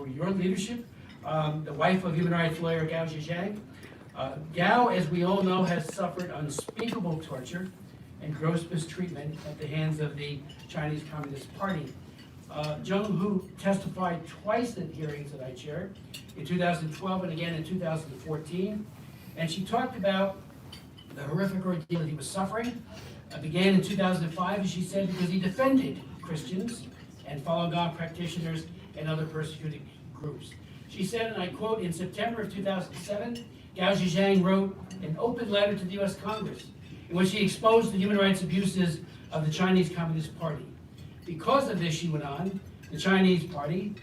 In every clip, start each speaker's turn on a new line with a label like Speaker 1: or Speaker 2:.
Speaker 1: for your leadership. The wife of human rights lawyer Gao Zhizhang. Gao, as we all know, has suffered unspeakable torture and gross mistreatment at the hands of the Chinese Communist Party. Zheng Hu testified twice at hearings that I chaired, in 2012 and again in 2014, and she talked about the horrific ordeal that he was suffering. It began in 2005, as she said, because he defended Christians and Falun Gong practitioners and other persecuted groups. She said, and I quote, in September of 2007, Gao Zhizhang wrote an open letter to the US Congress in which he exposed the human rights abuses of the Chinese Communist Party. Because of this, she went on, the Chinese party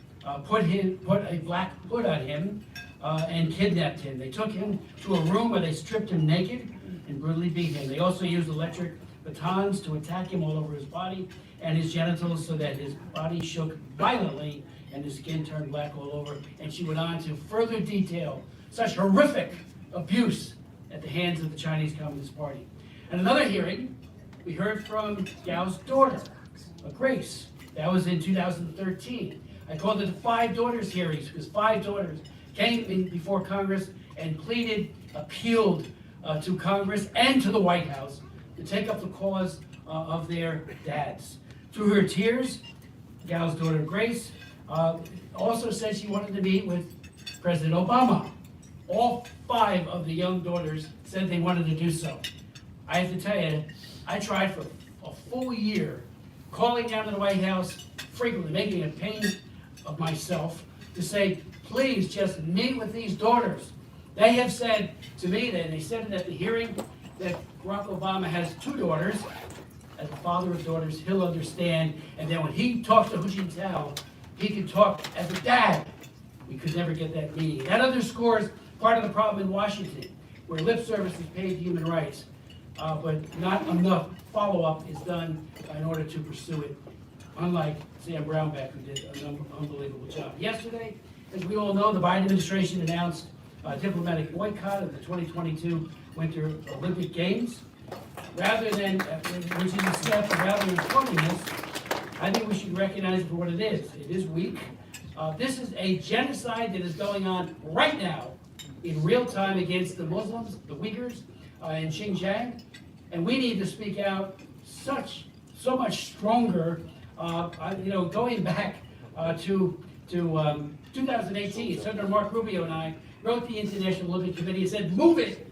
Speaker 1: put a black hood on him and kidnapped him. They took him to a room where they stripped him naked and brutally beat him. They also used electric batons to attack him all over his body and his genitals so that his body shook violently and his skin turned black all over. And she went on to further detail such horrific abuse at the hands of the Chinese Communist Party. At another hearing, we heard from Gao's daughter, Grace. That was in 2013. I called it the Five Daughters hearings because 5 daughters came in before Congress and appealed to Congress and to the White House to take up the cause of their dads. Through her tears, Gao's daughter Grace also said she wanted to meet with President Obama. All 5 of the young daughters said they wanted to do so. I have to tell you, I tried for a full year, calling down to the White House frequently, making a pain of myself to say, please just meet with these daughters. They have said to me, and they said it at the hearing, that Barack Obama has 2 daughters. As a father of daughters, he'll understand. And then when he talks to Hu Jintao, he can talk as a dad. We could never get that meeting. That underscores part of the problem in Washington, where lip service is paid to human rights, but not enough follow-up is done in order to pursue it, unlike Sam Brownback, who did an unbelievable job. Yesterday, as we all know, the Biden administration announced a diplomatic boycott of the 2022 Winter Olympic Games. Rather than, which is a step, rather than quoting this, I think we should recognize it for what it is. It is weak. This is a genocide that is going on right now in real time against the Muslims, the Uyghurs, in Xinjiang, and we need to speak out so much stronger. Going back to 2018, Senator Mark Rubio and I wrote the International Olympic Committee and said, move it,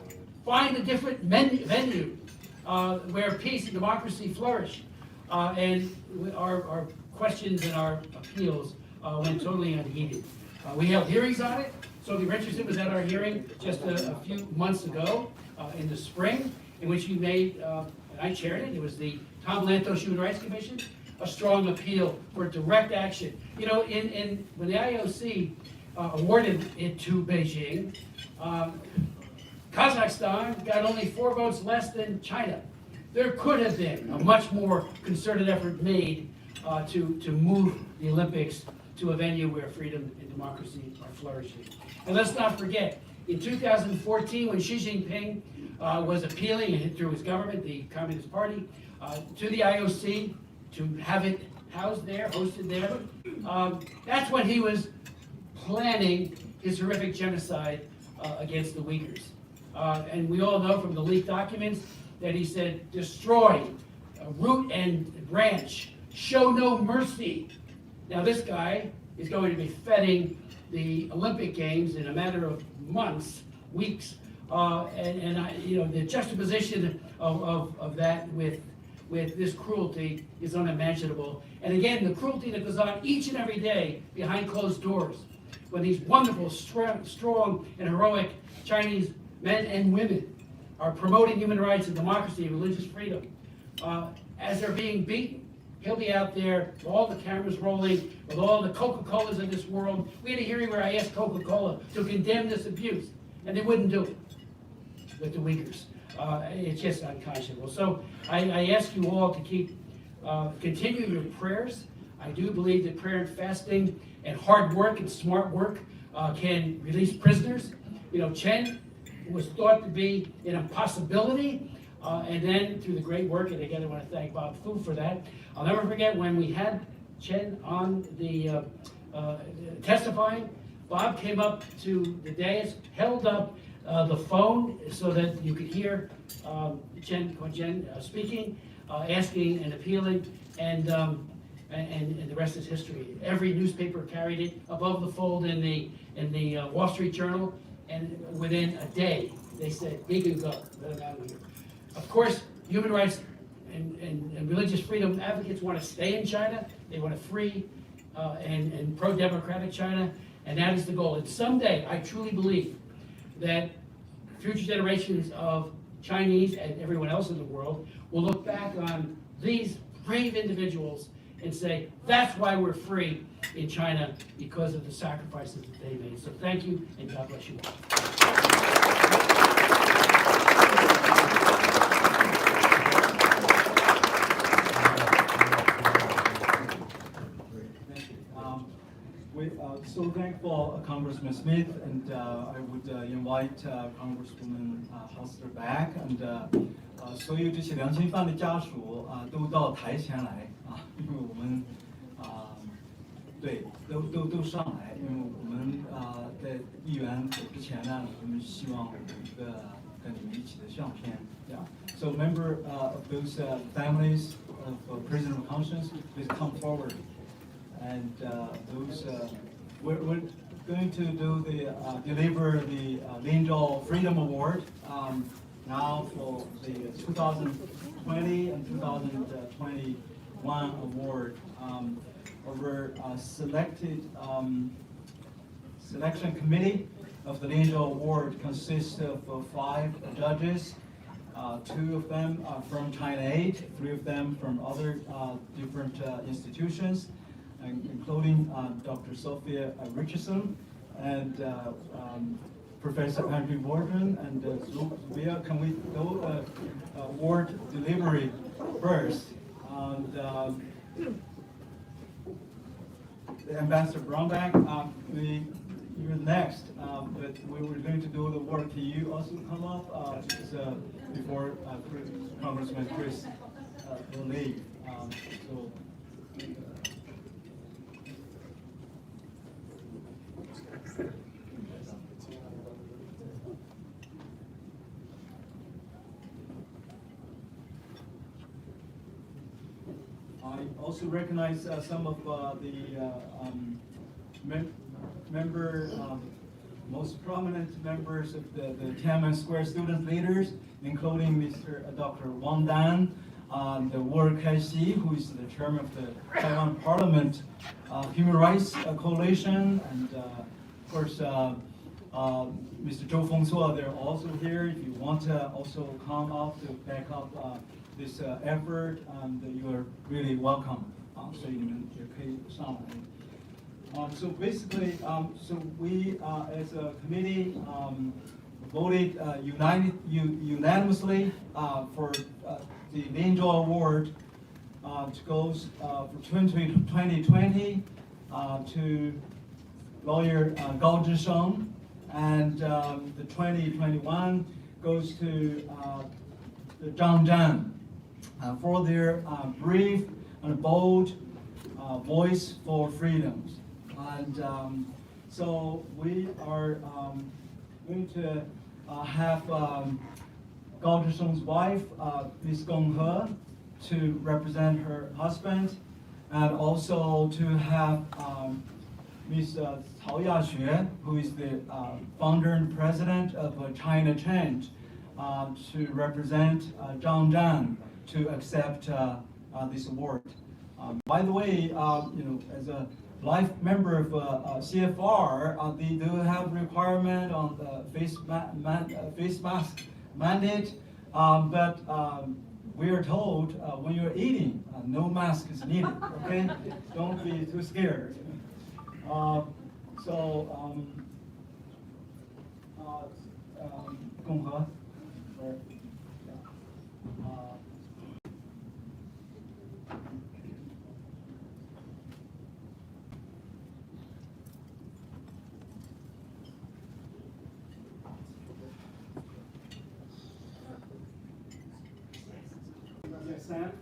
Speaker 1: find a different venue where peace and democracy flourish. And our questions and our appeals went totally unheeded. We held hearings on it. Sophie Richardson was at our hearing just a few months ago in the spring, in which we made, and I chaired it, it was the Tom Lantos Human Rights Commission, a strong appeal for direct action. You know, when the IOC awarded it to Beijing, Kazakhstan got only 4 votes less than China. There could have been a much more concerted effort made to move the Olympics to a venue where freedom and democracy are flourishing. And let's not forget, in 2014, when Xi Jinping was appealing through his government, the Communist Party, to the IOC to have it housed there, hosted there, that's when he was planning his horrific genocide against the Uyghurs. And we all know from the leaked documents that he said, destroy, root and branch, show no mercy. Now this guy is going to be feting the Olympic Games in a matter of months, weeks, the juxtaposition of that with this cruelty is unimaginable. And again, the cruelty that goes on each and every day behind closed doors, when these wonderful, strong, and heroic Chinese men and women are promoting human rights and democracy and religious freedom. As they're being beaten, he'll be out there with all the cameras rolling, with all the Coca-Colas of this world. We had a hearing where I asked Coca-Cola to condemn this abuse, and they wouldn't do it with the Uyghurs. It's just unconscionable. So I ask you all to continue your prayers. I do believe that prayer and fasting and hard work and smart work can release prisoners. You know, Chen was thought to be an impossibility, and then through the great work, and again I want to thank Bob Fu for that. I'll never forget when we had Chen on the testifying. Bob came up to the dais, held up the phone so that you could hear Chen Guangchong speaking, asking and appealing, and the rest is history. Every newspaper carried it above the fold in the Wall Street Journal, and within a day they said, "He can go." Let him out of here. Of course, human rights and religious freedom advocates want to stay in China. They want a free and pro-democratic China, and that is the goal. And someday, I truly believe that future generations of Chinese and everyone else in the world will look back on these brave individuals and say, that's why we're free in China, because of the sacrifices that they made. So thank you, and God bless you all.
Speaker 2: We're so thankful, Congressman Smith, and I would invite Congresswoman Hoster back, and 所有这些良心犯的家属都到台前来因为我们对都上来，因为我们在议员走之前呢，我们希望有一个跟你们一起的相片。Yeah. So member of those families of prisoner of conscience, please come forward. And those we're going to do the deliver the Linzhou Freedom Award now for the 2020 and 2021 award. Our selected selection committee of the Linzhou Award consists of 5 judges. 2 of them are from China Aid, 3 of them from other different institutions, including Dr. Sophia Richardson and Professor Andrew Morgan and Sophia. Can we go award delivery first? And Ambassador Brownback, you're next, but we were going to do the work. Can you also come up before Congressman Chris will leave? So. I also recognize some of the most prominent members of the Tiananmen Square student leaders, including Dr. Wang Dan, the Wu Kaixi, who is the chairman of the Taiwan Parliament Human Rights Coalition, and of course Mr. Zhou Fengsuo, they're also here. If you want to also come up to back up this effort, you are really welcome. So so basically, so we as a committee voted unanimously for the Linzhou Award to goes for 2020 to lawyer Gao Zhisheng, and the 2021 goes to Zhang Zhan for their brave and bold voice for freedoms. And so we are going to have Gao Zhisheng's wife, Ms. Gong He, to represent her husband, and also to have Ms. Cao Yaxue, who is the founder and president of China Change, to represent Zhang Zhan to accept this award. By the way, as a life member of CFR, they do have requirement on the face mask mandate, but we are told when you're eating, no mask is needed. Okay, don't be too scared. Gong He. Sam,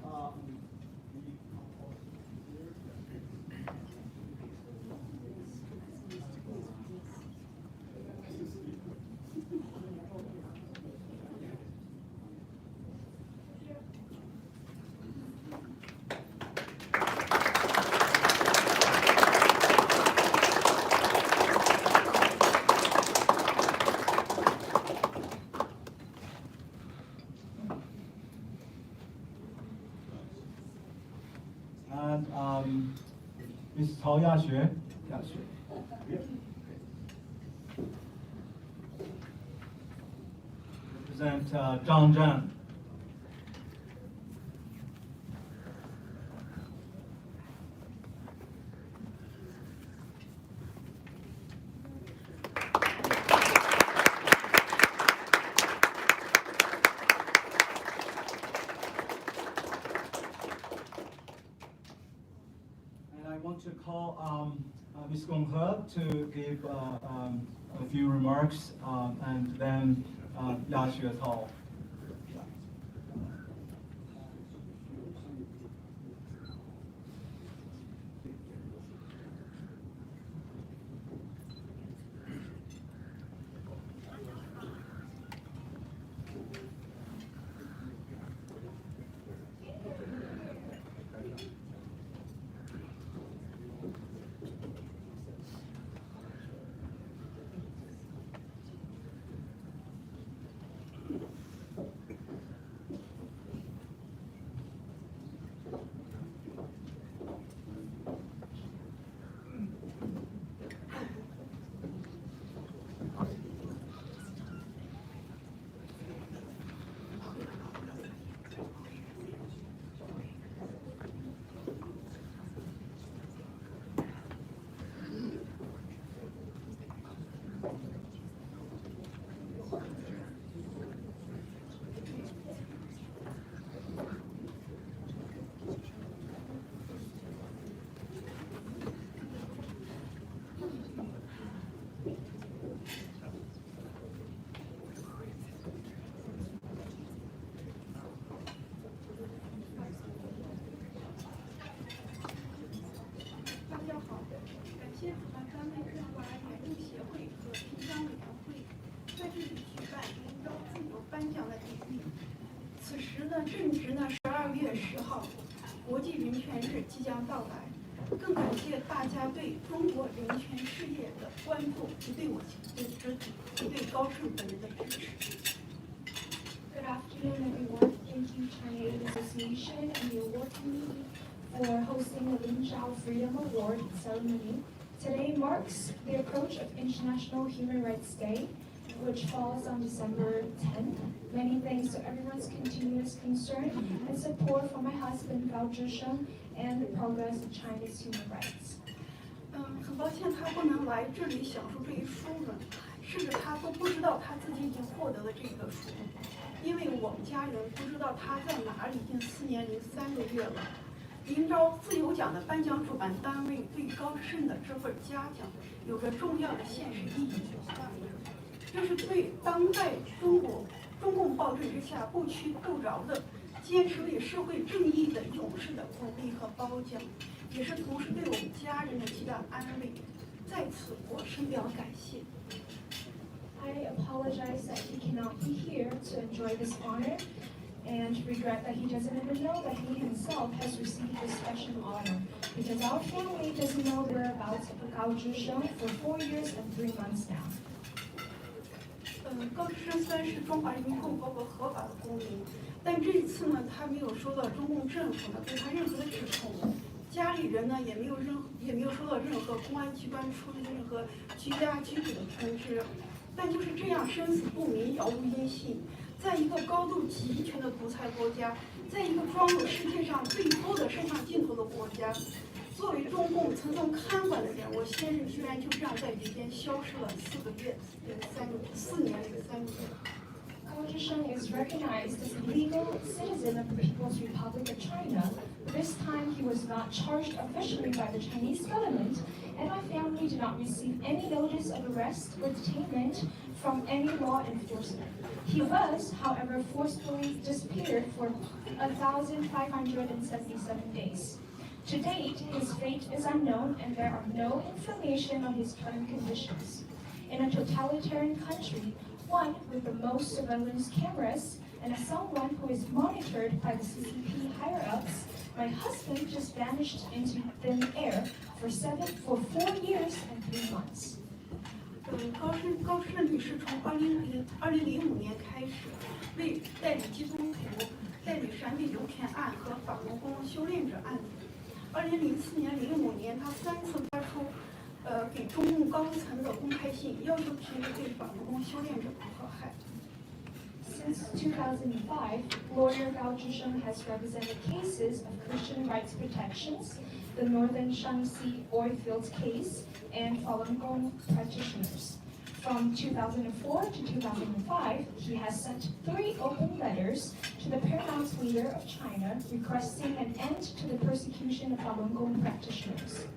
Speaker 2: 曹亚学。Represent Zhang Zhan. And I want to call Ms. Gong He to give a few remarks, and then Ya Xuetao.
Speaker 3: 正值呢12月10号，国际人权日即将到来，更感谢大家对中国人权事业的关注及对我对高盛本人的支持。
Speaker 4: Good afternoon, everyone. Thank you, China Aid Association and the award committee for hosting the Lin Zhao Freedom Award ceremony. Today marks the approach of International Human Rights Day, which falls on December 10th. Many thanks to everyone's continuous concern and support for my husband, Gao Zhisheng, and the progress of China's human rights.
Speaker 3: 很抱歉他不能来这里享受这一殊荣，甚至他都不知道他自己已经获得了这个殊荣，因为我们家人不知道他在哪里，已经4年零3个月了。林昭自由奖的颁奖主办单位对高盛的这份嘉奖有着重要的现实意义。这是对当代中共暴政之下不屈不挠的坚持为社会正义的勇士的鼓励和褒奖，也是同时对我们家人的极大安慰。在此，我深表感谢。
Speaker 4: I apologize that he cannot be here to enjoy this honor, and regret that he doesn't even know that he himself has received this special honor, because our family doesn't know the whereabouts of Gao Zhisheng for 4 years and 3 months now.
Speaker 3: 高志生虽然是中华人民共和国合法的公民，但这一次呢，他没有受到中共政府呢对他任何的指控，家里人呢也没有收到任何公安机关出的任何居家居住的通知，但就是这样生死不明、杳无音信，在一个高度集权的独裁国家，在一个装有世界上最多的摄像镜头的国家。作为中共层层看管的人，我先生居然就这样在人间消失了4年零3个月。
Speaker 4: Gao Zhisheng is recognized as a legal citizen of the People's Republic of China. This time he was not charged officially by the Chinese government, and my family did not receive any notice of arrest or detainment from any law enforcement. He was, however, forcibly disappeared for 1,577 days. To date, his fate is unknown, and there are no information on his current conditions. In a totalitarian country, one with the most surveillance cameras, and as someone who is monitored by the CCP higher-ups, my husband just vanished into thin air for 4 years and 3 months.
Speaker 3: 高盛律师从2005年开始，为代理基督徒、代理闪笔邮填案和法轮功修炼者案， 2004年、05年，他3次发出给中共高层的公开信，要求停止对法轮功修炼者迫害。
Speaker 4: Since 2005, lawyer Gao Zhisheng has represented cases of Christian rights protections, the Northern Shaanxi oil fields case, and Falun Gong practitioners. From 2004 to 2005, he has sent 3 open letters to the paramount leader of China requesting an end to the persecution of Falun Gong practitioners.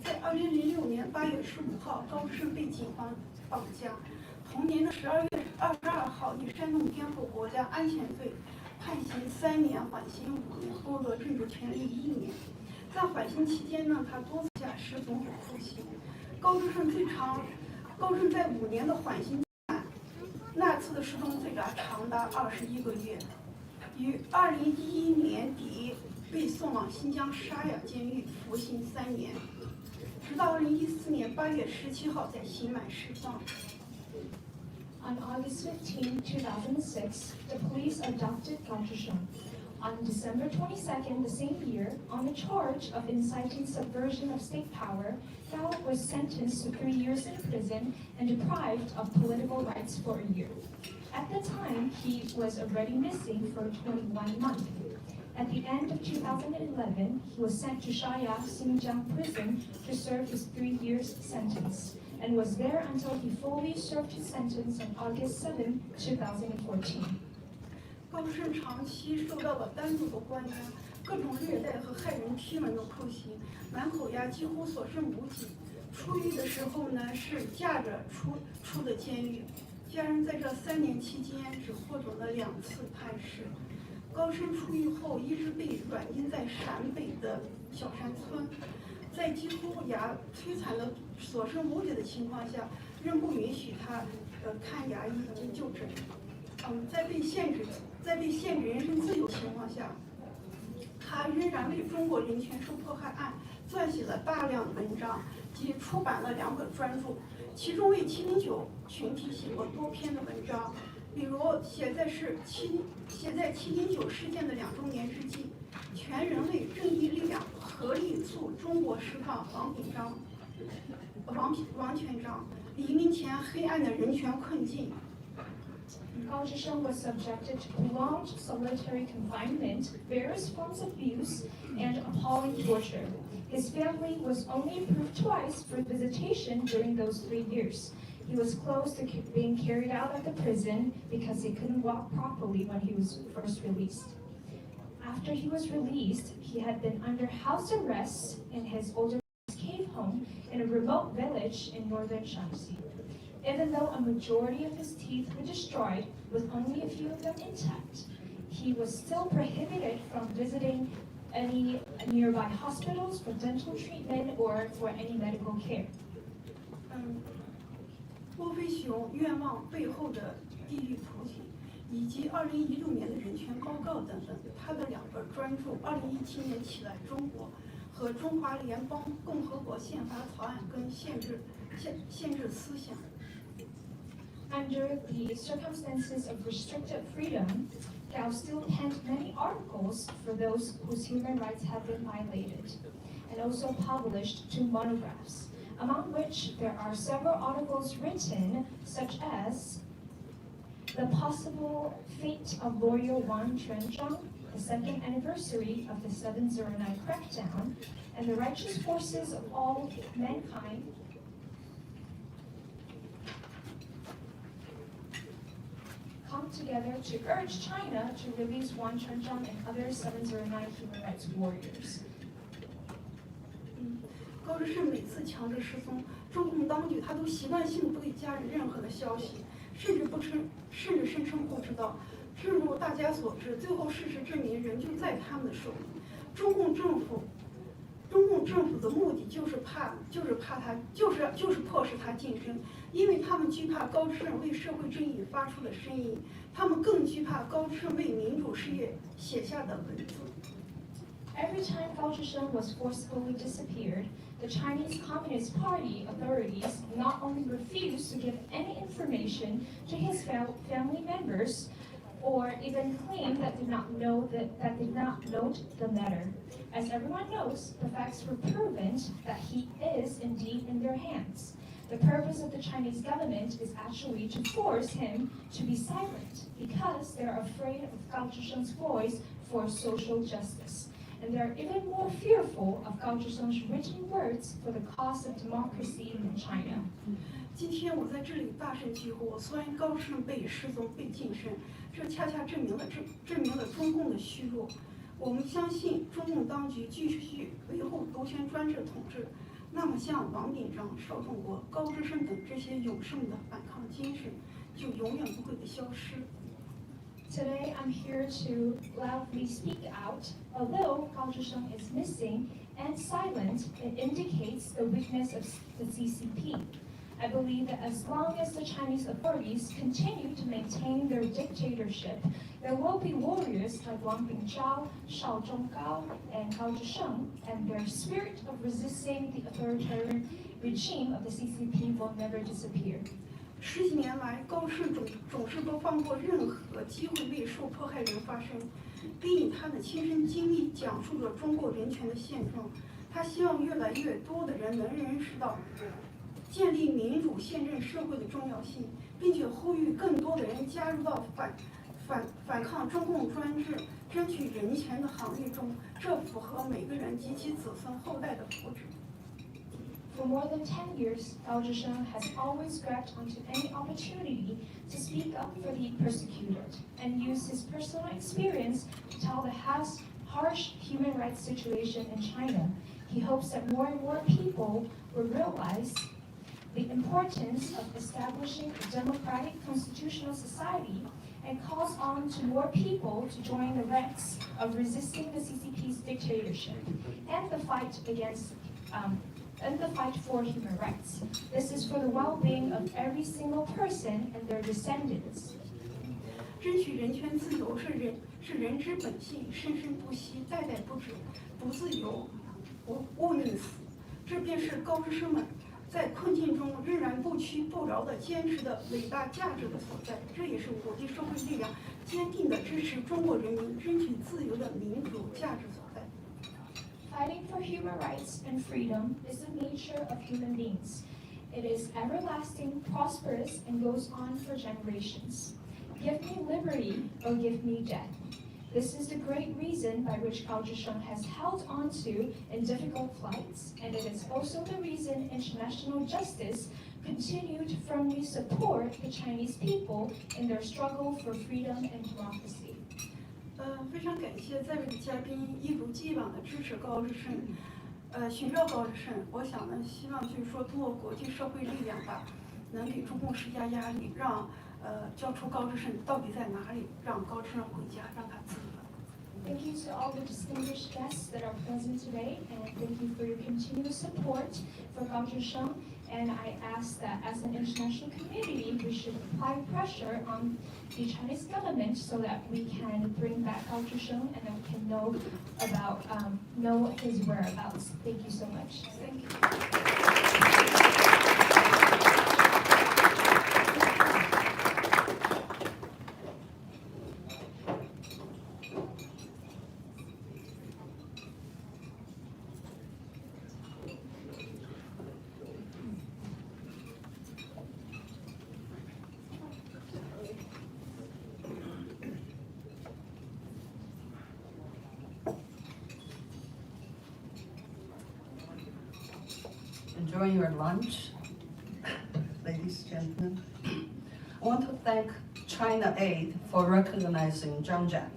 Speaker 3: 在2006年8月15号，高志胜被警方绑架。同年的12月22号，以煽动颠覆国家安全罪判刑3年，缓刑5年，剥夺政治权利1年。在缓刑期间呢，他多次假释总统复刑。高志胜在5年的缓刑期间，那次的失踪最长达21个月，于2011年底被送往新疆沙雅监狱服刑3年，直到2014年8月17号在刑满释放。
Speaker 4: On August 15, 2006, the police abducted Gao Zhisheng. On December 22nd, the same year, on the charge of inciting subversion of state power, Gao was sentenced to 3 years in prison and deprived of political rights for a year. At the time, he was already missing for 21 months. At the end of 2011, he was sent to Shaya Xinjiang prison to serve his 3 years sentence, and was there until he fully served his sentence on August 7, 2014.
Speaker 3: 高志胜长期受到了单独的关押，各种虐待和骇人听闻的酷刑，满口牙几乎所剩无几。出狱的时候呢，是架着出的监狱。家人在这3年期间只获准了2次探视。高志胜出狱后，一直被软禁在陕北的小山村，在几乎摧残的所剩无几的情况下，仍不允许他看牙医以及就诊。在被限制人身自由情况下，他仍然为中国人权受迫害案撰写了大量文章及出版了2本专著，其中为709群体写过多篇的文章，比如写在709事件的2周年日记，全人类正义力量合力促中国释放王全璋，黎明前黑暗的人权困境。
Speaker 4: Gao Zhisheng was subjected to prolonged solitary confinement, various forms of abuse, and appalling torture. His family was only approved twice for visitation during those 3 years. He was close to being carried out of the prison because he couldn't walk properly when he was first released. After he was released, he had been under house arrest in his older cave home in a remote village in northern Shaanxi. Even though a majority of his teeth were destroyed, with only a few of them intact, he was still prohibited from visiting any nearby hospitals for dental treatment or for any medical care.
Speaker 3: 波飞熊愿望背后的地狱图景，以及2016年的人权报告等等，他的2本专著《2017年起来中国》和《中华联邦共和国宪法草案跟限制思想》。
Speaker 4: Under the circumstances of restricted freedom, Gao still penned many articles for those whose human rights have been violated, and also published 2 monographs, among which there are several articles written, such as The Possible Fate of Lawyer Wang Quanzhang, the 2nd anniversary of the 709 crackdown, and The Righteous Forces of All Mankind, come together to urge China to release Wang Quanzhang and other 709 human rights warriors.
Speaker 3: 高志胜每次强制失踪，中共当局他都习惯性不给家人任何的消息，甚至声称不知道。正如大家所知，最后事实证明人就在他们的手里。中共政府的目的就是迫使他晋升，因为他们惧怕高志胜为社会正义发出的声音，他们更惧怕高志胜为民主事业写下的文字。
Speaker 4: Every time Gao Zhisheng was forcibly disappeared, the Chinese Communist Party authorities not only refused to give any information to his family members, or even claim that did not note the matter. As everyone knows, the facts were proven that he is indeed in their hands. The purpose of the Chinese government is actually to force him to be silent because they're afraid of Gao Zhisheng's voice for social justice. And they're even more fearful of Gao Zhisheng's written words for the cause of democracy in China.
Speaker 3: 今天我在这里大声疾呼，虽然高盛被失踪、被晋升，这恰恰证明了中共的虚弱。我们相信中共当局继续维护独权专制统治，那么像王炳章、邵仲国、高志胜等这些永盛的反抗精神就永远不会的消失。
Speaker 4: Today, I'm here to loudly speak out. Although Gao Zhisheng is missing and silent, it indicates the weakness of the CCP. I believe that as long as the Chinese authorities continue to maintain their dictatorship, there will be warriors like Wang Bingzhao, Shao Zhonggao, and Gao Zhisheng, and their spirit of resisting the authoritarian regime of the CCP will never disappear.
Speaker 3: 十几年来，高盛总是不放过任何机会为受迫害人发声，并以他的亲身经历讲述着中国人权的现状。他希望越来越多的人能认识到建立民主宪政社会的重要性，并且呼吁更多的人加入到反抗中共专制、争取人权的行列中。这符合每个人及其子孙后代的福祉。
Speaker 4: For more than 10 years, Gao Zhisheng has always grabbed onto any opportunity to speak up for the persecuted and use his personal experience to tell the harsh human rights situation in China. He hopes that more and more people will realize the importance of establishing a democratic constitutional society and calls on to more people to join the ranks of resisting the CCP's dictatorship and the fight for human rights. This is for the well-being of every single person and their descendants.
Speaker 3: 争取人权自由是人之本性，生生不息，代代不止。不自由，勿宁死。这便是高知生们在困境中仍然不屈不挠地坚持的伟大价值的所在。这也是国际社会力量坚定地支持中国人民争取自由的民主价值所在。
Speaker 4: Fighting for human rights and freedom is the nature of human beings. It is everlasting, prosperous, and goes on for generations. Give me liberty or give me death. This is the great reason by which Gao Zhisheng has held on to in difficult fights, and it is also the reason international justice continued to firmly support the Chinese people in their struggle for freedom and democracy.
Speaker 3: 非常感谢在位的嘉宾一如既往的支持高志胜，寻找高志胜。我想呢，希望就是说通过国际社会力量吧，能给中共施加压力，让交出高志胜到底在哪里，让高志胜回家，让他自由。
Speaker 4: Thank you to all the distinguished guests that are present today, and thank you for your continued support for Gao Zhisheng. And I ask that as an international community, we should apply pressure on the Chinese government so that we can bring back Gao Zhisheng and then we can know his whereabouts. Thank you so much.
Speaker 3: Thank you.
Speaker 5: Enjoying your lunch, ladies and gentlemen. I want to thank China Aid for recognizing Zhang Zhan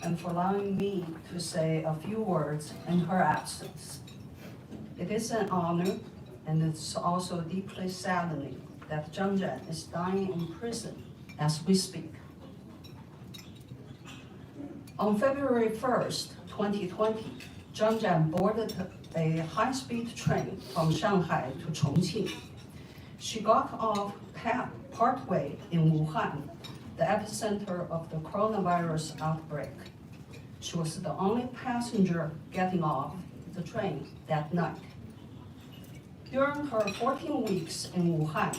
Speaker 5: and for allowing me to say a few words in her absence. It is an honor, and it's also deeply saddening that Zhang Zhan is dying in prison as we speak. On February 1st, 2020, Zhang Zhan boarded a high-speed train from Shanghai to Chongqing. She got off partway in Wuhan, the epicenter of the coronavirus outbreak. She was the only passenger getting off the train that night. During her 14 weeks in Wuhan,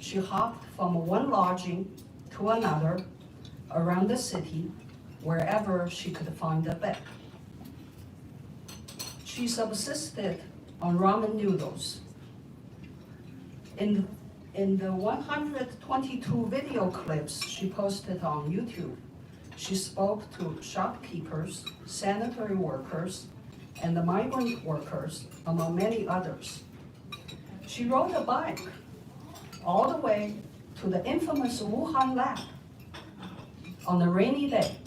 Speaker 5: she hopped from one lodging to another, around the city wherever she could find a bed. She subsisted on ramen noodles. In the 122 video clips she posted on YouTube, she spoke to shopkeepers, sanitary workers, and the migrant workers, among many others. She rode a bike all the way to the infamous Wuhan lab on a rainy day.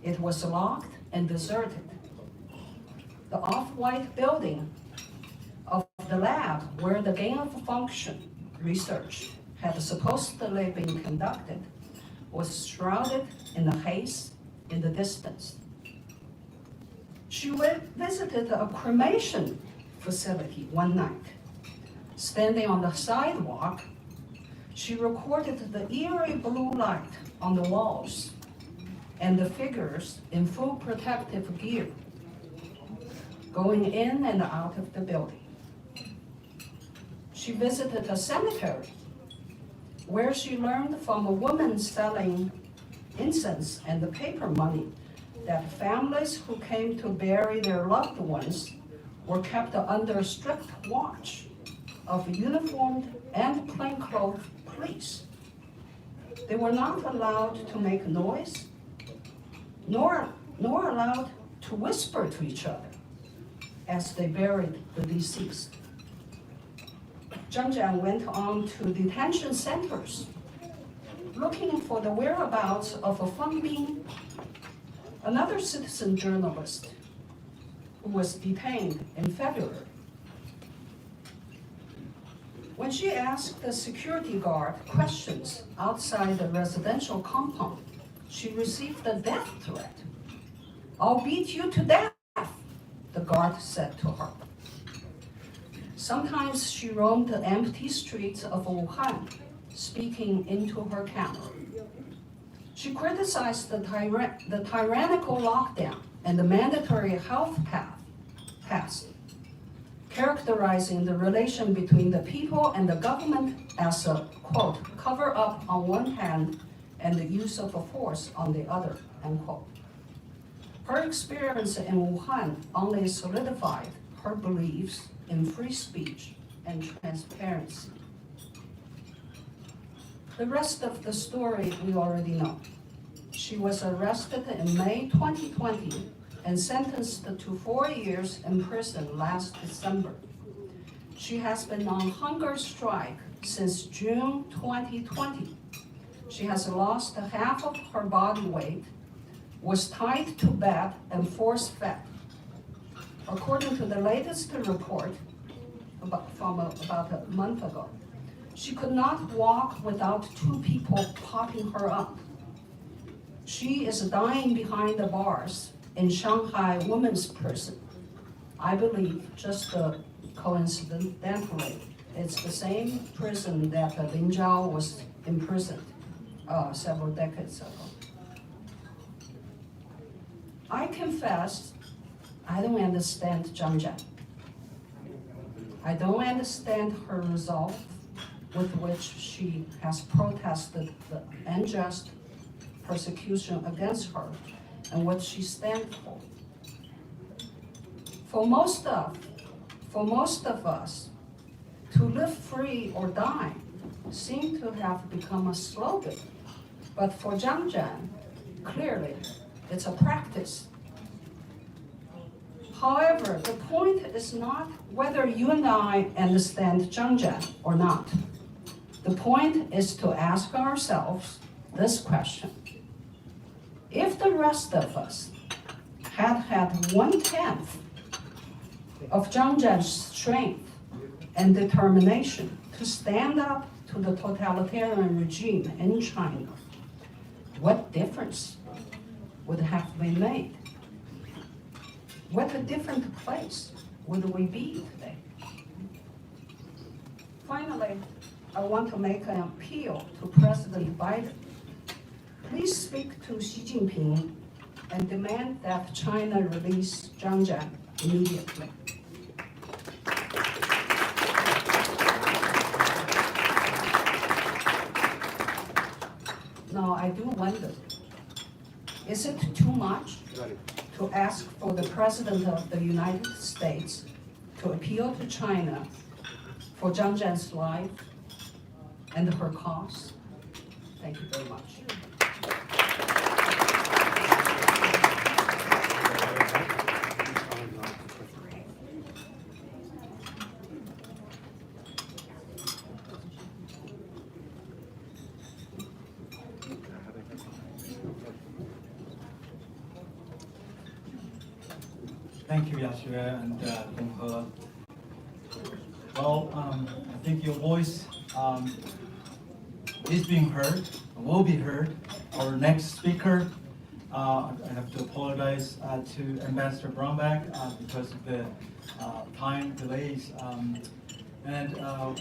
Speaker 5: It was locked and deserted. The off-white building of the lab where the gain-of-function research had supposedly been conducted was shrouded in a haze in the distance. She visited a cremation facility one night. Standing on the sidewalk, she recorded the eerie blue light on the walls and the figures in full protective gear going in and out of the building. She visited a cemetery where she learned from a woman selling incense and the paper money that families who came to bury their loved ones were kept under strict watch of uniformed and plainclothes police. They were not allowed to make noise, nor allowed to whisper to each other as they buried the deceased. Zhang Jian went on to detention centers looking for the whereabouts of Feng Bing, another citizen journalist who was detained in February. When she asked the security guard questions outside the residential compound, she received a death threat. "I'll beat you to death," the guard said to her. Sometimes she roamed the empty streets of Wuhan, speaking into her camera. She criticized the tyrannical lockdown and the mandatory health pass, characterizing the relation between the people and the government as a, quote, cover-up on one hand and the use of force on the other, unquote. Her experience in Wuhan only solidified her beliefs in free speech and transparency. The rest of the story we already know. She was arrested in May 2020 and sentenced to 4 years in prison last December. She has been on hunger strike since June 2020. She has lost half of her body weight, was tied to bed and force-fed. According to the latest report from about a month ago, she could not walk without 2 people propping her up. She is dying behind the bars in Shanghai women's prison. I believe, just coincidentally, it's the same prison that Lin Zhao was imprisoned several decades ago. I confess, I don't understand Zhang Jian. I don't understand her resolve with which she has protested the unjust persecution against her and what she stands for. For most of us, to live free or die seem to have become a slogan. But for Zhang Jian, clearly, it's a practice. However, the point is not whether you and I understand Zhang Jian or not. The point is to ask ourselves this question. If the rest of us had 1/10 of Zhang Jian's strength and determination to stand up to the totalitarian regime in China, what difference would have been made? What a different place would we be today? Finally, I want to make an appeal to President Biden. Please speak to Xi Jinping and demand that China release Zhang Jian immediately. Now I do wonder, is it too much to ask for the President of the United States to appeal to China for Zhang Zhan's life and her cause? Thank you very much.
Speaker 2: Thank you, Yaxue and Donghe. Well, I think your voice is being heard, will be heard. Our next speaker, I have to apologize to Ambassador Brownback because of the time delays. And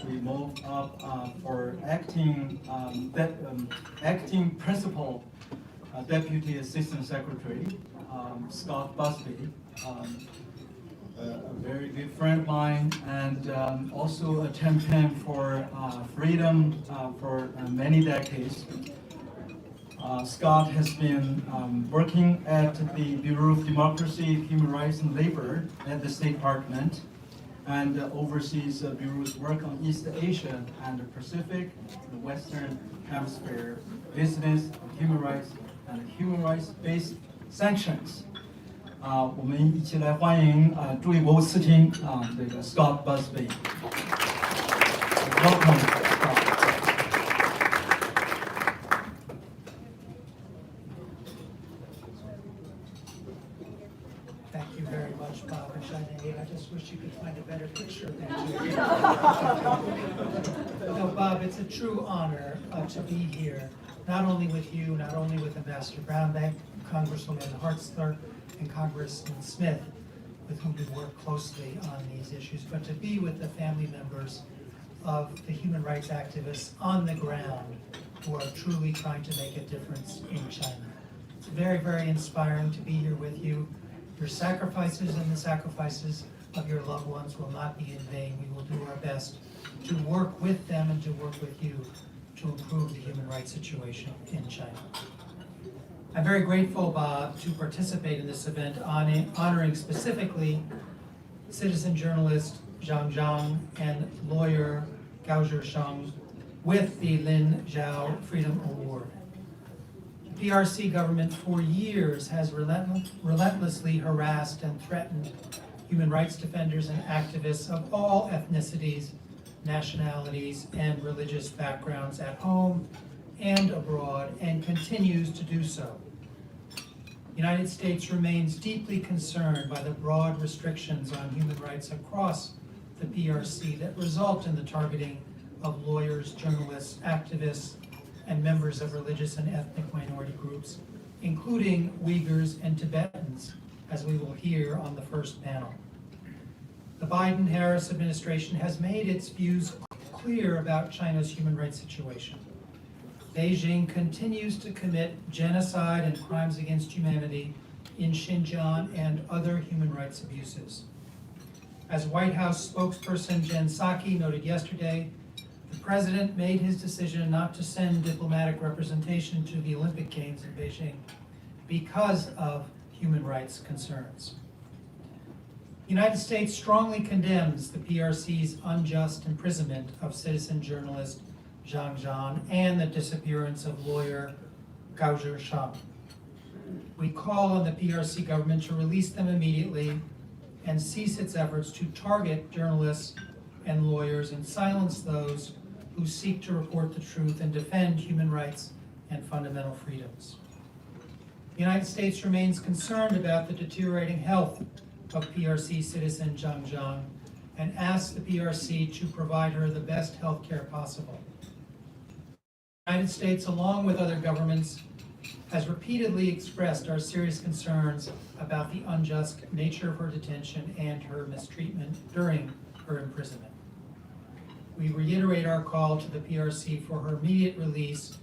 Speaker 2: we move up for acting principal Deputy Assistant Secretary, Scott Busby, a very good friend of mine, and also a champion for freedom for many decades. Scott has been working at the Bureau of Democracy, Human Rights and Labor at the State Department, and oversees the Bureau's work on East Asia and the Pacific, the Western Hemisphere, business, human rights, and human rights-based sanctions. 我们一起来欢迎助理国务次卿这个 Scott Busby. Welcome, Scott.
Speaker 6: Thank you very much, Bob and Sinead. I just wish you could find a better picture of that. No, Bob, it's a true honor to be here, not only with you, not only with Ambassador Brownback, Congresswoman Hartzler, and Congressman Smith, with whom we work closely on these issues, but to be with the family members of the human rights activists on the ground who are truly trying to make a difference in China. It's very, very inspiring to be here with you. Your sacrifices and the sacrifices of your loved ones will not be in vain. We will do our best to work with them and to work with you to improve the human rights situation in China. I'm very grateful, Bob, to participate in this event honoring specifically citizen journalist Zhang Zhang and lawyer Gao Zhisheng with the Lin Zhao Freedom Award. The PRC government for years has relentlessly harassed and threatened human rights defenders and activists of all ethnicities, nationalities, and religious backgrounds at home and abroad, and continues to do so. The United States remains deeply concerned by the broad restrictions on human rights across the PRC that result in the targeting of lawyers, journalists, activists, and members of religious and ethnic minority groups, including Uyghurs and Tibetans, as we will hear on the first panel. The Biden-Harris administration has made its views clear about China's human rights situation. Beijing continues to commit genocide and crimes against humanity in Xinjiang and other human rights abuses. As White House spokesperson Jen Psaki noted yesterday, the president made his decision not to send diplomatic representation to the Olympic Games in Beijing because of human rights concerns. The United States strongly condemns the PRC's unjust imprisonment of citizen journalist Zhang Zhan and the disappearance of lawyer Gao Zhisheng. We call on the PRC government to release them immediately and cease its efforts to target journalists and lawyers and silence those who seek to report the truth and defend human rights and fundamental freedoms. The United States remains concerned about the deteriorating health of PRC citizen Zhang Zhang and asks the PRC to provide her the best health care possible. The United States, along with other governments, has repeatedly expressed our serious concerns about the unjust nature of her detention and her mistreatment during her imprisonment. We reiterate our call to the PRC for her immediate release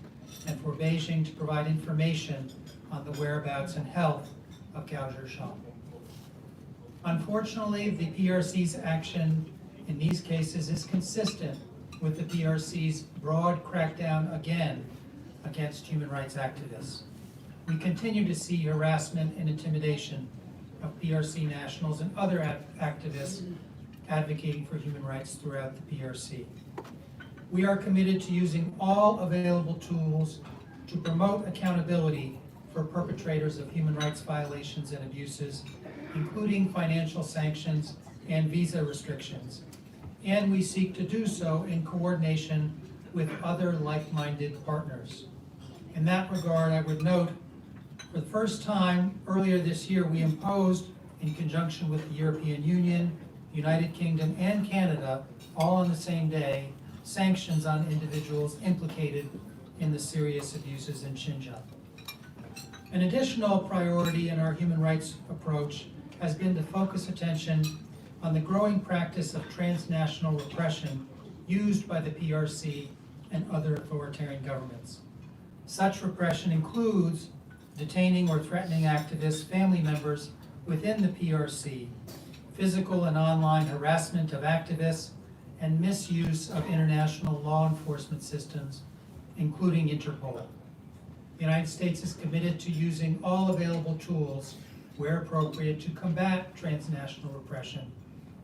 Speaker 6: and for Beijing to provide information on the whereabouts and health of Gao Zhisheng. Unfortunately, the PRC's action in these cases is consistent with the PRC's broad crackdown again against human rights activists. We continue to see harassment and intimidation of PRC nationals and other activists advocating for human rights throughout the PRC. We are committed to using all available tools to promote accountability for perpetrators of human rights violations and abuses, including financial sanctions and visa restrictions. And we seek to do so in coordination with other like-minded partners. In that regard, I would note, for the first time earlier this year, we imposed, in conjunction with the European Union, United Kingdom, and Canada, all on the same day, sanctions on individuals implicated in the serious abuses in Xinjiang. An additional priority in our human rights approach has been to focus attention on the growing practice of transnational repression used by the PRC and other authoritarian governments. Such repression includes detaining or threatening activists, family members within the PRC, physical and online harassment of activists, and misuse of international law enforcement systems, including Interpol. The United States is committed to using all available tools, where appropriate, to combat transnational repression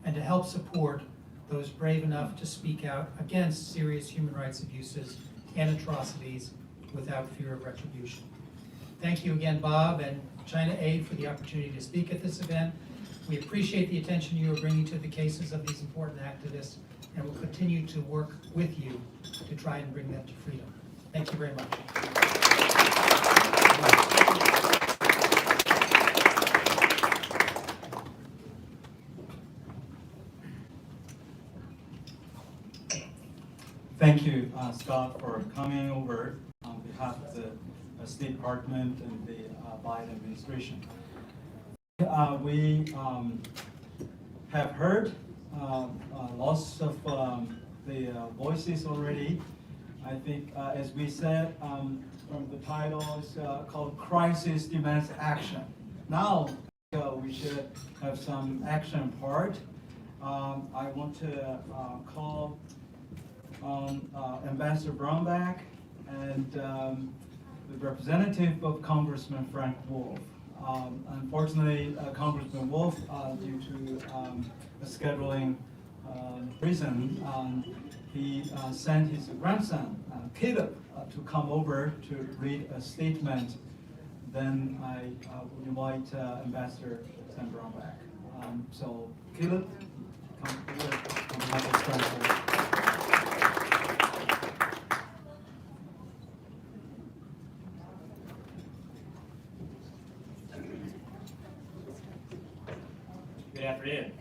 Speaker 6: and to help support those brave enough to speak out against serious human rights abuses and atrocities without fear of retribution. Thank you again, Bob and China Aid, for the opportunity to speak at this event. We appreciate the attention you are bringing to the cases of these important activists, and will continue to work with you to try and bring them to freedom. Thank you very much.
Speaker 2: Thank you, Scott, for coming over on behalf of the State Department and the Biden administration. We have heard lots of the voices already. I think, as we said, from the title, it's called Crisis Demands Action. Now, we should have some action part. I want to call on Ambassador Brownback and the representative of Congressman Frank Wolf. Unfortunately, Congressman Wolf, due to a scheduling reason, he sent his grandson, Caleb, to come over to read a statement. Then I would invite Ambassador Sam Brownback. So, Caleb, come over on behalf of Frank Wolf.
Speaker 7: Good afternoon.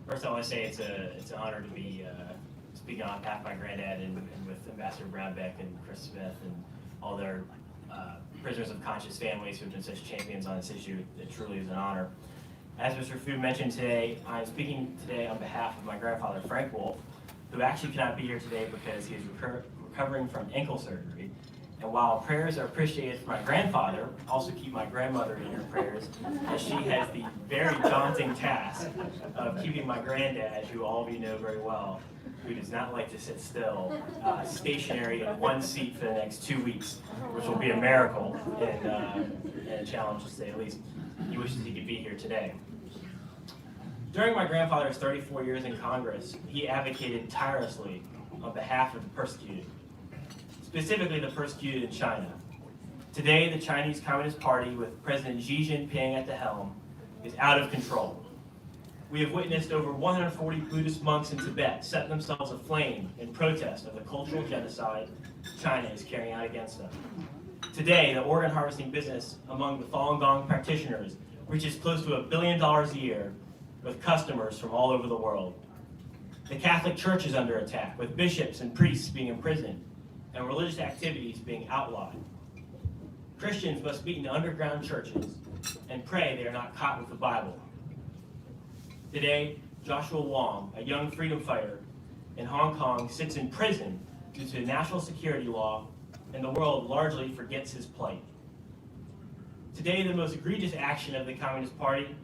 Speaker 7: First, I want to say it's an honor to be speaking on behalf of my granddad and with Ambassador Brownback and Chris Smith and all their prisoners of conscience families who have been such champions on this issue. It truly is an honor. As Mr. Fu mentioned today, I'm speaking today on behalf of my grandfather, Frank Wolf, who actually cannot be here today because he is recovering from ankle surgery. And while prayers are appreciated for my grandfather, also keep my grandmother in your prayers, as she has the very daunting task of keeping my granddad, who all of you know very well, who does not like to sit still, stationary in one seat for the next 2 weeks, which will be a miracle and a challenge to say the least. He wishes he could be here today. During my grandfather's 34 years in Congress, he advocated tirelessly on behalf of the persecuted, specifically the persecuted in China. Today, the Chinese Communist Party, with President Xi Jinping at the helm, is out of control. We have witnessed over 140 Buddhist monks in Tibet set themselves aflame in protest of the cultural genocide China is carrying out against them. Today, the organ harvesting business among the Falun Gong practitioners reaches close to $1 billion a year, with customers from all over the world. The Catholic Church is under attack, with bishops and priests being imprisoned and religious activities being outlawed. Christians must meet in underground churches and pray they are not caught with the Bible. Today, Joshua Wong, a young freedom fighter in Hong Kong, sits in prison due to national security law, and the world largely forgets his plight. Today, the most egregious action of the Communist Party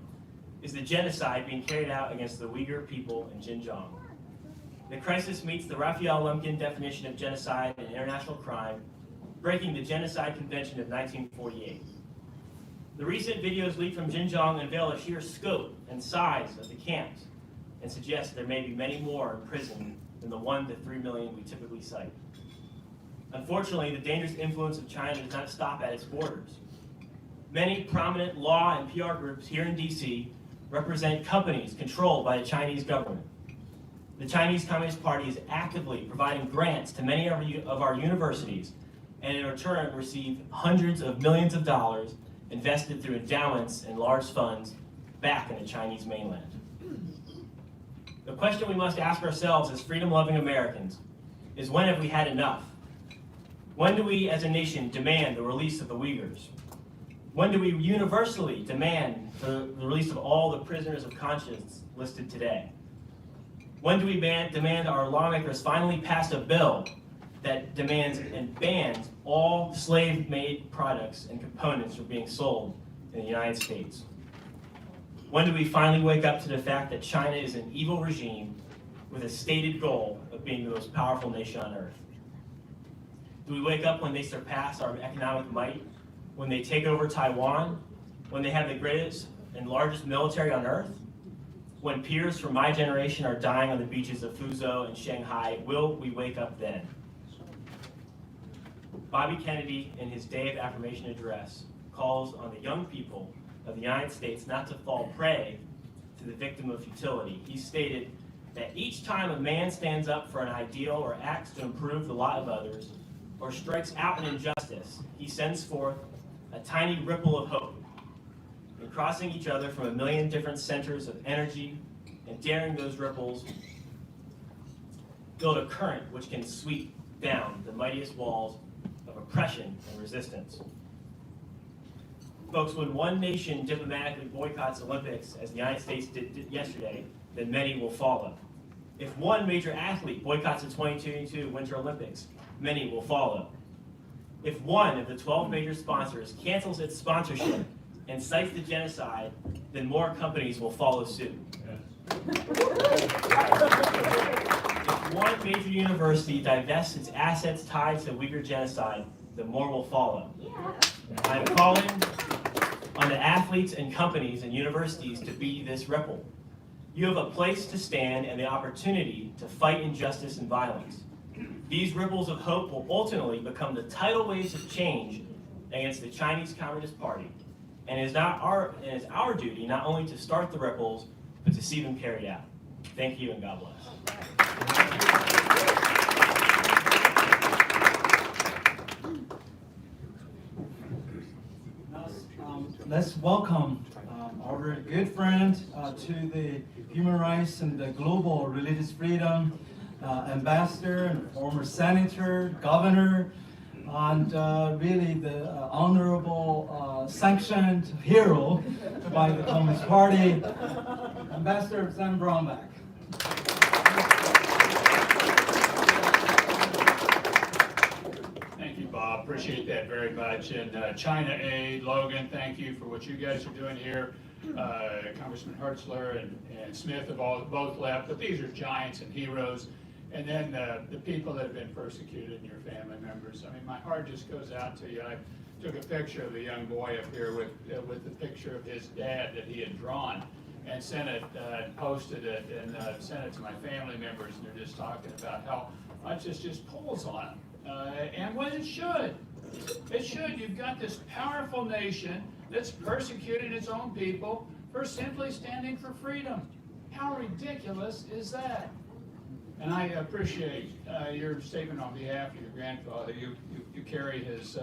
Speaker 7: is the genocide being carried out against the Uyghur people in Xinjiang. The crisis meets the Raphael Lemkin definition of genocide and international crime breaking the Genocide Convention of 1948. The recent videos leaked from Xinjiang unveil a sheer scope and size of the camps and suggest there may be many more in prison than the 1 to 3 million we typically cite. Unfortunately, the dangerous influence of China does not stop at its borders. Many prominent law and PR groups here in DC represent companies controlled by the Chinese government. The Chinese Communist Party is actively providing grants to many of our universities, and in return receive hundreds of millions of dollars invested through endowments and large funds back in the Chinese mainland. The question we must ask ourselves as freedom-loving Americans is, when have we had enough? When do we as a nation demand the release of the Uyghurs? When do we universally demand the release of all the prisoners of conscience listed today? When do we demand our lawmakers finally pass a bill that demands and bans all slave-made products and components from being sold in the United States? When do we finally wake up to the fact that China is an evil regime with a stated goal of being the most powerful nation on earth? Do we wake up when they surpass our economic might, when they take over Taiwan, when they have the greatest and largest military on earth? When peers from my generation are dying on the beaches of Fuzhou and Shanghai, will we wake up then? Bobby Kennedy, in his Day of Affirmation address, calls on the young people of the United States not to fall prey to the victim of futility. He stated that each time a man stands up for an ideal or acts to improve the lot of others, or strikes out an injustice, he sends forth a tiny ripple of hope. And crossing each other from a million different centers of energy and daring those ripples, build a current which can sweep down the mightiest walls of oppression and resistance. Folks, when one nation diplomatically boycotts the Olympics, as the United States did yesterday, then many will follow. If one major athlete boycotts the 2022 Winter Olympics, many will follow. If one of the 12 major sponsors cancels its sponsorship and cites the genocide, then more companies will follow suit. If one major university divests its assets tied to the Uyghur genocide, then more will follow. I'm calling on the athletes and companies and universities to be this ripple. You have a place to stand and the opportunity to fight injustice and violence. These ripples of hope will ultimately become the tidal waves of change against the Chinese Communist Party. And it is our duty not only to start the ripples, but to see them carried out. Thank you and God bless.
Speaker 2: Let's welcome our good friend to the Human Rights and the Global Religious Freedom Ambassador and former Senator, Governor, and really the honorable sanctioned hero by the Communist Party, Ambassador Chen Guangchong.
Speaker 8: Thank you, Bob. Appreciate that very much. And China Aid, Logan, thank you for what you guys are doing here. Congressman Hertzler and Smith have both left, but these are giants and heroes. And then the people that have been persecuted and your family members. I mean, my heart just goes out to you. I took a picture of the young boy up here with the picture of his dad that he had drawn and sent it, posted it, and sent it to my family members. And they're just talking about how much this just pulls on them. And what it should. It should. You've got this powerful nation that's persecuting its own people for simply standing for freedom. How ridiculous is that? And I appreciate your statement on behalf of your grandfather. You carry his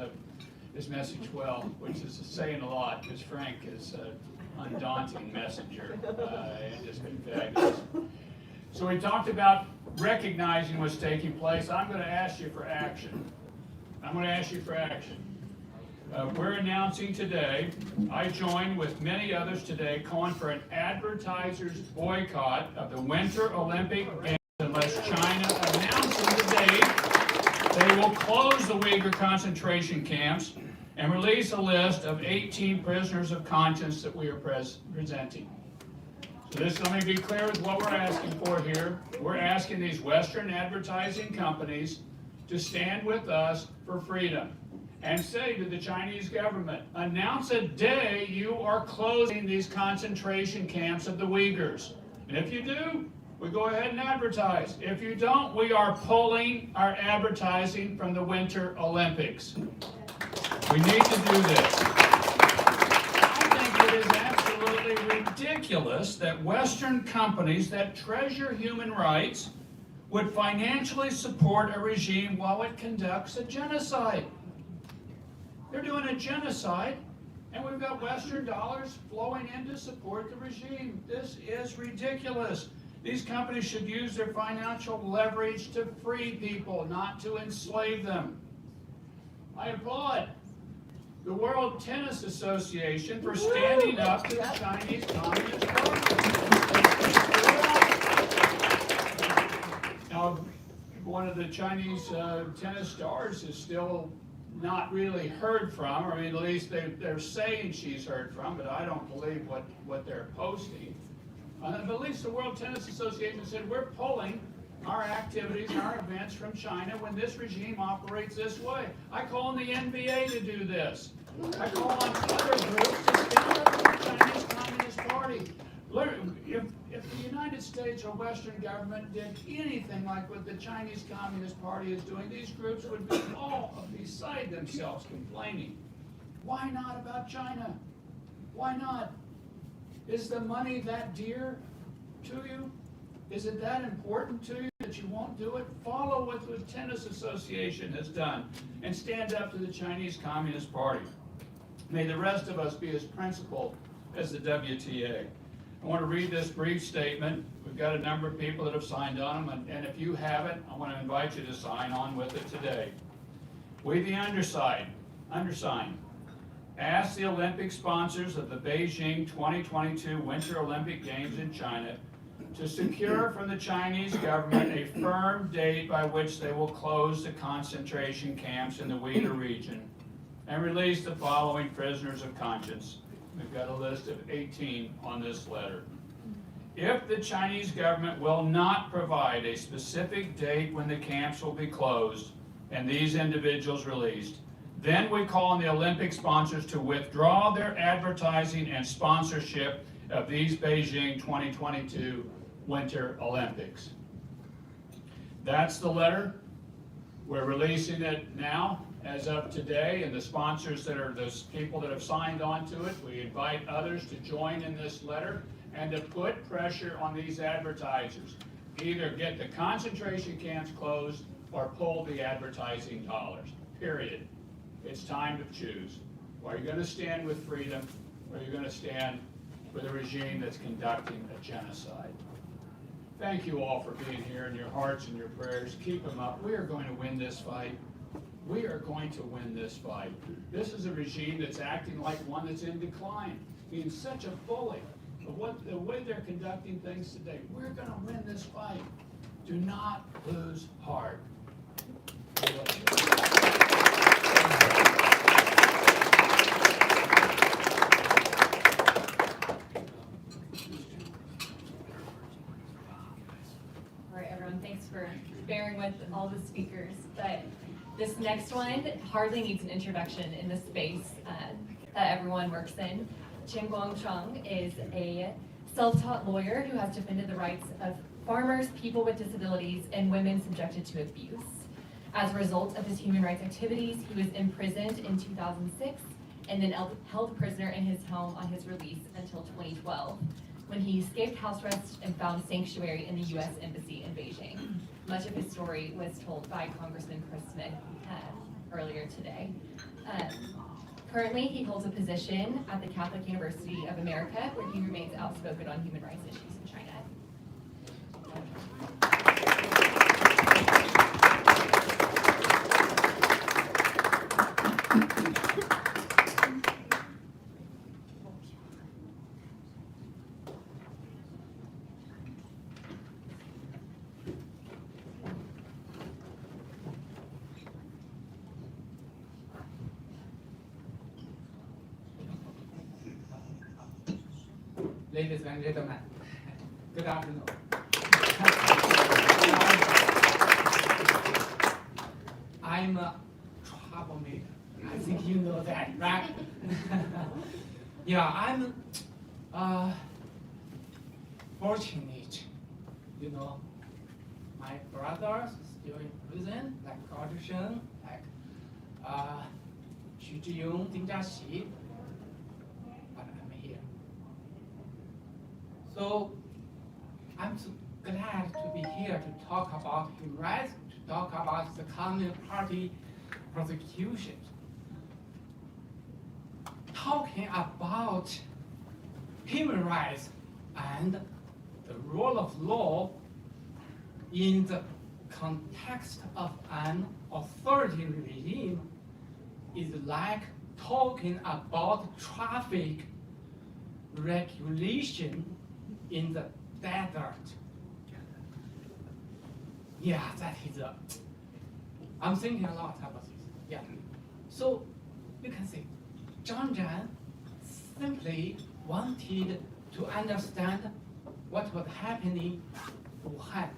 Speaker 8: message well, which is saying a lot, because Frank is an undaunting messenger and just been fabulous. So we talked about recognizing what's taking place. I'm going to ask you for action. We're announcing today, I join with many others today, calling for an advertisers' boycott of the Winter Olympic Games unless China announces today they will close the Uyghur concentration camps and release a list of 18 prisoners of conscience that we are presenting. So let me be clear with what we're asking for here. We're asking these Western advertising companies to stand with us for freedom. and say to the Chinese government, announce a day you are closing these concentration camps of the Uyghurs. And if you do, we go ahead and advertise. If you don't, we are pulling our advertising from the Winter Olympics. We need to do this. I think it is absolutely ridiculous that Western companies that treasure human rights would financially support a regime while it conducts a genocide. They're doing a genocide, and we've got Western dollars flowing in to support the regime. This is ridiculous. These companies should use their financial leverage to free people, not to enslave them. I applaud the World Tennis Association for standing up to the Chinese Communist Party. Now, one of the Chinese tennis stars is still not really heard from. I mean, at least they're saying she's heard from, but I don't believe what they're posting. But at least the World Tennis Association said, we're pulling our activities, our events from China when this regime operates this way. I call on the NBA to do this. I call on other groups to stand up to the Chinese Communist Party. If the United States or Western government did anything like what the Chinese Communist Party is doing, these groups would be all beside themselves complaining. Why not about China? Why not? Is the money that dear to you? Is it that important to you that you won't do it? Follow what the Tennis Association has done and stand up to the Chinese Communist Party. May the rest of us be as principled as the WTA. I want to read this brief statement. We've got a number of people that have signed on them, and if you haven't, I want to invite you to sign on with it today. We, the undersigned, ask the Olympic sponsors of the Beijing 2022 Winter Olympic Games in China to secure from the Chinese government a firm date by which they will close the concentration camps in the Uyghur region and release the following prisoners of conscience. We've got a list of 18 on this letter. If the Chinese government will not provide a specific date when the camps will be closed and these individuals released, then we call on the Olympic sponsors to withdraw their advertising and sponsorship of these Beijing 2022 Winter Olympics. That's the letter. We're releasing it now as of today, and the sponsors that are those people that have signed on to it, we invite others to join in this letter and to put pressure on these advertisers. Either get the concentration camps closed or pull the advertising dollars, period. It's time to choose. Are you going to stand with freedom, or are you going to stand with a regime that's conducting a genocide? Thank you all for being here, in your hearts and your prayers. Keep them up. We are going to win this fight. We are going to win this fight. This is a regime that's acting like one that's in decline, being such a bully. But the way they're conducting things today, we're going to win this fight. Do not lose heart.
Speaker 9: All right, everyone, thanks for bearing with all the speakers. But this next one hardly needs an introduction in the space that everyone works in. Chen Guangchong is a self-taught lawyer who has defended the rights of farmers, people with disabilities, and women subjected to abuse. As a result of his human rights activities, he was imprisoned in 2006 and then held prisoner in his home on his release until 2012, when he escaped house arrest and found sanctuary in the U.S. Embassy in Beijing. Much of his story was told by Congressman Chris Smith earlier today. Currently, he holds a position at the Catholic University of America, where he remains outspoken on human rights issues in China.
Speaker 10: Ladies and gentlemen, good afternoon. I'm a troublemaker. I think you know that, right? Yeah, I'm fortunate, you know. My brothers still in prison, like Gao Zhisheng, like Xu Zhiyong, Ding Jiaxi, but I'm here. So I'm so glad to be here to talk about human rights, to talk about the Communist Party prosecution. Talking about human rights and the rule of law in the context of an authoritarian regime is like talking about traffic regulation in the desert. Yeah, that is I'm thinking a lot about this. Yeah. So you can see Zhang Zhan simply wanted to understand what was happening in Wuhan.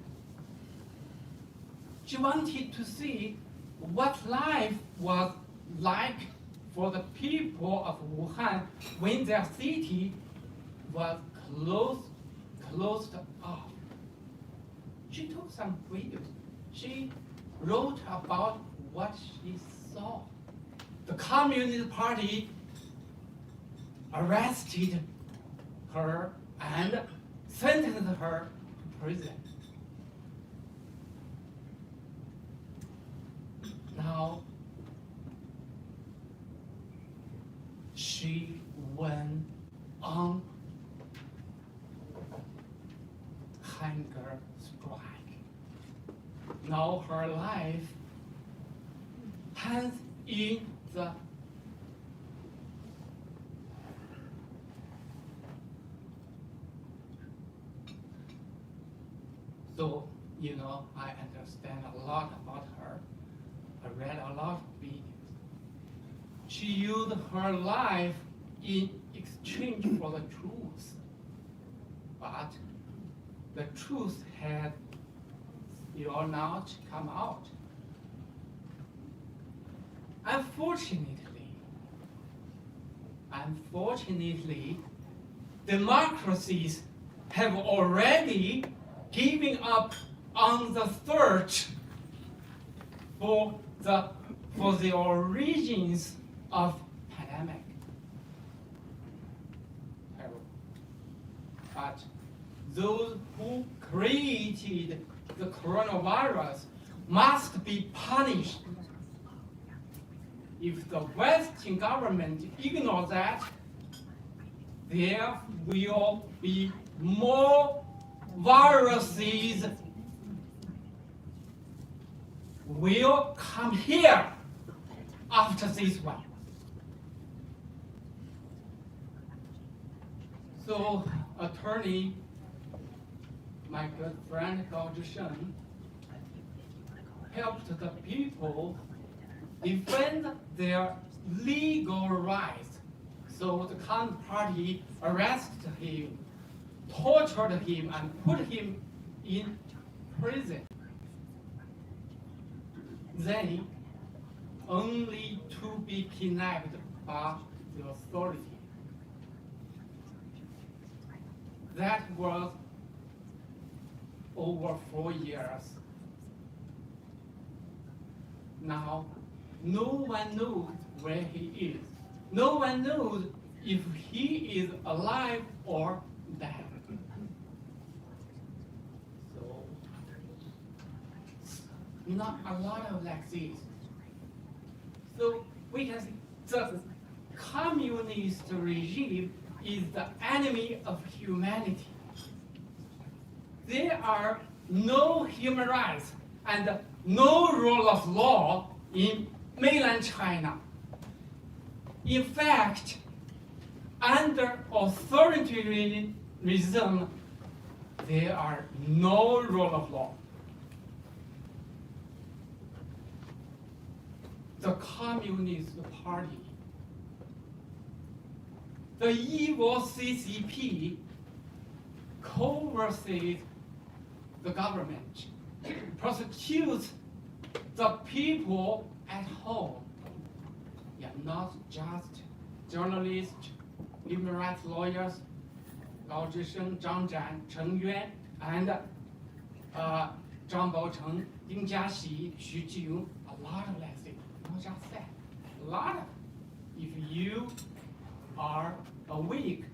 Speaker 10: She wanted to see what life was like for the people of Wuhan when their city was closed off. She took some videos. She wrote about what she saw. The Communist Party arrested her and sentenced her to prison. Now, she went on hunger strike. Now her life hangs in the So, you know, I understand a lot about her. I read a lot of videos. She used her life in exchange for the truth. But the truth had still not come out. Unfortunately, democracies have already given up on the search for the origins of pandemic. But those who created the coronavirus must be punished. If the Western government ignores that, there will be more viruses will come here after this one. So, attorney, my good friend Gao Zhisheng, helped the people defend their legal rights. So the Communist Party arrested him, tortured him, and put him in prison. Then, only to be kidnapped by the authority. That was over 4 years. Now, no one knows where he is. No one knows if he is alive or dead. So, not a lot of like this. So we can see the communist regime is the enemy of humanity. There are no human rights and no rule of law in mainland China. In fact, under authoritarianism, there are no rule of law. The Communist Party, the evil CCP, coerces the government, prosecutes the people at home. yeah, not just journalists, human rights lawyers, Gao Zhisheng, Zhang Zhan, Chen Yuan, and Zhang Baocheng, Ding Jiaxi, Xu Jiyun, a lot of lessons, not just that, a lot of. If you are awake,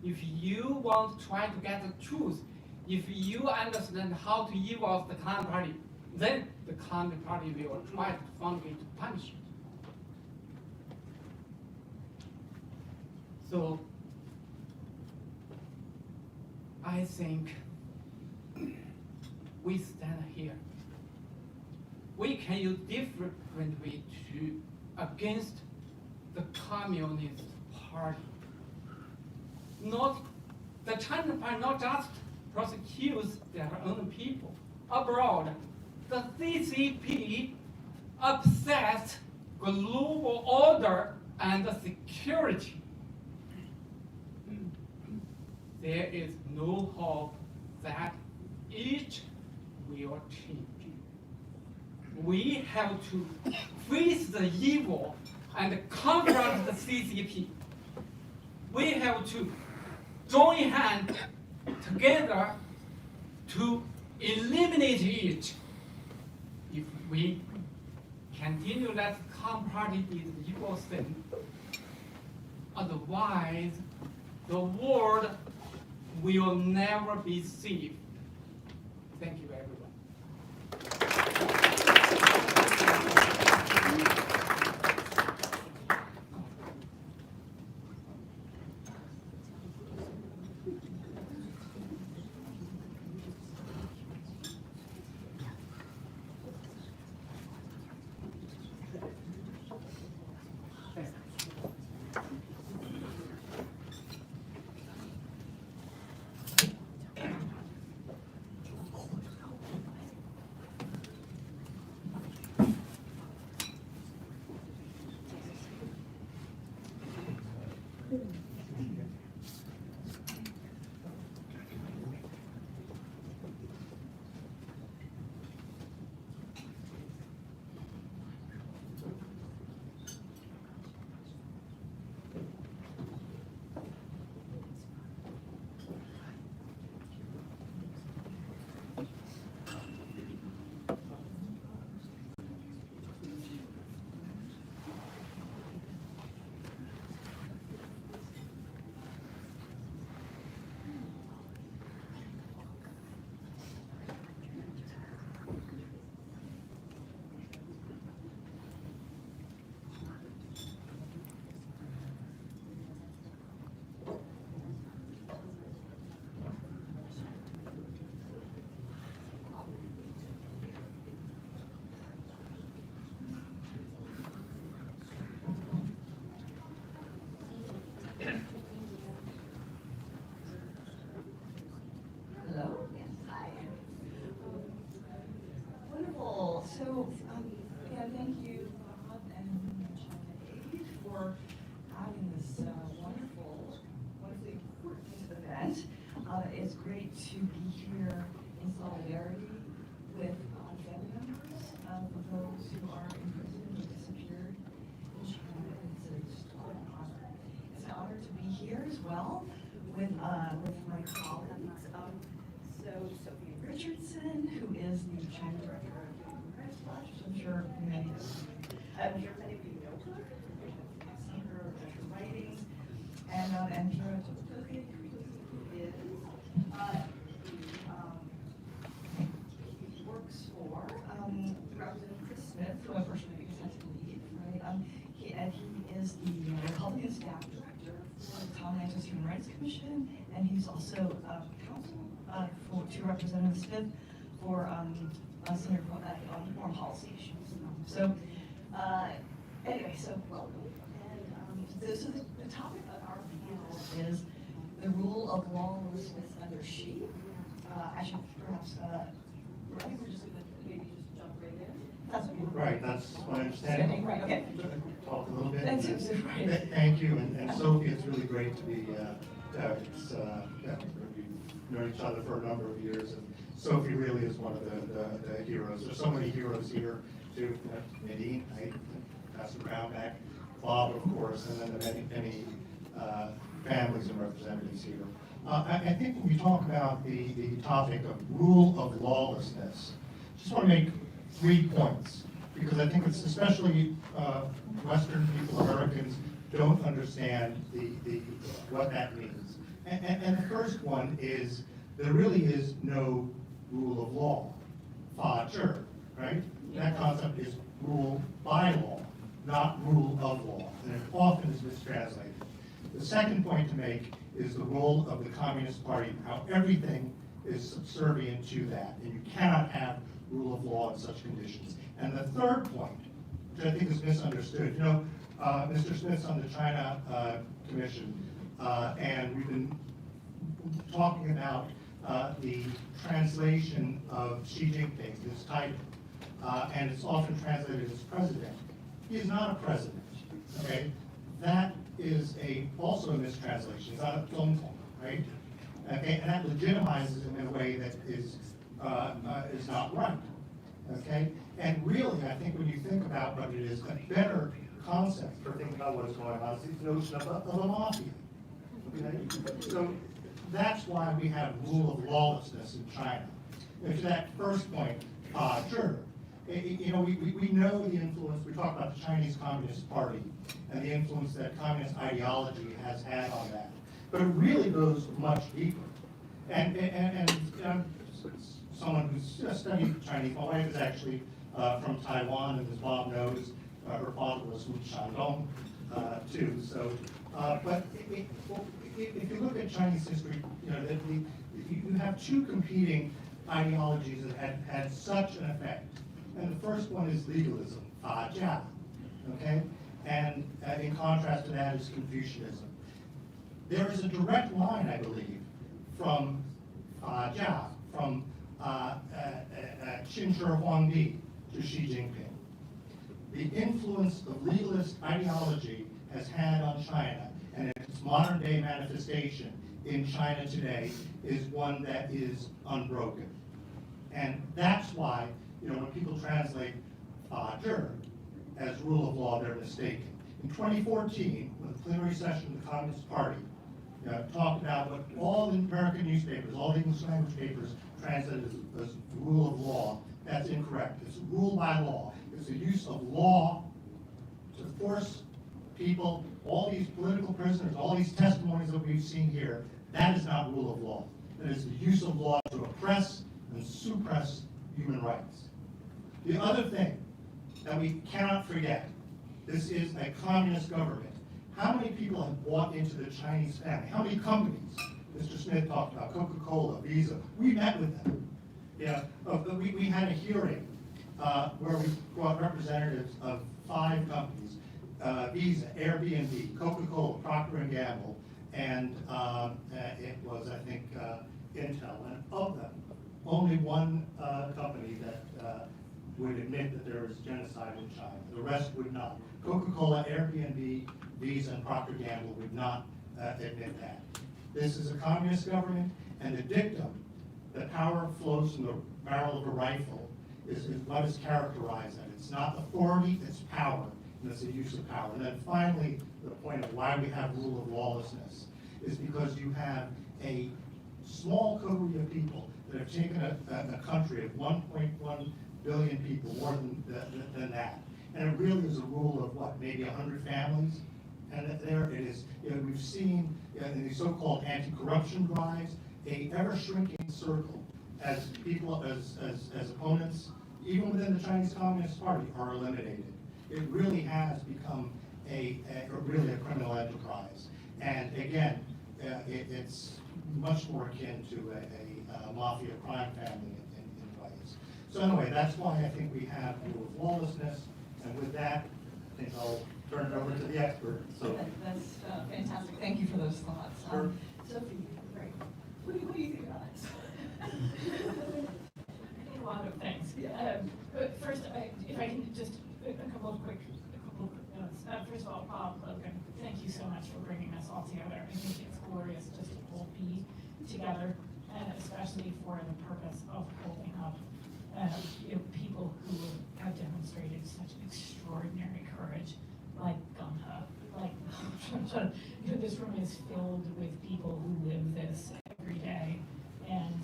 Speaker 10: if you want to try to get the truth, if you understand how to evolve the Communist Party, then the Communist Party will try to find a way to punish you. So I think we stand here. We can use different way to against the Communist Party. Not the China Party not just prosecutes their own people abroad. The CCP upsets global order and security. There is no hope that it will change. We have to face the evil and confront the CCP. We have to join hands together to eliminate it. If we continue let the Communist Party be the evil thing, otherwise the world will never be safe. Thank you, everyone.
Speaker 11: Hello. Hi. Wonderful. So, again, thank you, Bob and China Aid for having this wonderfully important event. It's great to be here in solidarity with family members of those who are imprisoned or disappeared in China. It's just an honor. It's an honor to be here as well with my colleagues. So Sophie Richardson, who is the China Director of the Human Rights Watch, I'm sure many of you know her. I've seen her writings, and Pierre Tokoke, who is he works for Representative Chris Smith, who unfortunately has to leave, right? He is the Republican staff director for the Continental Human Rights Commission, and he's also counsel to Representative Smith for Senator on foreign policy issues. So anyway, so welcome. And so the topic of our panel is the rule of lawlessness under Xi. I should perhaps, I think we're just going to maybe just jump right in. That's okay.
Speaker 12: Right, that's my understanding.
Speaker 11: Right, okay.
Speaker 12: Talk a little bit.
Speaker 11: That's it, right.
Speaker 12: Thank you, and Sophie, it's really great to be, we've known each other for a number of years, and Sophie really is one of the heroes. There's so many heroes here, too. Nadine, Pastor Brownback, Bob, of course, and then the many families and representatives here. I think when we talk about the topic of rule of lawlessness, just want to make 3 points, because I think it's especially Western people, Americans, don't understand what that means. And the first one is there really is no rule of law, 法治, right? That concept is rule by law, not rule of law, and it often is mistranslated. The second point to make is the role of the Communist Party, how everything is subservient to that, and you cannot have rule of law in such conditions. And the third point, which I think is misunderstood, you know, Mr. Smith's on the China Commission, and we've been talking about the translation of Xi Jinping, his title, and it's often translated as president. He is not a president, okay? That is also a mistranslation. He's not a Gongtong, right? Okay, and that legitimizes him in a way that is not right, okay? And really, I think when you think about what it is, a better concept for thinking about what is going on is the notion of a mafia, okay? So that's why we have rule of lawlessness in China. And to that first point, sure, you know, we know the influence, we talk about the Chinese Communist Party and the influence that communist ideology has had on that. But it really goes much deeper. And someone who's studied Chinese, my wife is actually from Taiwan, and as Bob knows, her father was from Shandong too. So, but if you look at Chinese history, you know, you have 2 competing ideologies that had such an effect. And the first one is legalism, 法家, okay? And in contrast to that is Confucianism. There is a direct line, I believe, from 法家, from Qin Shi Huangdi to Xi Jinping. The influence of legalist ideology has had on China, and its modern day manifestation in China today is one that is unbroken. And that's why, you know, when people translate 法治 as rule of law, they're mistaken. In 2014, when the plenary session of the Communist Party talked about what all the American newspapers, all the English language papers translated as rule of law, that's incorrect. It's rule by law. It's the use of law to force people, all these political prisoners, all these testimonies that we've seen here, that is not rule of law. That is the use of law to oppress and suppress human rights. The other thing that we cannot forget, this is a communist government. How many people have bought into the Chinese family? How many companies? Mr. Smith talked about Coca-Cola, Visa. We met with them. Yeah, we had a hearing where we brought representatives of 5 companies, Visa, Airbnb, Coca-Cola, Procter & Gamble, and it was, I think, Intel. And of them, only one company that would admit that there was genocide in China. The rest would not. Coca-Cola, Airbnb, Visa, and Procter & Gamble would not admit that. This is a communist government, and the dictum that power flows from the barrel of a rifle is what is characterized that. It's not authority, it's power, and it's the use of power. And then finally, the point of why we have rule of lawlessness is because you have a small coterie of people that have taken a country of 1.1 billion people, more than that. And it really is a rule of what, maybe 100 families? And there it is. You know, we've seen in these so-called anti-corruption drives, a ever-shrinking circle as people, as opponents, even within the Chinese Communist Party, are eliminated. It really has become really a criminal enterprise. And again, it's much more akin to a mafia crime family in ways. So anyway, that's why I think we have rule of lawlessness. And with that, I think I'll turn it over to the expert. So
Speaker 11: That's fantastic. Thank you for those thoughts.
Speaker 12: Sure.
Speaker 11: Sophie, great. What do you think about this?
Speaker 13: A lot of things. But first, if I can just a couple of quick notes. First of all, Bob, Logan, thank you so much for bringing us all together. I think it's glorious just to all be together, and especially for the purpose of holding up people who have demonstrated such extraordinary courage, like gung ho. this room is filled with people who live this every day, and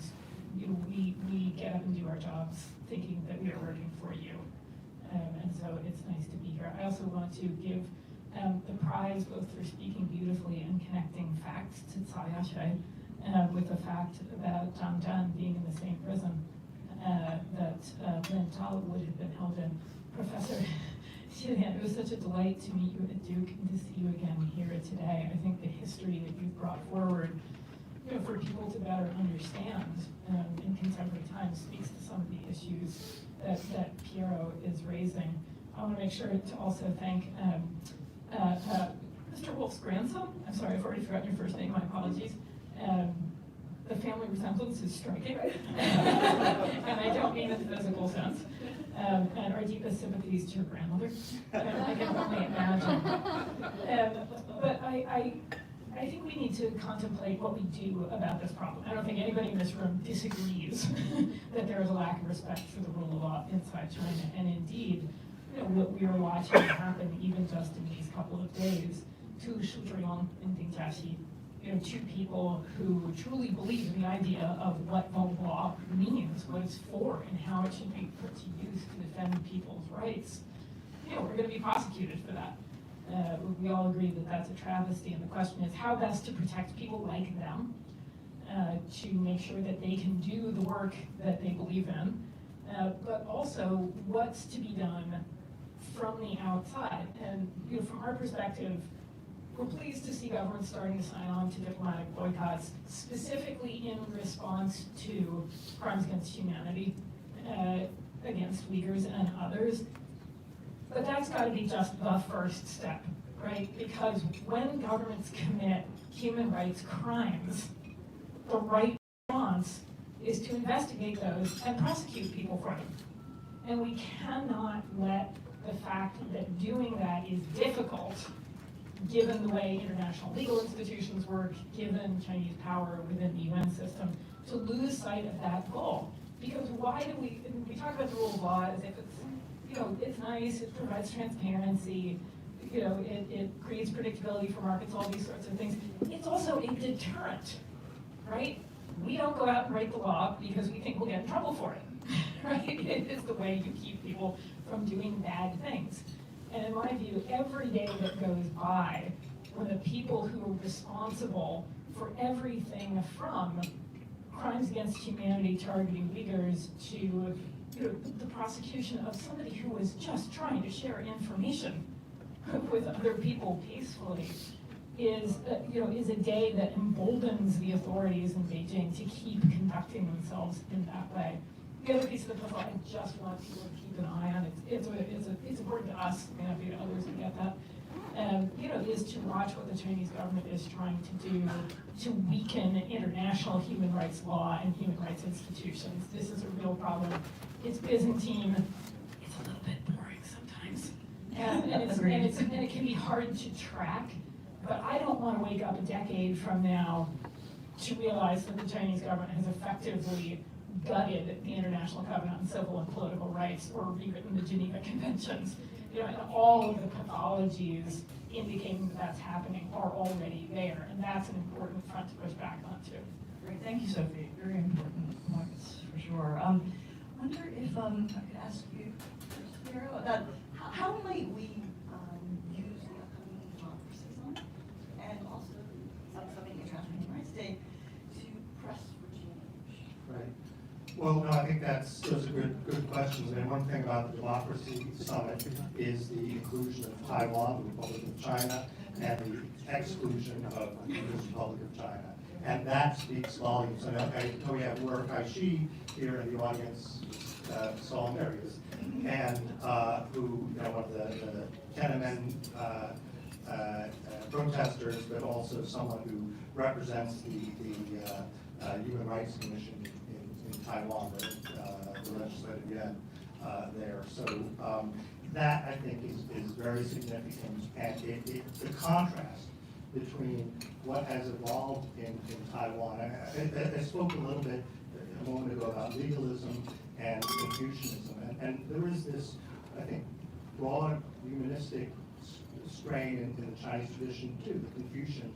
Speaker 13: we get up and do our jobs thinking that we are working for you, and so it's nice to be here. I also want to give the prize both for speaking beautifully and connecting facts to Cao Yashui with the fact about Zhang Zhan being in the same prison that Lin Zhao would have been held in. Professor Xilian, it was such a delight to meet you at Duke and to see you again here today. I think the history that you've brought forward, for people to better understand in contemporary times speaks to some of the issues that Piero is raising. I want to make sure to also thank Mr. Wolf's grandson. I'm sorry, I've already forgotten your first name, my apologies. The family resemblance is striking, and I don't mean in the physical sense. And our deepest sympathies to your grandmother. I can only imagine. But I think we need to contemplate what we do about this problem. I don't think anybody in this room disagrees that there is a lack of respect for the rule of law inside China. And indeed, what we are watching happen even just in these couple of days to Shu Zhiyong and Ding Jiaxi, two people who truly believe in the idea of what the law means, what it's for, and how it should be put to use to defend people's rights. We're going to be prosecuted for that. We all agree that that's a travesty, and the question is how best to protect people like them, to make sure that they can do the work that they believe in, but also what's to be done from the outside. And from our perspective, we're pleased to see governments starting to sign on to diplomatic boycotts, specifically in response to crimes against humanity, against Uyghurs and others. But that's got to be just the first step, right? Because when governments commit human rights crimes, the right response is to investigate those and prosecute people for them. And we cannot let the fact that doing that is difficult, given the way international legal institutions work, given Chinese power within the UN system, to lose sight of that goal. Because why do we talk about the rule of law as if it's nice, it provides transparency, it creates predictability for markets, all these sorts of things. It's also a deterrent, right? We don't go out and write the law because we think we'll get in trouble for it, right? It is the way you keep people from doing bad things. And in my view, every day that goes by when the people who are responsible for everything from crimes against humanity targeting Uyghurs to the prosecution of somebody who was just trying to share information with other people peacefully is a day that emboldens the authorities in Beijing to keep conducting themselves in that way. The other piece of the puzzle I just want people to keep an eye on, it's important to us, may not be to others who get that, is to watch what the Chinese government is trying to do to weaken international human rights law and human rights institutions. This is a real problem. It's Byzantine. It's a little bit boring sometimes. And it can be hard to track, but I don't want to wake up a decade from now to realize that the Chinese government has effectively gutted the International Covenant on Civil and Political Rights or rewritten the Geneva Conventions. And all of the pathologies indicating that that's happening are already there, and that's an important front to push back on too.
Speaker 11: Great, thank you, Sophie. Very important points for sure. I wonder if I could ask you, Piero, about how might we use the upcoming democracy and also upcoming International Human Rights Day to press for change?
Speaker 12: Right. Well, no, I think those are good questions. And one thing about the Democracy Summit is the inclusion of Taiwan, the Republic of China, and the exclusion of the Republic of China. And that speaks volumes. And I know we have Wu Kai-shi here in the audience, so there he is, and who, one of the Tiananmen protesters, but also someone who represents the Human Rights Commission in Taiwan, the legislative yuan there. So that, I think, is very significant, and the contrast between what has evolved in Taiwan. I spoke a little bit a moment ago about legalism and Confucianism, and there is this, I think, broad humanistic strain in the Chinese tradition too, the Confucian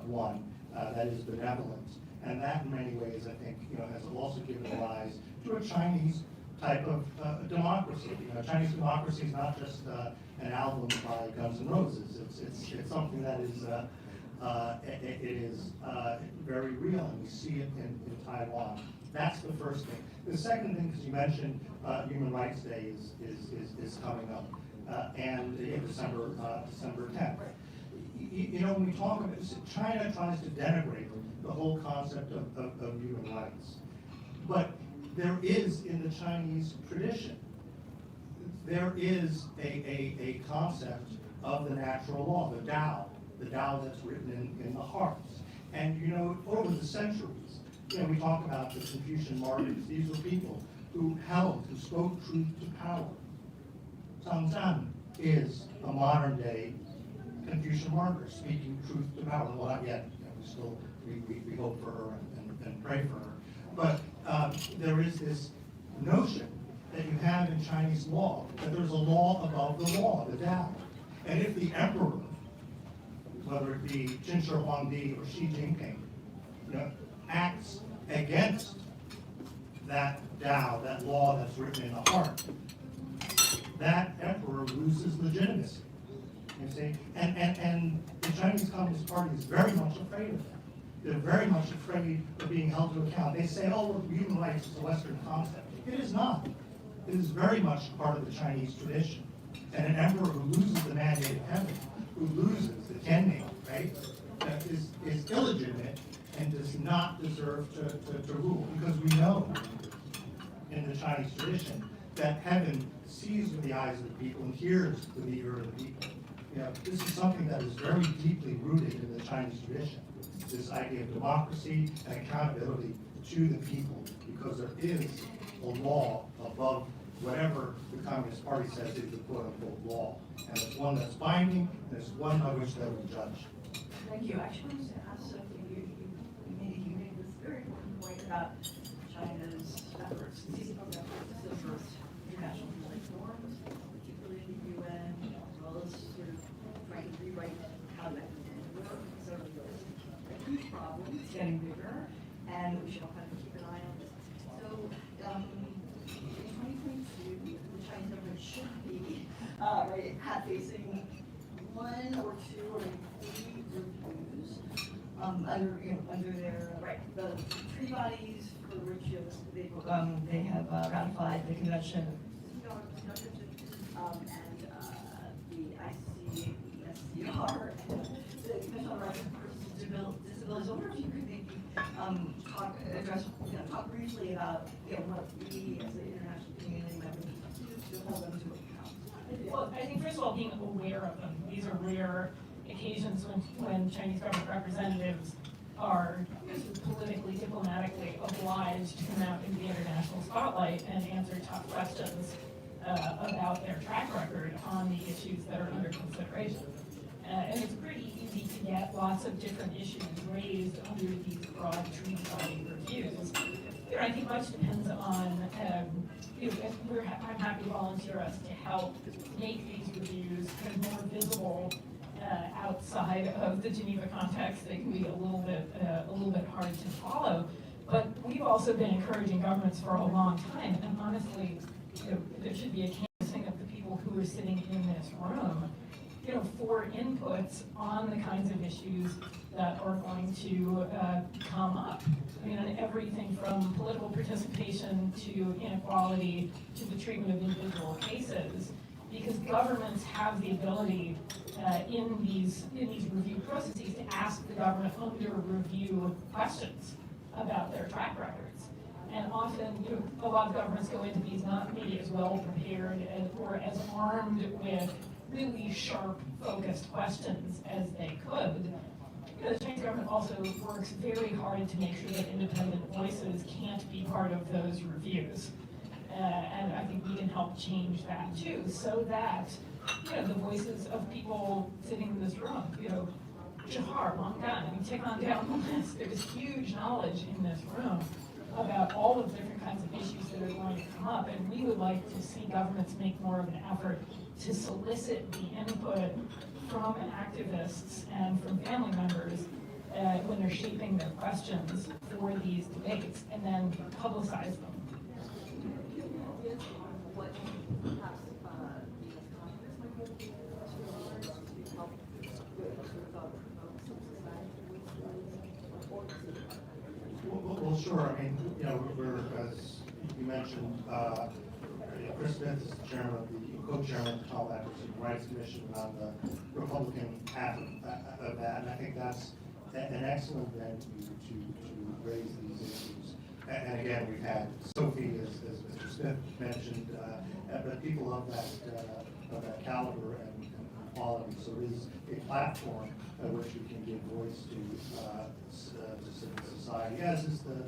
Speaker 12: one, that is benevolent. And that in many ways, I think, has also given rise to a Chinese type of democracy. Chinese democracy is not just an album by Guns N' Roses. It's something that is it is very real, and we see it in Taiwan. That's the first thing. The second thing, because you mentioned Human Rights Day is coming up, and December 10th. When we talk about this, China tries to denigrate the whole concept of human rights, but there is in the Chinese tradition, there is a concept of the natural law, the Tao that's written in the hearts. And over the centuries, we talk about the Confucian Martyrs. These were people who spoke truth to power. Zhang is a modern day Confucian martyr, speaking truth to power. Well, not yet. We hope for her and pray for her. But there is this notion that you have in Chinese law, that there's a law above the law, the Tao. And if the emperor, whether it be Qin Shi Huangdi or Xi Jinping, acts against that Tao, that law that's written in the heart, that emperor loses legitimacy. You see? And the Chinese Communist Party is very much afraid of that. They're very much afraid of being held to account. They say, oh, human rights is a Western concept. It is not. It is very much part of the Chinese tradition. And an emperor who loses the mandate of heaven, who loses the Tianming, right, is illegitimate and does not deserve to rule. Because we know in the Chinese tradition that heaven sees with the eyes of the people and hears with the ear of the people. This is something that is very deeply rooted in the Chinese tradition. This idea of democracy and accountability to the people, because there is a law above whatever the Communist Party says is the quote-unquote law. And it's one that's binding, and it's one by which they will judge.
Speaker 11: Thank you. Actually, I wanted to ask Sophie, you made this very important point about China's efforts to subvert international human norms, particularly in the UN, as well as sort of trying to rewrite how that can work. So it's a huge problem. It's getting bigger, and we should all kind of keep an eye on this. So in 2022, the Chinese government should be facing one or two or maybe 3 reviews under their the three bodies for which they have ratified the convention and the ICSCR and the Convention on the Rights of Persons with Disabilities. I wonder if you could maybe talk briefly about what we as the international community might do to hold them to account.
Speaker 13: Well, I think first of all, being aware of them. These are rare occasions when Chinese government representatives are politically, diplomatically obliged to come out into the international spotlight and answer tough questions about their track record on the issues that are under consideration. And it's pretty easy to get lots of different issues raised under these broad treaty body reviews. I think much depends on, I'm happy to volunteer us to help make these reviews kind of more visible outside of the Geneva context. They can be a little bit hard to follow. But we've also been encouraging governments for a long time, and honestly, there should be a canvassing of the people who are sitting in this room, for inputs on the kinds of issues that are going to come up. Everything from political participation to inequality to the treatment of individual cases, because governments have the ability in these review processes to ask the government under review questions about their track records. And often, a lot of governments go into these not maybe as well prepared or as armed with really sharp, focused questions as they could. The Chinese government also works very hard to make sure that independent voices can't be part of those reviews. And I think we can help change that too, so that the voices of people sitting in this room, Johar, Wang Gan, tick on down the list. There's huge knowledge in this room. about all of the different kinds of issues that are going to come up, and we would like to see governments make more of an effort to solicit the input from activists and from family members when they're shaping their questions for these debates, and then publicize them.
Speaker 12: Well, sure. I mean, you know, we're, as you mentioned, Chris Smith is the chairman of the co-chairman of the Tom Civil Rights Commission on the Republican half of that, and I think that's an excellent venue to raise these issues. And again, we've had Sophie, as Mr. Smith mentioned, but people of that caliber and quality. So it is a platform at which we can give voice to civil society, as is the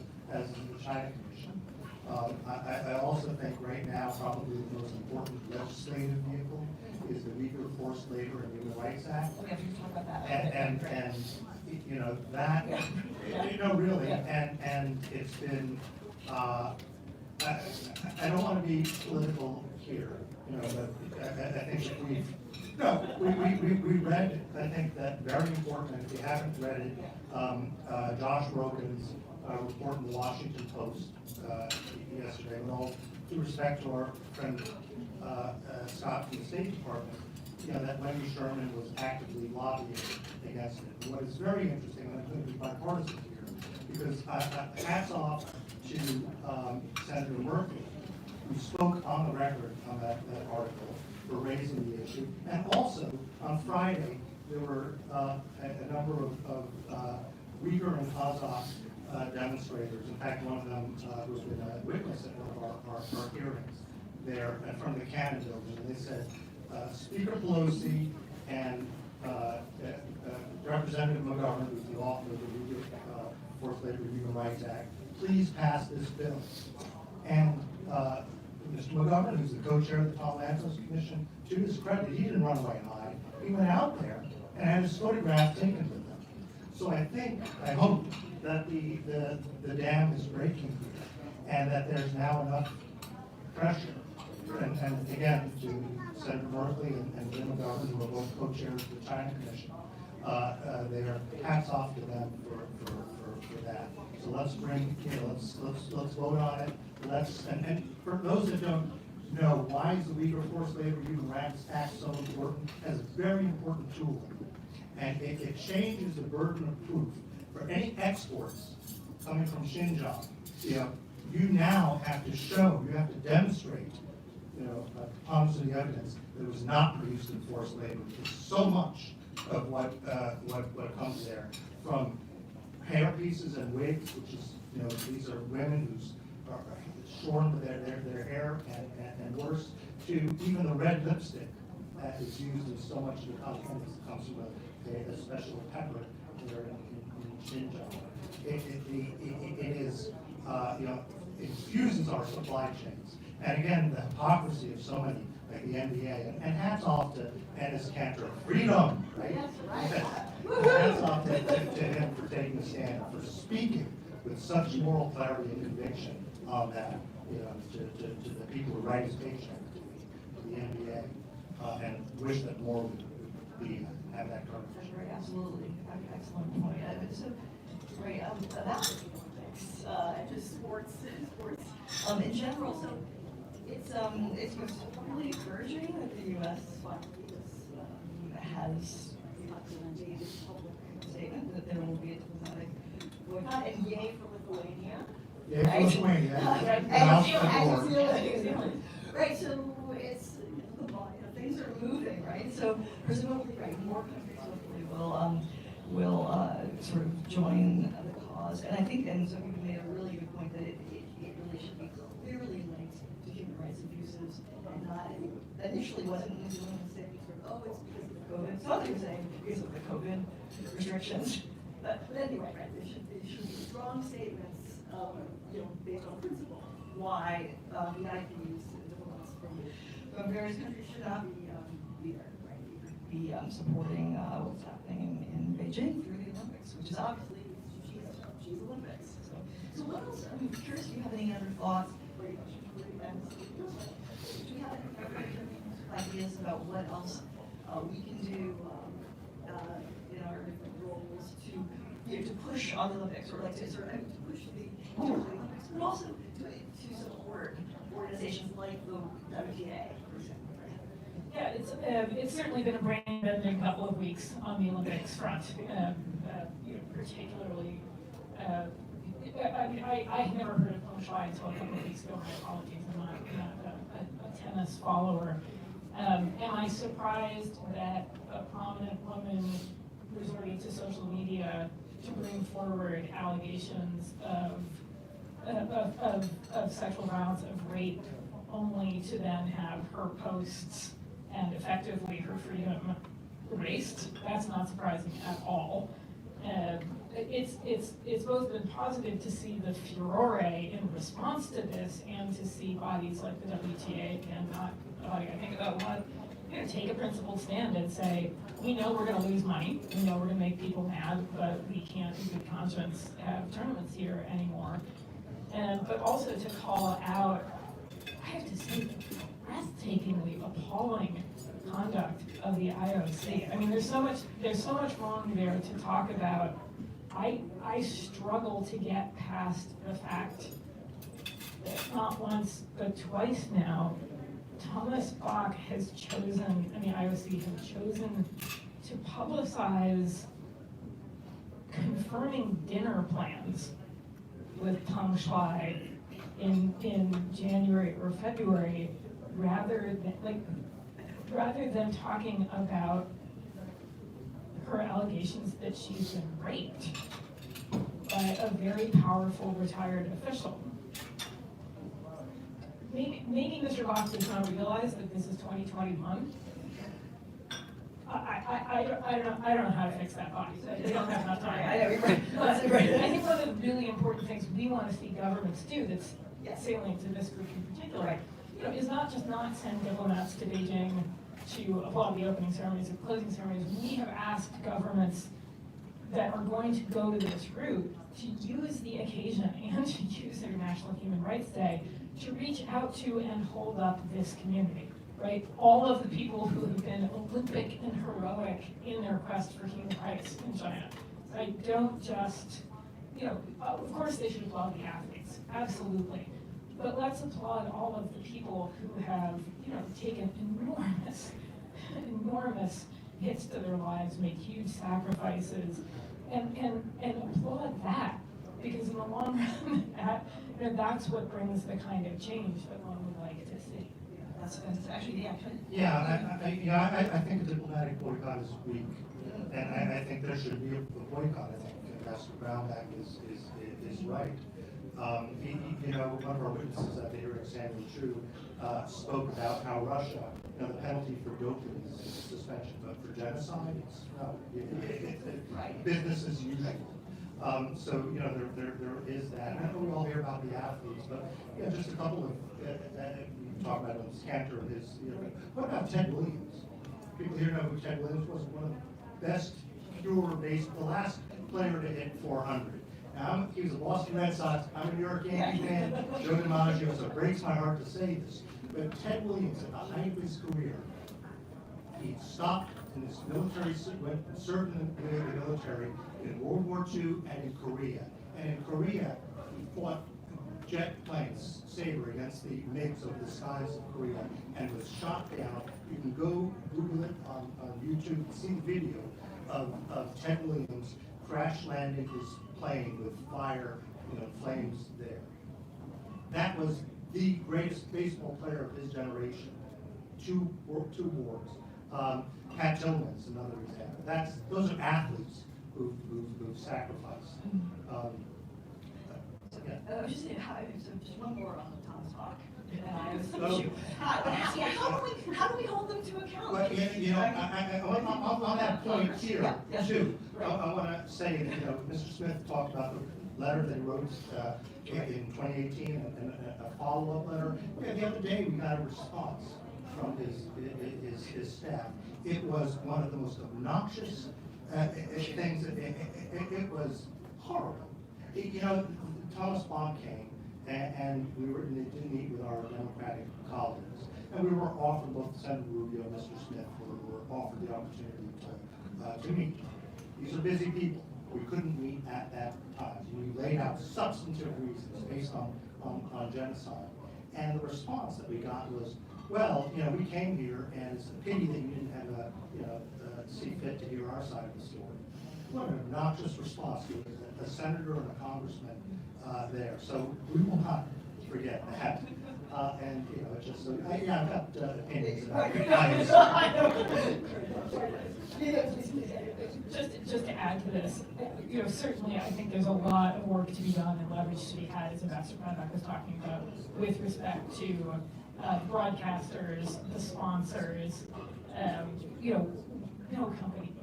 Speaker 12: China Commission. I also think right now probably the most important legislative vehicle is the Uyghur Forced Labor and Human Rights Act.
Speaker 11: We have to talk about that.
Speaker 12: And you know that you know really, and it's been. I don't want to be political here, you know, but I think that we read, I think that very important, and if you haven't read it, Josh Rogan's report in the Washington Post yesterday, with all due respect to our friend Scott from the State Department, you know, that Wendy Sherman was actively lobbying against it. And what is very interesting, and I'm going to be bipartisan here, because hats off to Senator Murphy, who spoke on the record on that article for raising the issue. And also, on Friday, there were a number of Uyghur and Kazakh demonstrators. In fact, one of them who's been a witness at one of our hearings there from the Cannon building. And they said, Speaker Pelosi and Representative McGovern, who's the author of the Uyghur Forced Labor Human Rights Act, please pass this bill. And Mr. McGovern, who's the co-chair of the Tom Lantos Commission, to his credit, he didn't run away and hide. He went out there and had his photograph taken with him. So I hope that the dam is breaking here, and that there's now enough pressure. And again, to Senator Merkley and Jim McGovern, who are both co-chairs of the China Commission, their hats off to them for that. So let's bring, let's vote on it. And for those that don't know, why is the Uyghur Forced Labor Human Rights Act so important? It has a very important tool. And it changes the burden of proof for any exports coming from Xinjiang. You now have to show, you have to demonstrate, upon the evidence that it was not produced in forced labor. It's so much of what comes there, from hair pieces and wigs, which is, these are women who's are shorn their hair and worse, to even the red lipstick that is used in so much of the cosmetics that comes from a special pepper there in Xinjiang. It is, it fuses our supply chains. And again, the hypocrisy of so many, like the NBA, and hats off to Ennis Cantor, freedom, right?
Speaker 11: Yes, right.
Speaker 12: Hats off to him for taking a stand, for speaking with such moral clarity and conviction on that, to the people who write his paycheck, to the NBA, and wish that more would be have that coverage.
Speaker 11: Right, absolutely. Excellent point. So, great. That and just sports in general. So it's really encouraging that the U.S. has made a public statement that there will be a diplomatic boycott, and yay for Lithuania.
Speaker 12: Yay for Lithuania.
Speaker 11: Right. So it's things are moving, right? So presumably, right, more countries hopefully will sort of join the cause. And I think, and so you made a really good point that it really should be clearly linked to human rights abuses, and not, I think initially wasn't New Zealand saying sort of, oh, it's because of COVID. Some they were saying because of the COVID restrictions. But anyway, right, there should be strong statements, based on principle, why VIPs and diplomats from various countries should not be there, right? Be supporting what's happening in Beijing through the Olympics, which is obviously she's Olympics. So So what else, I'm curious if you have any other thoughts? Do you have any ideas about what else we can do in our different roles to, to push on the Olympics, or like to sort of to push the Olympics, but also to support organizations like the WTA, for example?
Speaker 13: Yeah, it's certainly been a brain-bending couple of weeks on the Olympics front, particularly. I had never heard of Peng Shuai until a couple of weeks ago. My apologies, I'm not a tennis follower. Am I surprised that a prominent woman resorted to social media to bring forward allegations of sexual violence, of rape, only to then have her posts and effectively her freedom erased? That's not surprising at all. It's both been positive to see the furore in response to this, and to see bodies like the WTA, again, not a body I think about a lot, take a principled stand and say, we know we're going to lose money, we know we're going to make people mad, but we can't in good conscience have tournaments here anymore. But also to call out, I have to say, the breathtakingly appalling conduct of the IOC. I mean, there's so much wrong there to talk about. I struggle to get past the fact that not once but twice now, Thomas Bach has chosen, and the IOC have chosen, to publicize confirming dinner plans with Peng Shuai in January or February, rather than talking about her allegations that she's been raped by a very powerful retired official. Maybe Mr. Bach does not realize that this is 2021. I don't know how to fix that box. We don't have enough time.
Speaker 11: I know, you're right.
Speaker 13: But I think one of the really important things we want to see governments do, that's salient to this group in particular, is not just not send diplomats to Beijing to applaud the opening ceremonies or closing ceremonies. We have asked governments that are going to go to this route to use the occasion and to use International Human Rights Day to reach out to and hold up this community, right? All of the people who have been Olympic and heroic in their quest for human rights in China, right? Don't just, of course they should applaud the athletes, absolutely. But let's applaud all of the people who have, taken enormous hits to their lives, made huge sacrifices, and applaud that, because in the long run, that's what brings the kind of change that one would like to see.
Speaker 11: That's actually the action.
Speaker 12: I think a diplomatic boycott is weak, and I think there should be a boycott. I think Ambassador Brownback is right. One of our witnesses at the hearing, Samuel Chu, spoke about how Russia, the penalty for doping is suspension, but for genocide, it's no. Business as usual. So there is that. I know we all hear about the athletes, but just a couple of we talk about Scanter and his. What about Ted Williams? People here know who Ted Williams was. One of the best pure base, the last player to hit 400. Now, he was a Boston Red Sox. I'm a New York Yankee fan. Joe DiMaggio, so it breaks my heart to say this. But Ted Williams, at the height of his career, he stopped in his military, served in the military in World War II and in Korea. And in Korea, he fought jet planes, Sabre, against the MiGs of the skies of Korea, and was shot down. You can go Google it on YouTube, see the video of Ted Williams crash landing his plane with fire, flames there. That was the greatest baseball player of his generation. Two wars. Pat Tillman's another example. Those are athletes who've sacrificed.
Speaker 11: I was just saying, just one more on Thomas Bach. How do we hold them to account?
Speaker 12: Well, on that point here, too, I want to say that, Mr. Smith talked about the letter that he wrote in 2018 and a follow-up letter. The other day, we got a response from his staff. It was one of the most obnoxious things. It was horrible. You know, Thomas Bach came, and we did meet with our Democratic colleagues, and we were offered, both Senator Rubio and Mr. Smith were offered the opportunity to meet. These are busy people. We couldn't meet at that time. We laid out substantive reasons based on genocide. And the response that we got was, well, you know, we came here, and it's a pity that you didn't have see fit to hear our side of the story. What an obnoxious response to a senator and a congressman there. So we will not forget that. And you know, it's just I've got opinions about
Speaker 13: Just to add to this, you know, certainly I think there's a lot of work to be done and leverage to be had, as Ambassador Brownback was talking about, with respect to broadcasters, the sponsors. You know, no company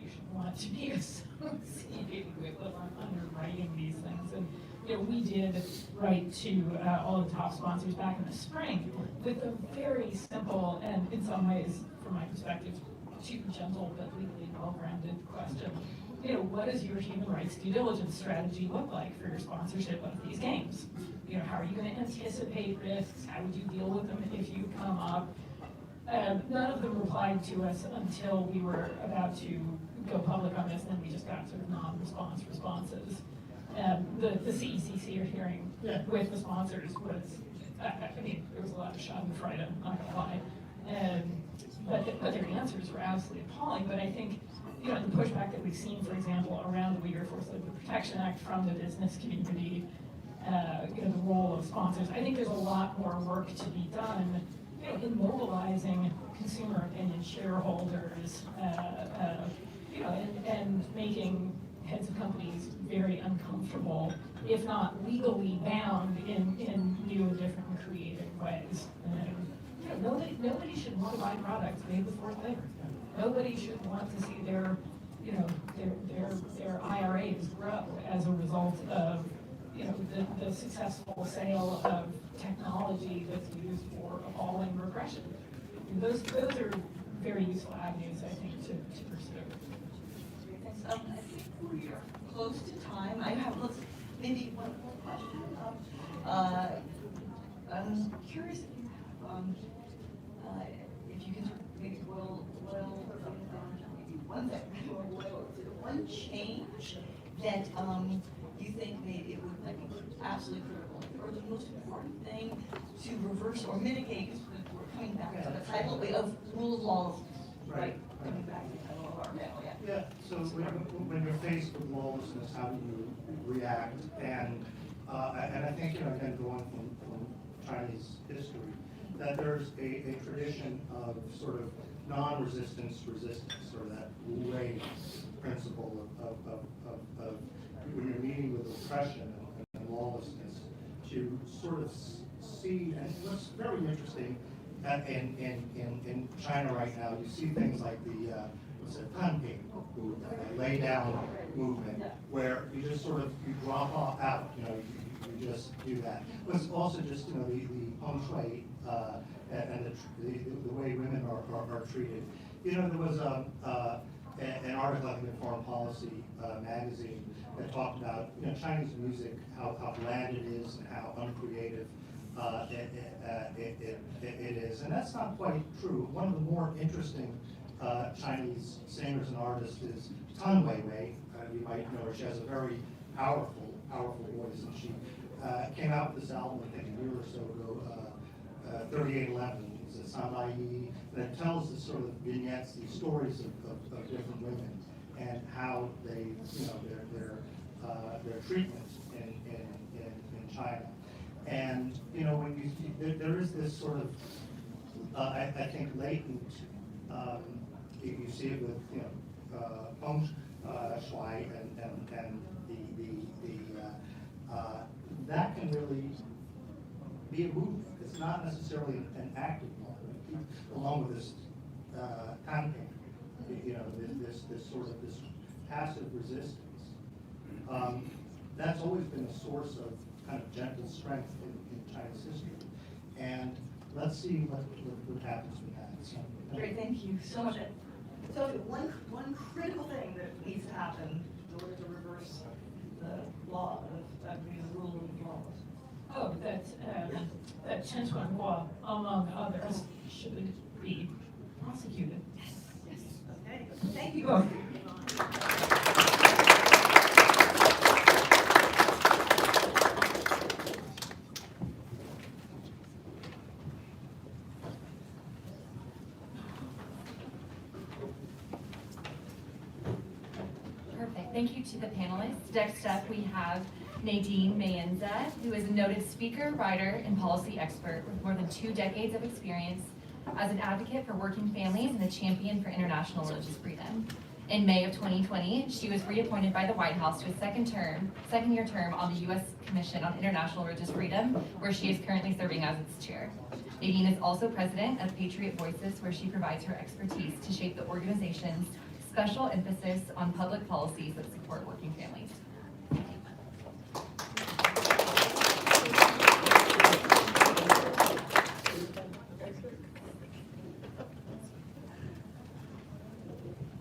Speaker 13: should want to be associated with them underwriting these things. And you know, we did write to all of the top sponsors back in the spring with a very simple and, in some ways, from my perspective, too gentle but legally well-grounded question. You know, what does your human rights due diligence strategy look like for your sponsorship of these games? You know, how are you going to anticipate risks? How would you deal with them if you come up? None of them replied to us until we were about to go public on this, and then we just got sort of non-response responses. The CECC hearing with the sponsors was, I mean, there was a lot of schadenfreude, I'm not gonna lie. But their answers were absolutely appalling. But I think, you know, the pushback that we've seen, for example, around the Uyghur Forced Labor Protection Act from the business community, you know, the role of sponsors, I think there's a lot more work to be done, you know, in mobilizing consumer opinion, shareholders, you know, and making heads of companies very uncomfortable, if not legally bound in new and different and creative ways. You know, nobody should want to buy products made with forced labor. Nobody should want to see their, you know, their IRAs grow as a result of, you know, the successful sale of technology that's used for appalling repression. And those are very useful avenues, I think, to pursue.
Speaker 11: Thanks. I think we are close to time. I have maybe one more question. I'm curious if you have, if you can sort of maybe boil down maybe one thing, one change that you think maybe it would like be absolutely critical, or the most important thing to reverse or mitigate. We're coming back to the title of rule of law, right? Coming back to the title of our panel, yeah.
Speaker 12: Yeah, so when you're faced with lawlessness, how do you react? And I think, you know, again, going from Chinese history, that there's a tradition of sort of non-resistance resistance, or that Wu principle of when you're meeting with oppression and lawlessness, to sort of see, and what's very interesting in China right now, you see things like the Tanping movement, lay down movement, where you just sort of, you drop off out, you know, you just do that. But it's also just, you know, the feng shui and the way women are treated. You know, there was an article, I think, in Foreign Policy magazine that talked about, you know, Chinese music, how bland it is and how uncreative it is. And that's not quite true. One of the more interesting Chinese singers and artists is Tan Weiwei. You might know her. She has a very powerful voice, and she came out with this album, I think, a year or so ago, 3811. It's a Sanai that tells the sort of vignettes, these stories of different women and how they, you know, their treatment in China. And you know, when you there is this sort of I think latent. You see it with, you know, feng shui and that can really be a movement. It's not necessarily an active movement. Along with this campaign, you know, this sort of this passive resistance. That's always been a source of kind of gentle strength in China's history. And let's see what happens with that. So,
Speaker 11: Great, thank you so much. So one critical thing that needs to happen in order to reverse the law of the rule of law?
Speaker 13: Oh, that Chen Guangchong, among others, should be prosecuted.
Speaker 11: Yes. Okay. Thank you both.
Speaker 9: Perfect. Thank you to the panelists. Next up, we have Nadine Mayenza, who is a noted speaker, writer, and policy expert with more than 2 decades of experience as an advocate for working families and a champion for international religious freedom. In May of 2020, she was reappointed by the White House to a second-year term on the U.S. Commission on International Religious Freedom, where she is currently serving as its chair. Nadine is also president of Patriot Voices, where she provides her expertise to shape the organization's special emphasis on public policies that support working families.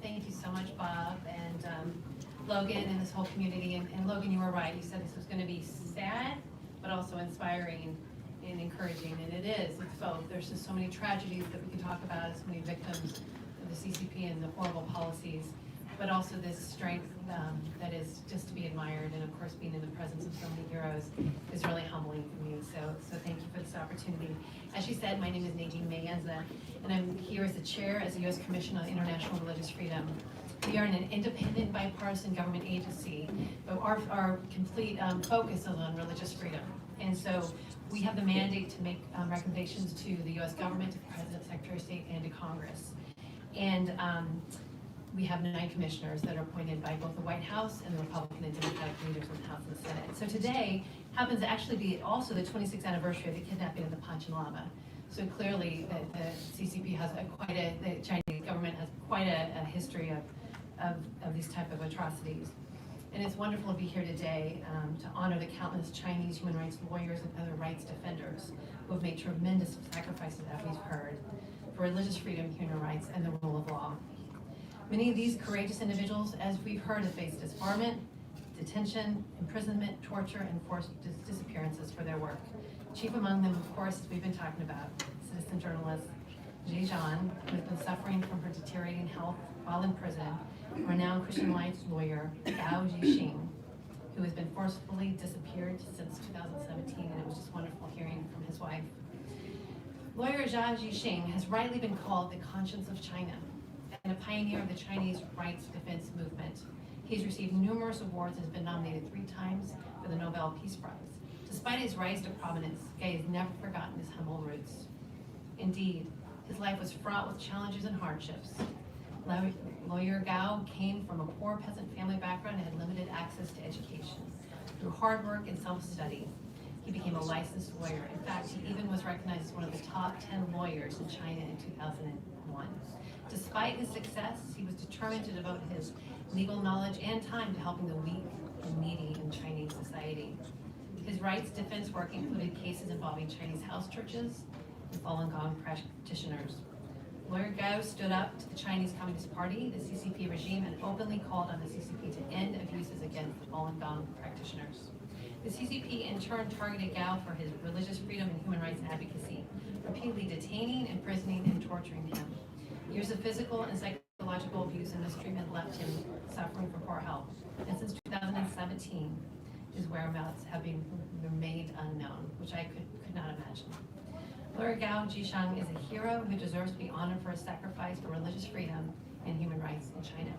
Speaker 14: Thank you so much, Bob, and Logan, and this whole community. And Logan, you were right. You said this was going to be sad, but also inspiring and encouraging, and it is. It's both. There's just so many tragedies that we can talk about, so many victims of the CCP and the horrible policies, but also this strength that is just to be admired. And of course, being in the presence of so many heroes is really humbling for me. So thank you for this opportunity. As you said, my name is Nadine Mayenza, and I'm here as the chair as the U.S. Commission on International Religious Freedom. We are an independent, bipartisan government agency, but our complete focus is on religious freedom. And so we have the mandate to make recommendations to the U.S. government, to the President, Secretary of State, and to Congress. And we have 9 commissioners that are appointed by both the White House and the Republican and Democratic leaders in the House and the Senate. So today happens to actually be also the 26th anniversary of the kidnapping of the Panchen Lama. So clearly the CCP has the Chinese government has quite a history of these type of atrocities. And it's wonderful to be here today to honor the countless Chinese human rights lawyers and other rights defenders who have made tremendous sacrifices, as we've heard, for religious freedom, human rights, and the rule of law. Many of these courageous individuals, as we've heard, have faced disbarment, detention, imprisonment, torture, and forced disappearances for their work. Chief among them, of course, we've been talking about citizen journalist Zhe Zhan, who has been suffering from her deteriorating health while in prison, renowned Christian rights lawyer Gao Jixing, who has been forcibly disappeared since 2017, and it was just wonderful hearing from his wife. Lawyer Zhao Jixing has rightly been called the conscience of China and a pioneer of the Chinese rights defense movement. He's received numerous awards and has been nominated 3 times for the Nobel Peace Prize. Despite his rise to prominence, Gao has never forgotten his humble roots. Indeed, his life was fraught with challenges and hardships. Lawyer Gao came from a poor peasant family background and had limited access to education. Through hard work and self-study, he became a licensed lawyer. In fact, he even was recognized as one of the top 10 lawyers in China in 2001. Despite his success, he was determined to devote his legal knowledge and time to helping the weak and needy in Chinese society. His rights defense work included cases involving Chinese house churches and Falun Gong practitioners. Lawyer Gao stood up to the Chinese Communist Party, the CCP regime, and openly called on the CCP to end abuses against the Falun Gong practitioners. The CCP in turn targeted Gao for his religious freedom and human rights advocacy, repeatedly detaining, imprisoning, and torturing him. Years of physical and psychological abuse and mistreatment left him suffering from poor health. And since 2017, his whereabouts have remained unknown, which I could not imagine. Lawyer Gao Jixing is a hero who deserves to be honored for his sacrifice for religious freedom and human rights in China.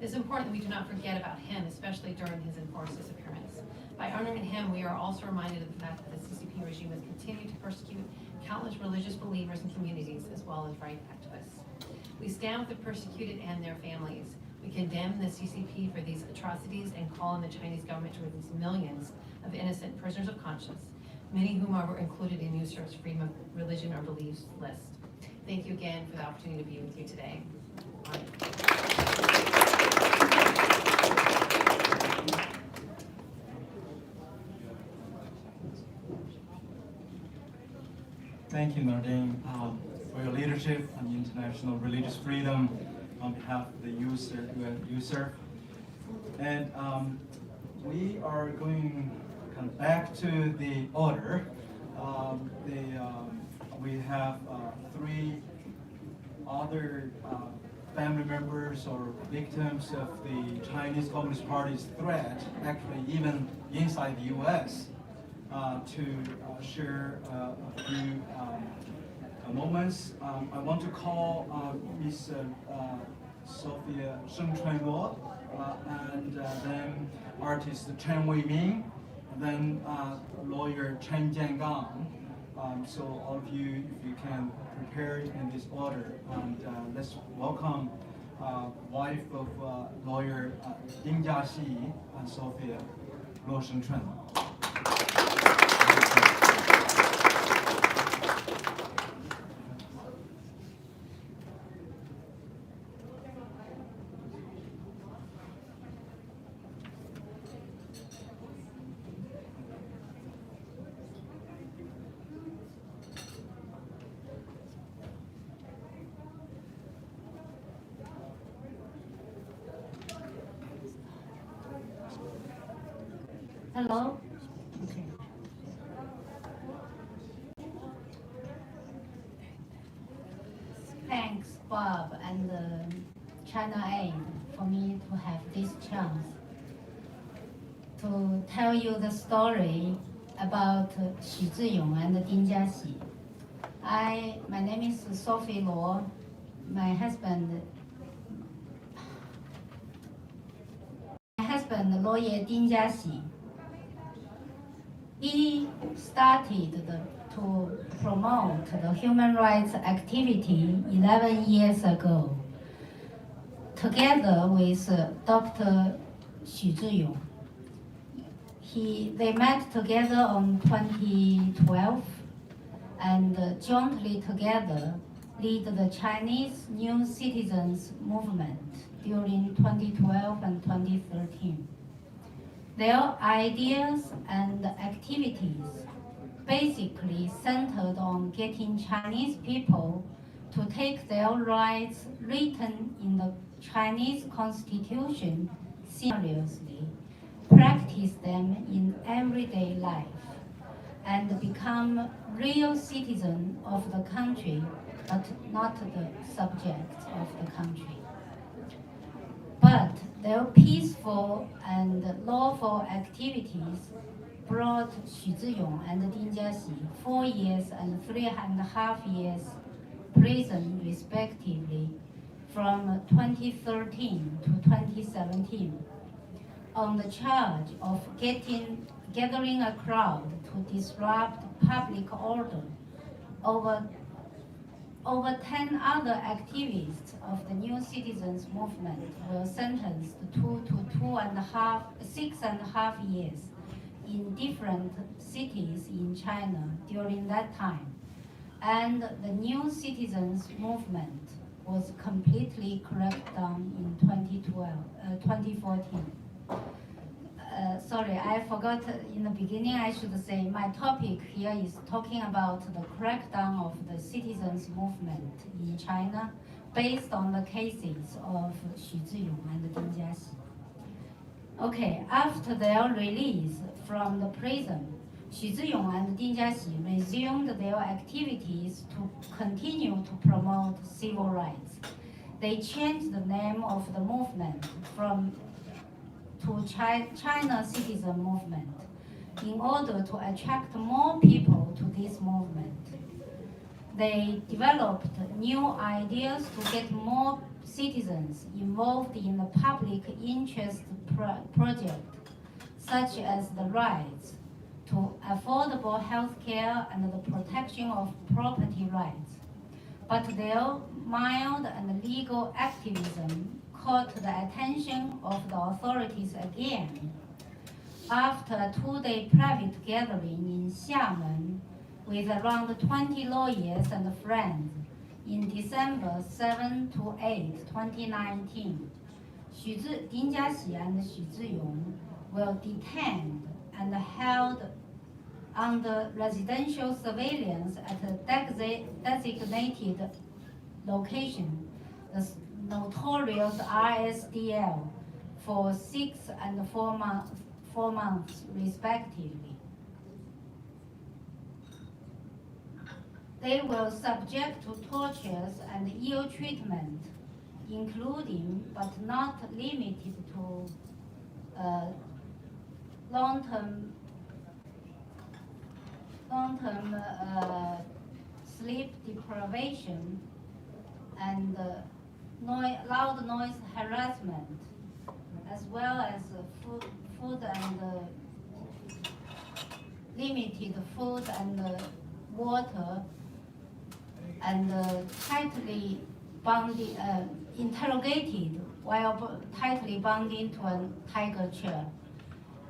Speaker 14: It is important that we do not forget about him, especially during his enforced disappearance. By honoring him, we are also reminded of the fact that the CCP regime has continued to persecute countless religious believers and communities, as well as right activists. We stand with the persecuted and their families. We condemn the CCP for these atrocities and call on the Chinese government to release millions of innocent prisoners of conscience, many whom are included in USER's freedom of religion or beliefs list. Thank you again for the opportunity to be with you today.
Speaker 2: Thank you, Nadine, for your leadership on international religious freedom on behalf of the USER. And we are going kind of back to the order. We have three other family members or victims of the Chinese Communist Party's threat, actually even inside the U.S., to share a few moments. I want to call Ms. Sophia Sheng Chuanluo, and then artist Chen Weiming, then lawyer Chen Jiangang. So all of you, if you can prepare in this order, and let's welcome wife of lawyer Ding Jiaxi and Sophia Luo Shengchuan.
Speaker 15: Hello. Okay. Thanks, Bob and China Aid for me to have this chance to tell you the story about Xu Ziyong and Ding Jiaxi. My name is Sophie Luo. My husband, lawyer Ding Jiaxi. He started to promote the human rights activity 11 years ago, together with Dr. Xu Ziyong. They met together on 2012 and jointly together lead the Chinese New Citizens Movement during 2012 and 2013. Their ideas and activities basically centered on getting Chinese people to take their rights written in the Chinese Constitution seriously, practice them in everyday life, and become real citizens of the country, but not the subjects of the country. But their peaceful and lawful activities brought Xu Ziyong and Ding Jiaxi 4 years and 3.5 years prison respectively from 2013 to 2017 on the charge of gathering a crowd to disrupt public order. Over 10 other activists of the New Citizens Movement were sentenced to 6.5 years in different cities in China during that time. And the New Citizens Movement was completely cracked down in 2014. Sorry, I forgot in the beginning I should say my topic here is talking about the crackdown of the citizens movement in China based on the cases of Xu Ziyong and Ding Jiaxi. Okay, after their release from the prison, Xu Ziyong and Ding Jiaxi resumed their activities to continue to promote civil rights. They changed the name of the movement to China Citizen Movement in order to attract more people to this movement. They developed new ideas to get more citizens involved in the public interest project, such as the rights to affordable health care and the protection of property rights. But their mild and legal activism caught the attention of the authorities again after a 2-day private gathering in Xiamen with around 20 lawyers and friends in December 7 to 8, 2019. Ding Jiaxi and Xu Ziyong were detained and held under residential surveillance at a designated location, the notorious RSDL, for 4 4 months respectively. They were subject to tortures and ill treatment, including but not limited to long-term sleep deprivation and loud noise harassment, as well as food and limited food and water, and tightly bounded, interrogated while tightly bound into a tiger chair.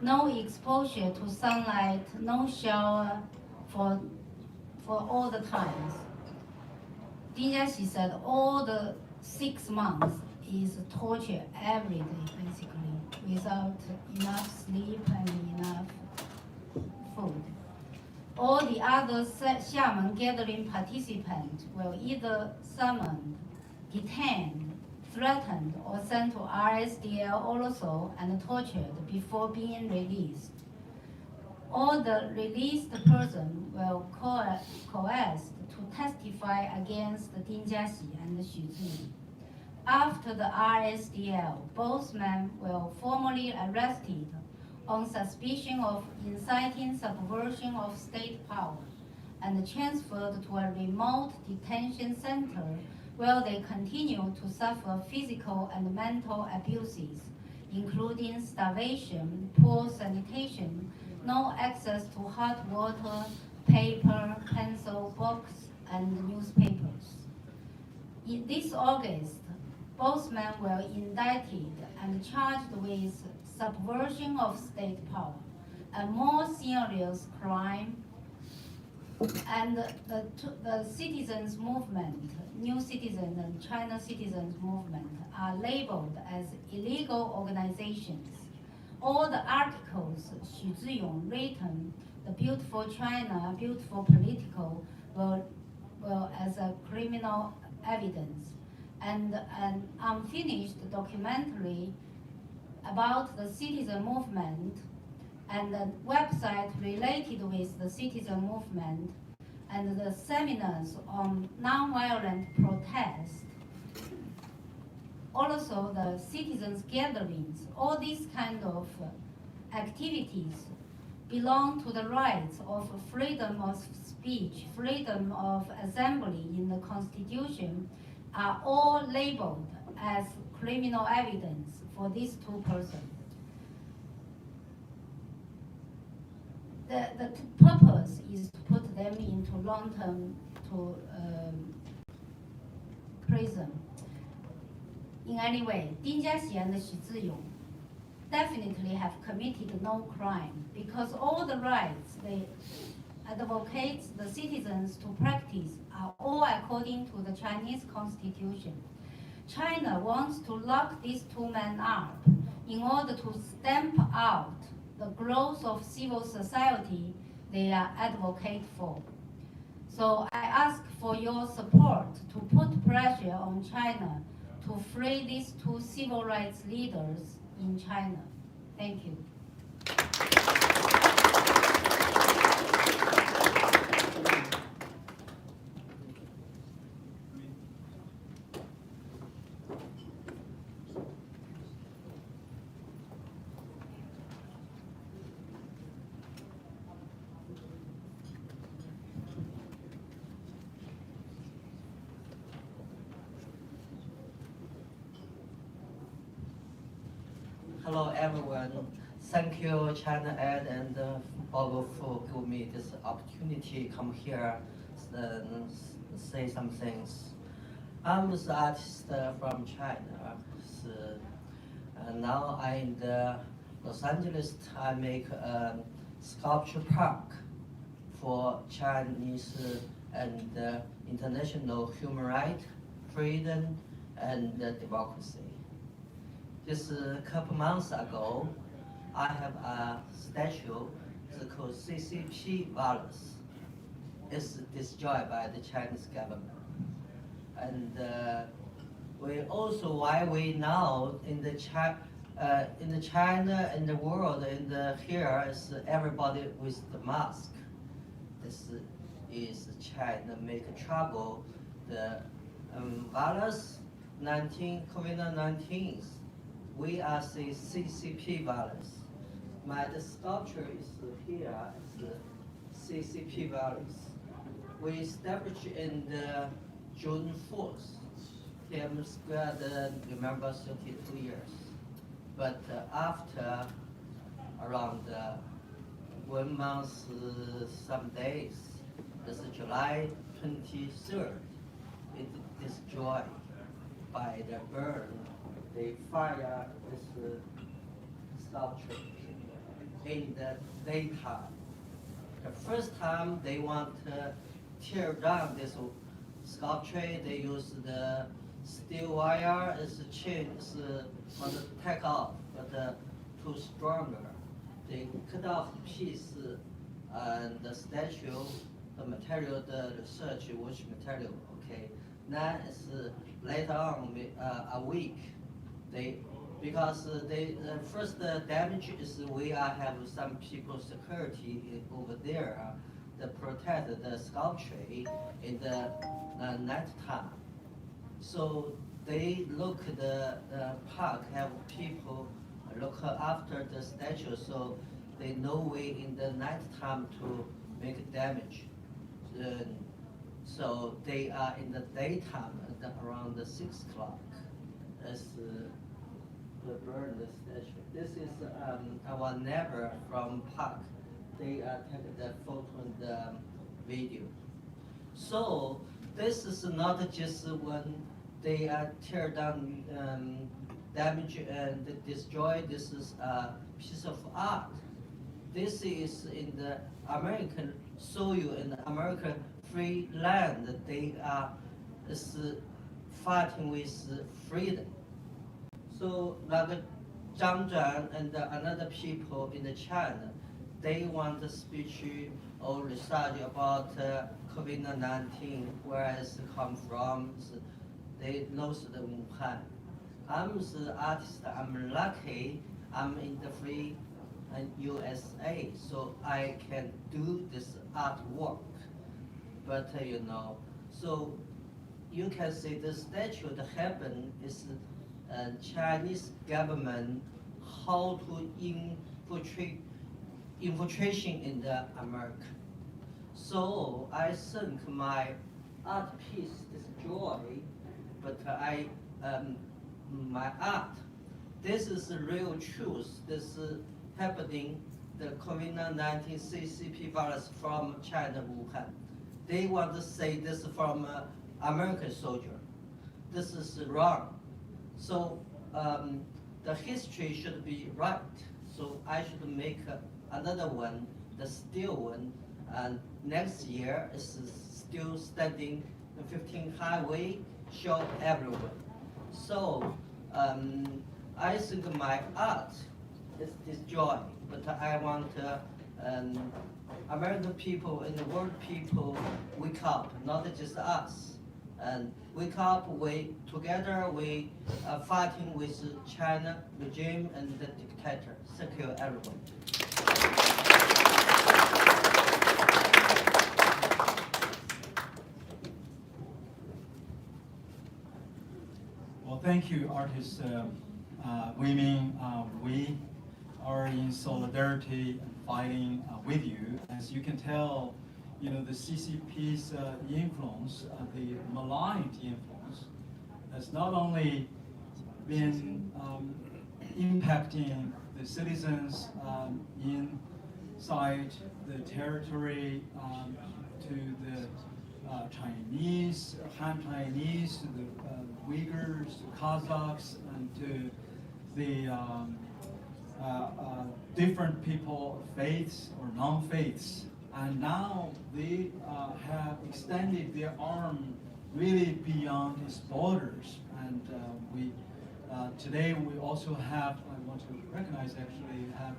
Speaker 15: No exposure to sunlight, no shower for all the times. Ding Jiaxi said all the 6 months is torture every day, basically, without enough sleep and enough food. All the other Xiamen gathering participants were either summoned, detained, threatened, or sent to RSDL also and tortured before being released. All the released persons were coerced to testify against Ding Jiaxi and Xu Ziyong. After the RSDL, both men were formally arrested on suspicion of inciting subversion of state power and transferred to a remote detention center where they continue to suffer physical and mental abuses, including starvation, poor sanitation, no access to hot water, paper, pencil, books, and newspapers. In this August, both men were indicted and charged with subversion of state power, a more serious crime, and the citizens movement, New Citizens and China Citizens movement are labeled as illegal organizations. All the articles Xu Ziyong written, the Beautiful China, Beautiful Political, were as a criminal evidence, and an unfinished documentary about the citizen movement and the website related with the citizen movement and the seminars on nonviolent protest, also the citizens gatherings, all these kind of activities belong to the rights of freedom of speech, freedom of assembly in the Constitution, are all labeled as criminal evidence for these two persons. The purpose is to put them into long-term prison. In any way, Ding Jiaxi and Xu Ziyong definitely have committed no crime because all the rights they advocate the citizens to practice are all according to the Chinese Constitution. China wants to lock these two men up in order to stamp out the growth of civil society they are advocate for. So I ask for your support to put pressure on China to free these two civil rights leaders in China. Thank you.
Speaker 16: Hello everyone. Thank you China Ed and Bob for giving me this opportunity to come here and say some things. I'm an artist from China. Now I'm in Los Angeles. I make a sculpture park for Chinese and international human rights, freedom, and democracy. Just a couple months ago, I have a statue called CCP Values. It's destroyed by the Chinese government. And we also, why we now in the in China, in the world, here is everybody with the mask. This is China make trouble. The virus 19, COVID-19, we are the CCP virus. My sculpture is here, is the CCP virus. We established in the June 4th, TM Square, remember 32 years. But after around 1 month, some days, this is July 23rd, it destroyed by the burn. They fire this sculpture in the daytime. The first time they want to tear down this sculpture, they use the steel wire as a chain, want to take off, but too stronger. They cut off piece and the statue, the material, the research, which material, okay. Then it's later on, a week, because first damage is we have some people security over there to protect the sculpture in the night time. So they look the park, have people look after the statue, so they know way in the night time to make damage. So they are in the daytime around 6 o'clock as the burn the statue. This is our neighbor from park. They take the photo and the video. So this is not just when they tear down, damage and destroy. This is a piece of art. This is in the American soil, in the American free land. They are fighting with freedom. So like Zhang Zhan and another people in China, they want to speech or research about COVID-19, where it come from. They know the Wuhan. I'm the artist. I'm lucky. I'm in the free USA, so I can do this artwork. But so you can see the statue that happened is Chinese government how to infiltration in the America. So I think my art piece is joy, but my art, this is the real truth. This is happening, the COVID-19 CCP virus from China, Wuhan. They want to say this from American soldier. This is wrong. So the history should be right. So I should make another one, the steel one, and next year is still standing the 15th highway, show everyone. So I think my art is destroyed, but I want American people and the world people wake up, not just us. And wake up, together we are fighting with China regime and the dictator. Thank you, everyone.
Speaker 2: Well, thank you, artists, women. We are in solidarity and fighting with you. As you can tell, the CCP's influence, the maligned influence, has not only been impacting the citizens inside the territory, to the Chinese, Han Chinese, to the Uyghurs, to Kazakhs, and to the different people, faiths or non-faiths. And now they have extended their arm really beyond its borders. And today we also have, I want to recognize actually, have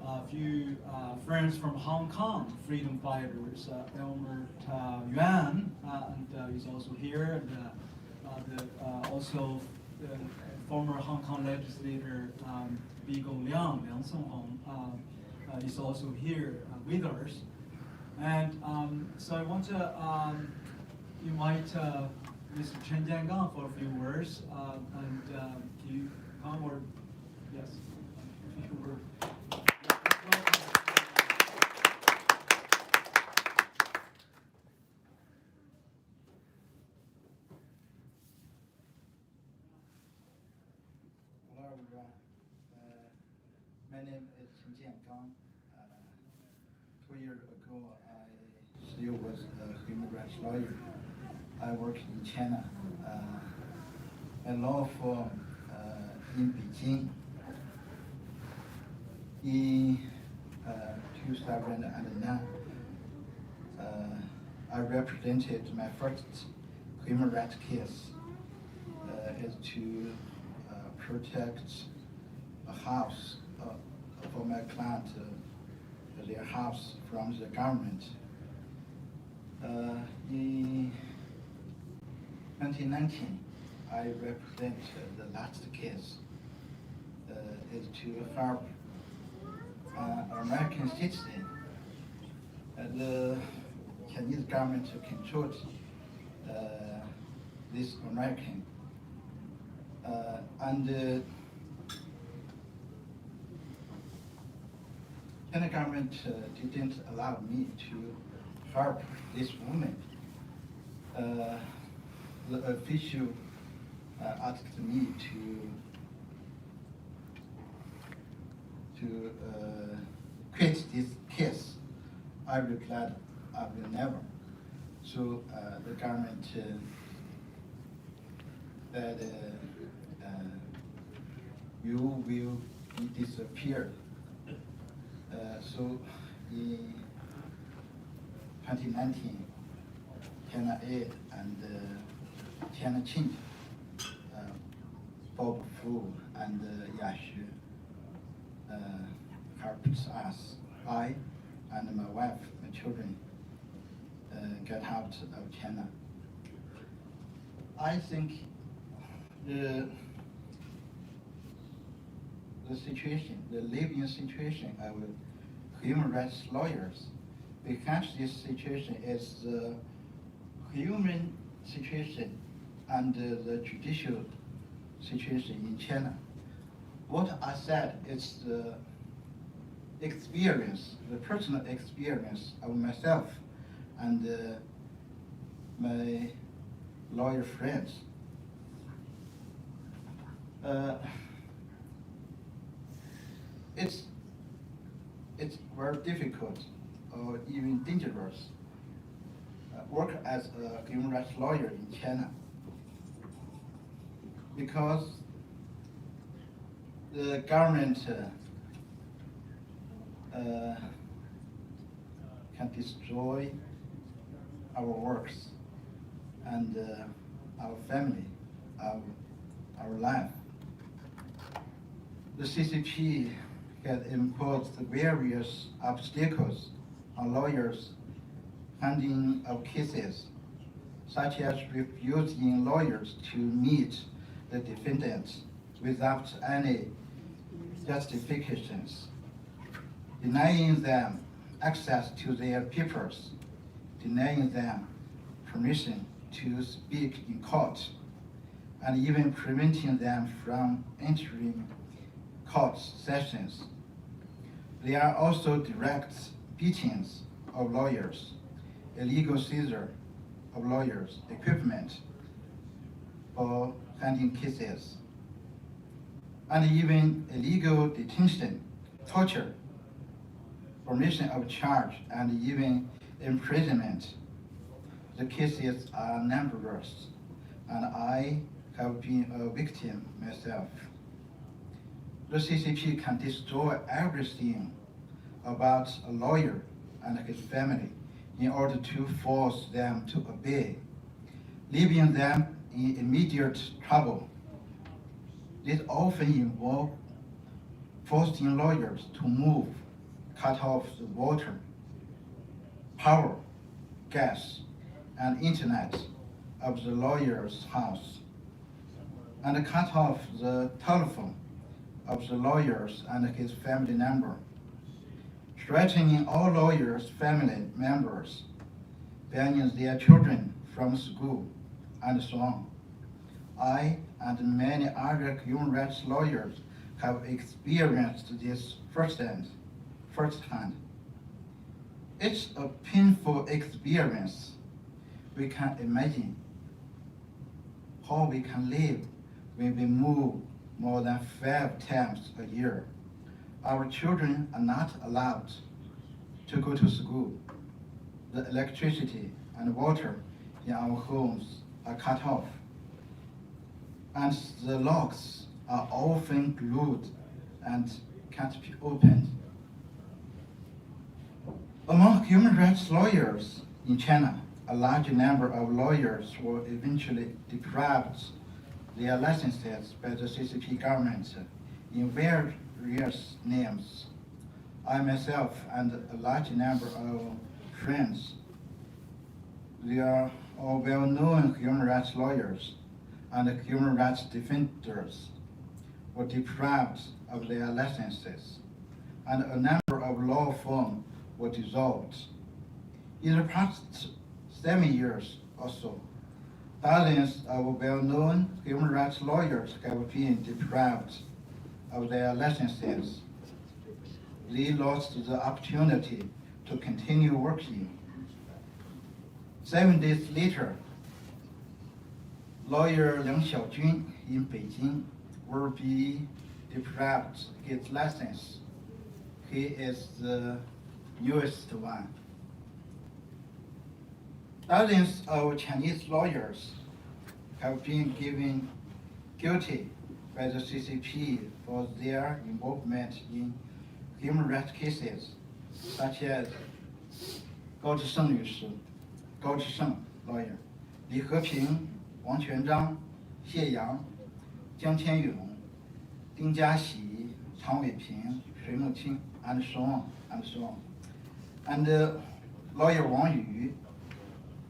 Speaker 2: a few friends from Hong Kong, freedom fighters, Elmer Yuan, and he's also here, and also former Hong Kong legislator Bigo Liang Songhong, is also here with us. And so I want to invite Mr. Chen Guangchong for a few words. And can you come or, yes, a few words.
Speaker 17: Hello everyone. My name is Chen Guangchong. 2 years ago, I still was a human rights lawyer. I work in China. I law firm in Beijing. In 2009, I represented my first human rights case is to protect a house for my client, their house from the government. In 2019, I represent the last case is to help American citizen. The Chinese government controlled this American. And China government didn't allow me to help this woman. The official asked me to quit this case. I replied, I will never. So the government that you will be disappeared. So in 2019, China Aid and China Qing, Bob Fu and Yashi helped us, I and my wife, my children, get out of China. I think the situation, the living situation of human rights lawyers, because this situation is the human situation and the judicial situation in China. What I said is the experience, the personal experience of myself and my lawyer friends. It's very difficult or even dangerous work as a human rights lawyer in China, because the government can destroy our works and our family, our life. The CCP has imposed various obstacles on lawyers handling of cases, such as refusing lawyers to meet the defendants without any justifications, denying them access to their papers, denying them permission to speak in court, and even preventing them from entering court sessions. There are also direct beatings of lawyers, illegal seizure of lawyers' equipment for handling cases, and even illegal detention, torture, formation of charge, and even imprisonment. The cases are numerous, and I have been a victim myself. The CCP can destroy everything about a lawyer and his family in order to force them to obey, leaving them in immediate trouble. This often involves forcing lawyers to move, cut off the water, power, gas, and internet of the lawyer's house. and cut off the telephone of the lawyers and his family member, threatening all lawyers' family members, banning their children from school, and so on. I and many other human rights lawyers have experienced this firsthand. It's a painful experience. We can imagine how we can live when we move more than 5 times a year. Our children are not allowed to go to school. The electricity and water in our homes are cut off, and the locks are often glued and can't be opened. Among human rights lawyers in China, a large number of lawyers were eventually deprived their licenses by the CCP government in various names. I myself and a large number of friends, they are all well-known human rights lawyers and human rights defenders, were deprived of their licenses, and a number of law firms were dissolved. In the past 7 years or so, dozens of well-known human rights lawyers have been deprived of their licenses. They lost the opportunity to continue working. 7 days later, lawyer Liang Xiaojun in Beijing will be deprived his license. He is the newest one. Dozens of Chinese lawyers have been given guilty by the CCP for their involvement in human rights cases, such as Gao Zhisheng 律师, Gao Zhisheng lawyer, Li Heping, Wang Quanzhang, Xie Yang, Jiang Qianyong, Ding Jiaxi, Chang Weiping, Shui Muqing, and so on, and so on. And lawyer Wang Yu,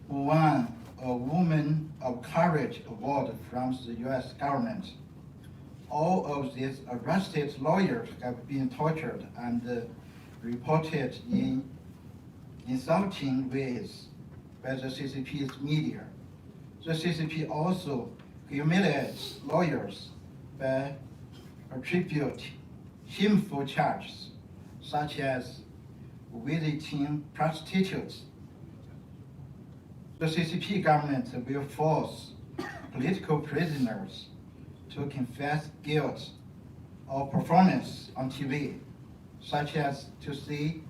Speaker 17: who won a Woman of Courage award from the US government. All of these arrested lawyers have been tortured and reported in insulting ways by the CCP's media. The CCP also humiliates lawyers by attributing shameful charges, such as visiting prostitutes. The CCP government will force political prisoners to confess guilt or performance on TV, such as to say,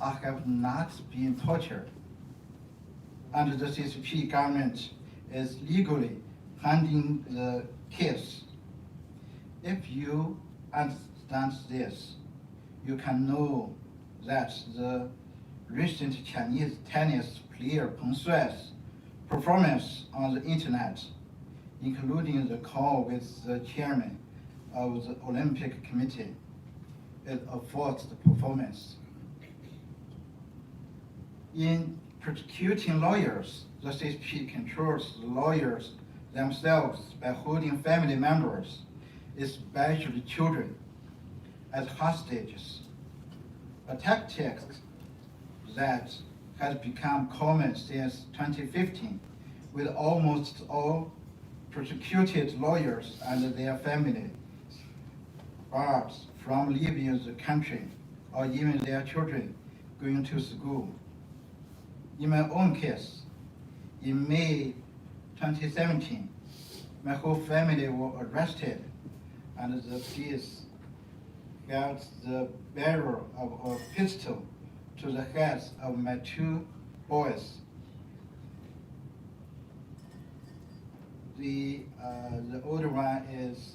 Speaker 17: I have not been tortured. And the CCP government is legally handling the case. If you understand this, you can know that the recent Chinese tennis player Peng Shuai's performance on the internet, including the call with the chairman of the Olympic Committee, is a forced performance. In prosecuting lawyers, the CCP controls the lawyers themselves by holding family members, especially children, as hostages. A tactic that has become common since 2015, with almost all prosecuted lawyers and their families barred from leaving the country, or even their children going to school. In my own case, in May 2017, my whole family were arrested, and the police held the barrel of a pistol to the heads of my 2 boys. The older one is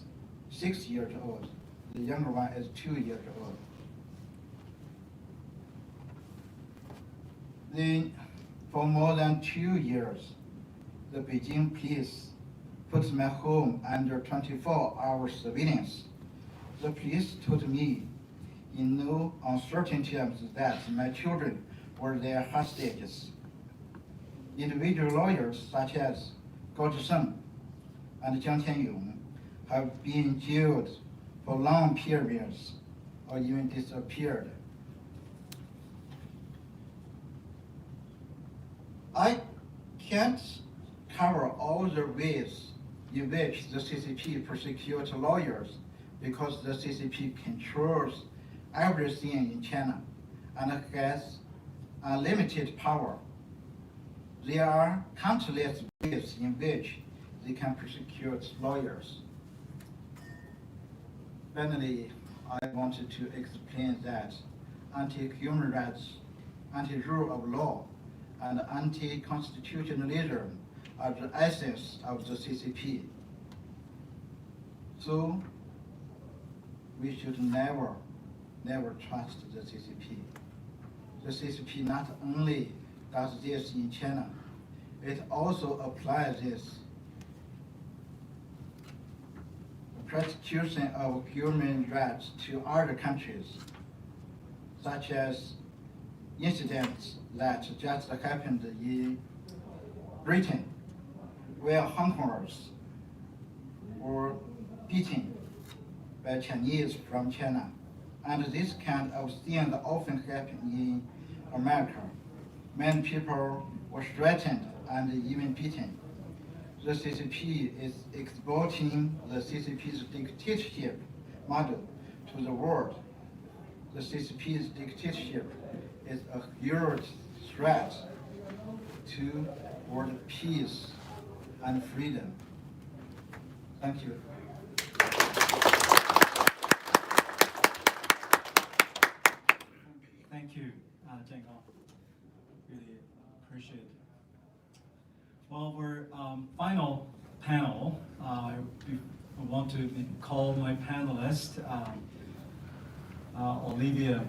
Speaker 17: 6 years old. The younger one is 2 years old. Then, for more than 2 years, the Beijing police put my home under 24-hour surveillance. The police told me in no uncertain terms that my children were their hostages. Individual lawyers such as Gao Zhisheng and Jiang Tianyong have been jailed for long periods or even disappeared. I can't cover all the ways in which the CCP persecutes lawyers because the CCP controls everything in China and has unlimited power. There are countless ways in which they can persecute lawyers. Finally, I wanted to explain that anti-human rights, anti-rule of law, and anti-constitutionalism are the essence of the CCP. So we should never trust the CCP. The CCP not only does this in China, it also applies this persecution of human rights to other countries, such as incidents that just happened in Britain, where Hong Kongers were beaten by Chinese from China. And this kind of thing often happens in America. Many people were threatened and even beaten. The CCP is exporting the CCP's dictatorship model to the world. The CCP's dictatorship is a huge threat to world peace and freedom. Thank you.
Speaker 2: Thank you, Chen Guangchong. Really appreciate it. Well, our final panel, I want to call my panelists, Olivia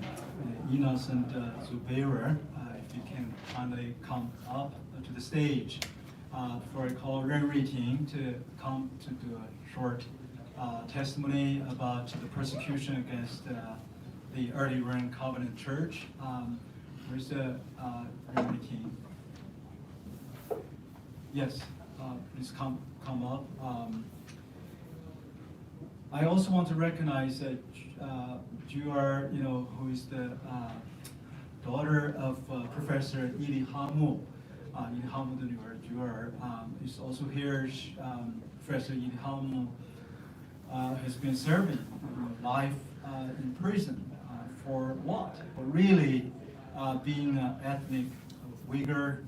Speaker 2: Enos and Zubair, if you can kindly come up to the stage for a call reading to come to do a short testimony about the persecution against the Early Rain Covenant Church. Where's the reading? Yes, please come up. I also want to recognize that Juar, who is the daughter of Professor Yili Hamu. Yili Hamu 的女儿 Juar is also here. Professor Yili Hamu has been serving life in prison for what? For really being an ethnic Uyghur.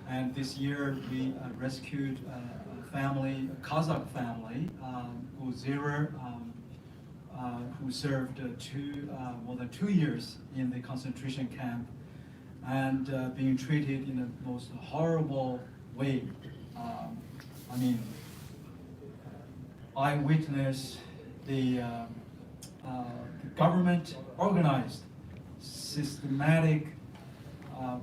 Speaker 2: And this year we rescued a family, a Kazakh family, Uzira, who served more than 2 years in the concentration camp and being treated in the most horrible way. I witnessed the government organized systematic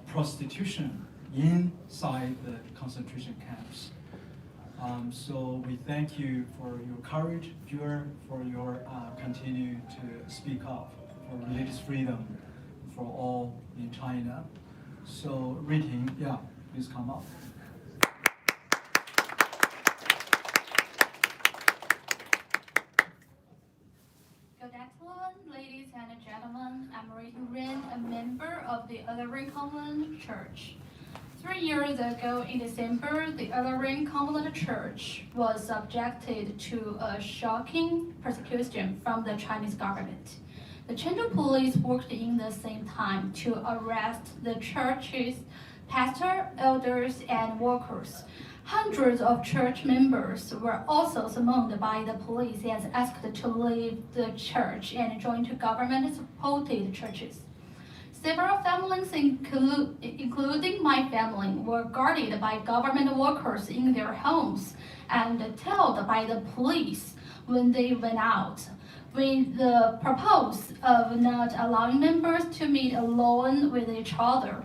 Speaker 2: prostitution inside the concentration camps. So we thank you for your courage, Juar, for your continue to speak up for religious freedom for all in China. So Riting, yeah, please come up.
Speaker 18: Good afternoon, ladies and gentlemen. I'm Riting Ren, a member of the Other Rain Covenant Church. 3 years ago in December, the Other Rain Covenant Church was subjected to a shocking persecution from the Chinese government. The Chengdu police worked in the same time to arrest the church's pastor, elders, and workers. Hundreds of church members were also summoned by the police and asked to leave the church and join to government-supported churches. Several families, including my family, were guarded by government workers in their homes and tailed by the police when they went out, with the purpose of not allowing members to meet alone with each other.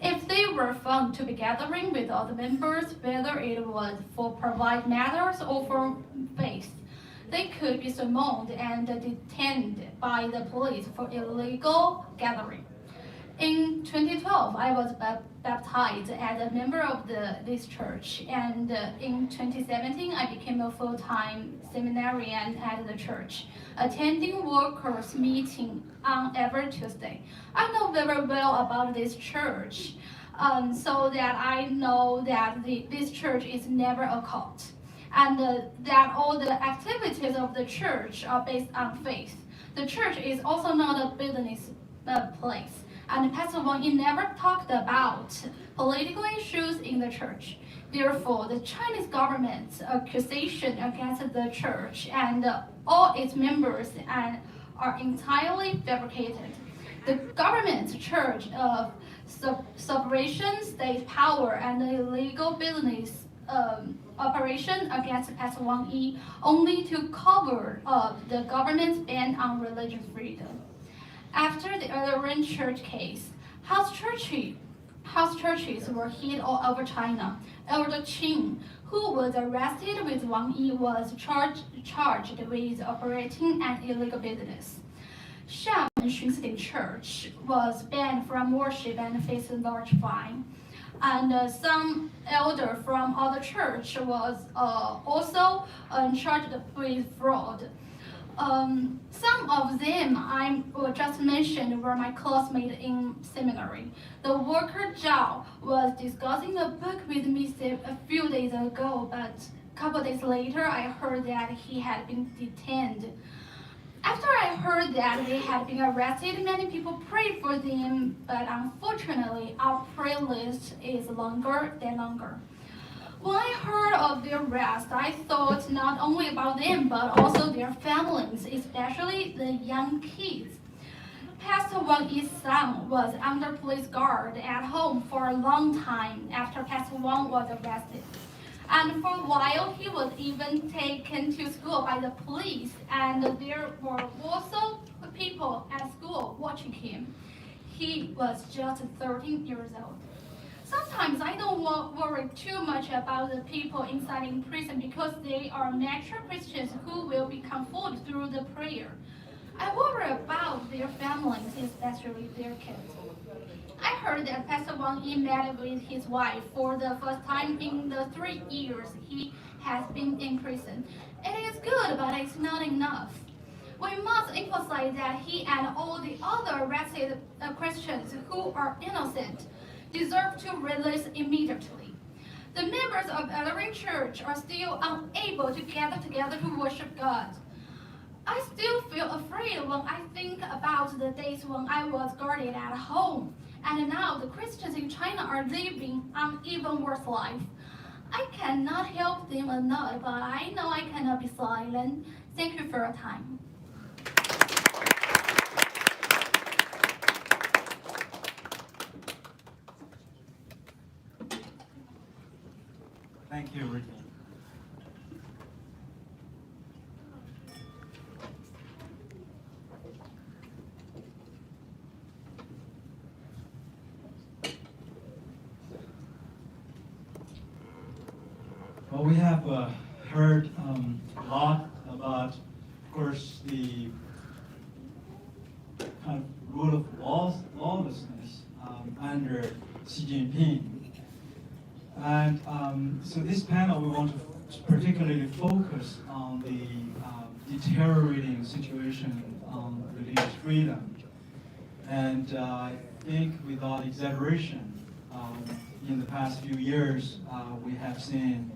Speaker 18: If they were found to be gathering with other members, whether it was for private matters or for faith, they could be summoned and detained by the police for illegal gathering. In 2012, I was baptized as a member of this church, and in 2017, I became a full-time seminarian at the church, attending workers' meeting on every Tuesday. I know very well about this church, so that I know that this church is never a cult, and that all the activities of the church are based on faith. The church is also not a business place. And Pastor Wang Yi never talked about political issues in the church. Therefore, the Chinese government's accusation against the church and all its members are entirely fabricated. The government's charge of subversion, state power, and illegal business operation against Pastor Wang Yi only to cover up the government's ban on religious freedom. After the Ellen Church case, house churches were hit all over China. Elder Chen, who was arrested with Wang Yi, was charged with operating an illegal business. Xiamen Xunsting Church was banned from worship and faced a large fine. And some elder from other church was also charged with fraud. Some of them I just mentioned were my classmates in seminary. The worker Zhao was discussing a book with me a few days ago, but a couple days later I heard that he had been detained. After I heard that they had been arrested, many people prayed for them, but unfortunately our prayer list is longer than longer. When I heard of their arrest, I thought not only about them, but also their families, especially the young kids. Pastor Wang Yi's son was under police guard at home for a long time after Pastor Wang was arrested. And for a while, he was even taken to school by the police, and there were also people at school watching him. He was just 13 years old. Sometimes I don't worry too much about the people inside in prison because they are mature Christians who will be comforted through the prayer. I worry about their families, especially their kids. I heard that Pastor Wang Yi met with his wife for the first time in the 3 years he has been in prison. It is good, but it's not enough. We must emphasize that he and all the other arrested Christians who are innocent deserve to release immediately. The members of Ellen Church are still unable to gather together to worship God. I still feel afraid when I think about the days when I was guarded at home, and now the Christians in China are living an even worse life. I cannot help them enough, but I know I cannot be silent. Thank you for your time.
Speaker 2: Thank you, Ricky. Well, we have heard a lot about, of course, the kind of rule of lawlessness under Xi Jinping. And so this panel, we want to particularly focus on the deteriorating situation on religious freedom. And I think without exaggeration, in the past few years, we have seen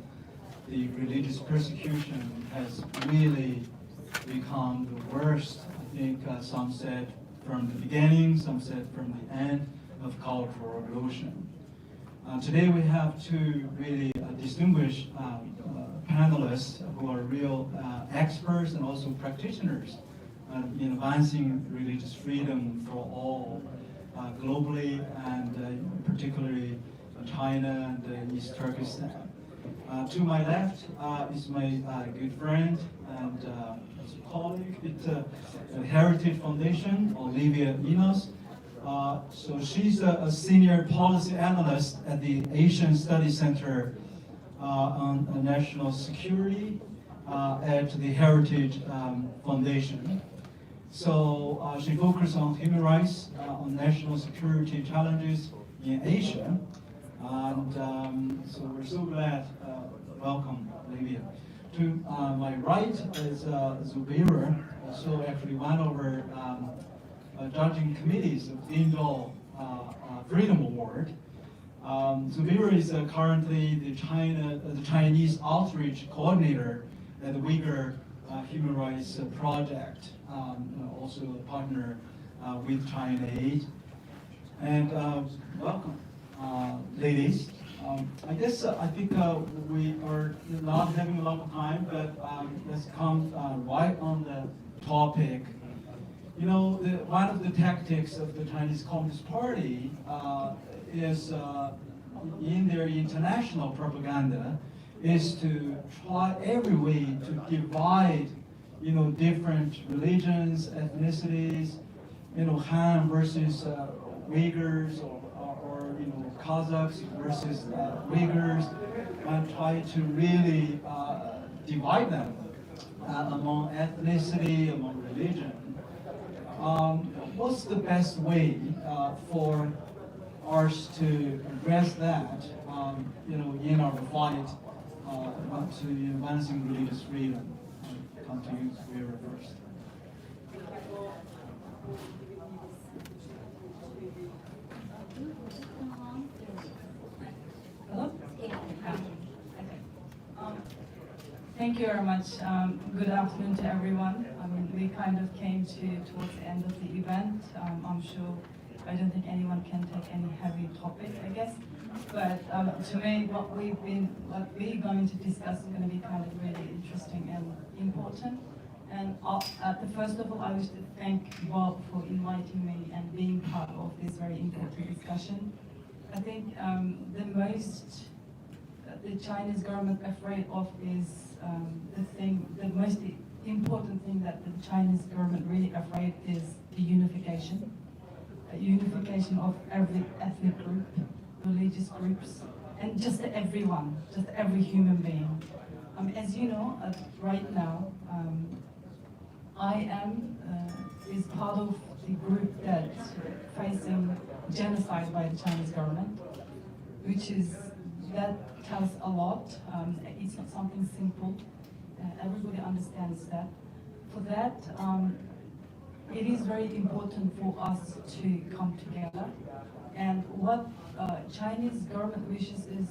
Speaker 2: the religious persecution has really become the worst. I think some said from the beginning, some said from the end of Cultural Revolution. Today we have two really distinguished panelists who are real experts and also practitioners in advancing religious freedom for all globally and particularly China and East Turkestan. To my left is my good friend and colleague at the Heritage Foundation, Olivia Enos. So she's a senior policy analyst at the Asian Study Center on National Security at the Heritage Foundation. So she focused on human rights, on national security challenges in Asia. And so we're so glad, welcome Olivia. To my right is Zubira, also actually one of our judging committees of the Linzhou Freedom Award. Zubira is currently the Chinese outreach coordinator at the Uyghur Human Rights Project, also a partner with China Aid. And welcome, ladies. I guess I think we are not having a lot of time, but let's come right on the topic. You know, one of the tactics of the Chinese Communist Party is in their international propaganda is to try every way to divide, you know, different religions, ethnicities, you know, Han versus Uyghurs, or you know, Kazakhs versus Uyghurs, and try to really divide them among ethnicity, among religion. What's the best way for us to address that, you know, in our fight to advancing religious freedom? Come to you, Vera, first.
Speaker 11: Hello? Thank you very much. Good afternoon to everyone. I mean, we kind of came towards the end of the event. I'm sure, I don't think anyone can take any heavy topic, I guess. But to me, what we're going to discuss is going to be kind of really interesting and important. And first of all, I wish to thank Bob for inviting me and being part of this very important discussion. I think the Chinese government afraid of is the most important thing that the Chinese government really afraid is the unification. Unification of every ethnic group, religious groups, and just everyone, just every human being. As you know, right now, I am is part of the group that's facing genocide by the Chinese government, that tells a lot. It's not something simple. Everybody understands that. For that, it is very important for us to come together. And what Chinese government wishes is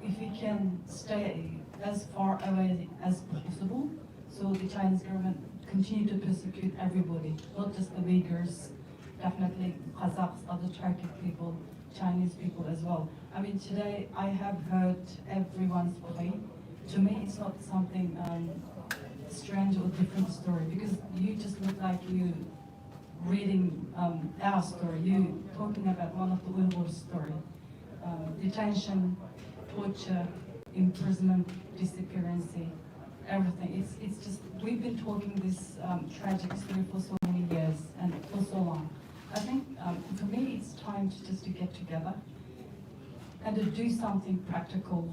Speaker 11: if we can stay as far away as possible, so the Chinese government continue to persecute everybody, not just the Uyghurs, definitely Kazakhs, other Turkic people, Chinese people as well. I mean, today I have heard everyone's plea. To me, it's not something strange or different story, because you just look like you reading our story. You talking about one of the Uyghurs' story. Detention, torture, imprisonment, disappearance, everything. It's just, we've been talking this tragic story for so many years and for so long. I think for me it's time to get together and to do something practical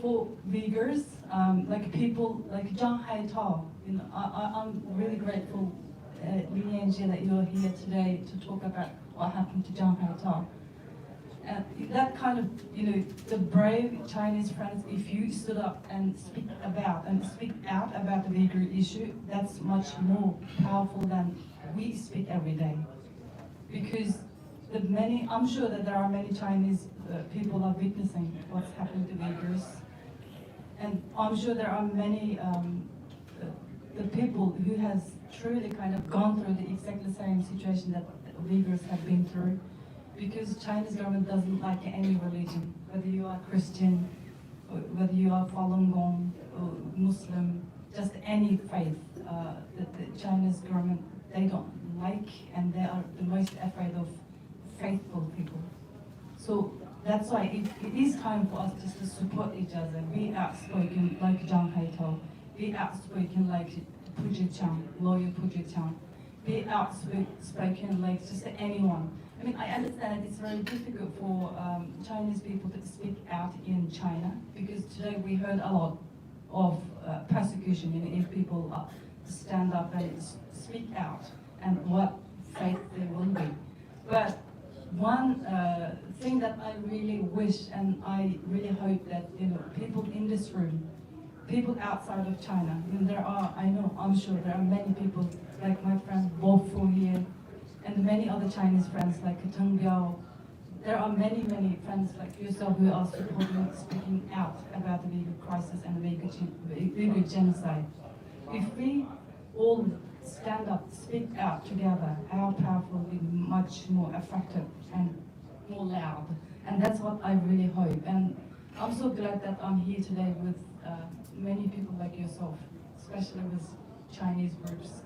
Speaker 11: for Uyghurs, like people like Zhang Haitao. You know, I'm really grateful, Li Yanjie, that you're here today to talk about what happened to Zhang Haitao. And that kind of, you know, the brave Chinese friends, if you stood up and speak out about the Uyghur issue, that's much more powerful than we speak every day. Because I'm sure that there are many Chinese people are witnessing what's happening to Uyghurs. And I'm sure there are many the people who has truly kind of gone through the exactly same situation that Uyghurs have been through. Because Chinese government doesn't like any religion, whether you are Christian, or whether you are Falun Gong, or Muslim, just any faith, the Chinese government, they don't like, and they are the most afraid of faithful people. So that's why it is time for us just to support each other, be outspoken like Zhang Haitao, be outspoken like Puji Chang, lawyer Puji Chang, be outspoken like just anyone. I mean, I understand that it's very difficult for Chinese people to speak out in China, because today we heard a lot of persecution. You know, if people
Speaker 19: stand up and speak out and what faith they will be. But one thing that I really wish and I really hope that people in this room, people outside of China, and I'm sure there are many people like my friend Bo Fu here, and many other Chinese friends like Chen Guangchong. There are many friends like yourself who are supporting, speaking out about the Uyghur crisis and the Uyghur genocide. If we all stand up, speak out together, our power will be much more effective and more loud. And that's what I really hope. And I'm so glad that I'm here today with many people like yourself, especially with Chinese groups,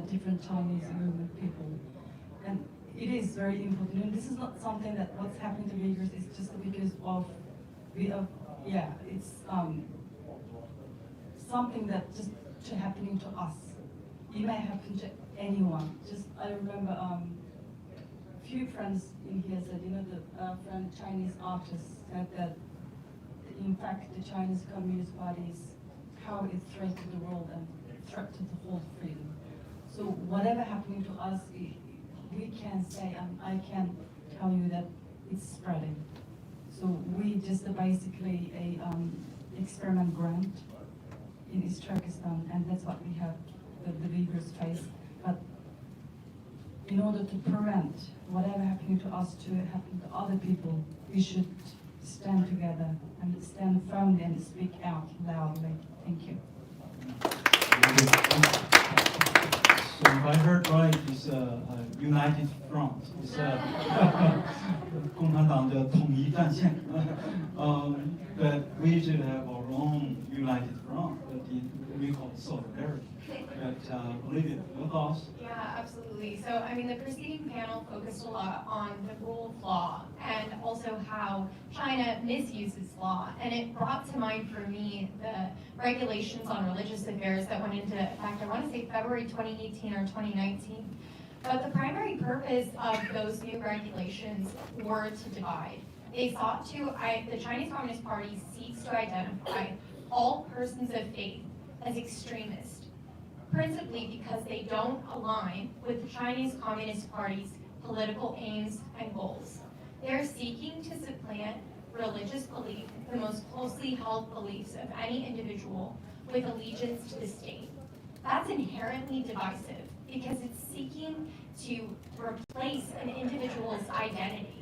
Speaker 19: different Chinese movement people. And it is very important. And this is not something that what's happening to Uyghurs is just because of, it's something that just happening to us. It may happen to anyone. I remember a few friends in here said, the friend Chinese artist said that in fact the Chinese Communist Party is how it threatened to the world and threatened to hold freedom. So whatever happening to us, we can say, and I can tell you that it's spreading. So we just basically a experiment grant in East Turkestan, and that's what we have the Uyghurs face. But in order to prevent whatever happening to us to happen to other people, we should stand together and stand firmly and speak out loudly. Thank you.
Speaker 2: So if I heard right, it's a united front. It's 共产党的统一战线. But we should have our own united front that we call solidarity. But Olivia, your thoughts?
Speaker 20: Yeah, absolutely. So, the preceding panel focused a lot on the rule of law and also how China misuses law. And it brought to mind for me the regulations on religious affairs that went into effect, I want to say February 2018 or 2019. But the primary purpose of those new regulations were to divide. They sought to, the Chinese Communist Party seeks to identify all persons of faith as extremists, principally because they don't align with the Chinese Communist Party's political aims and goals. They're seeking to supplant religious belief, the most closely held beliefs of any individual, with allegiance to the state. That's inherently divisive because it's seeking to replace an individual's identity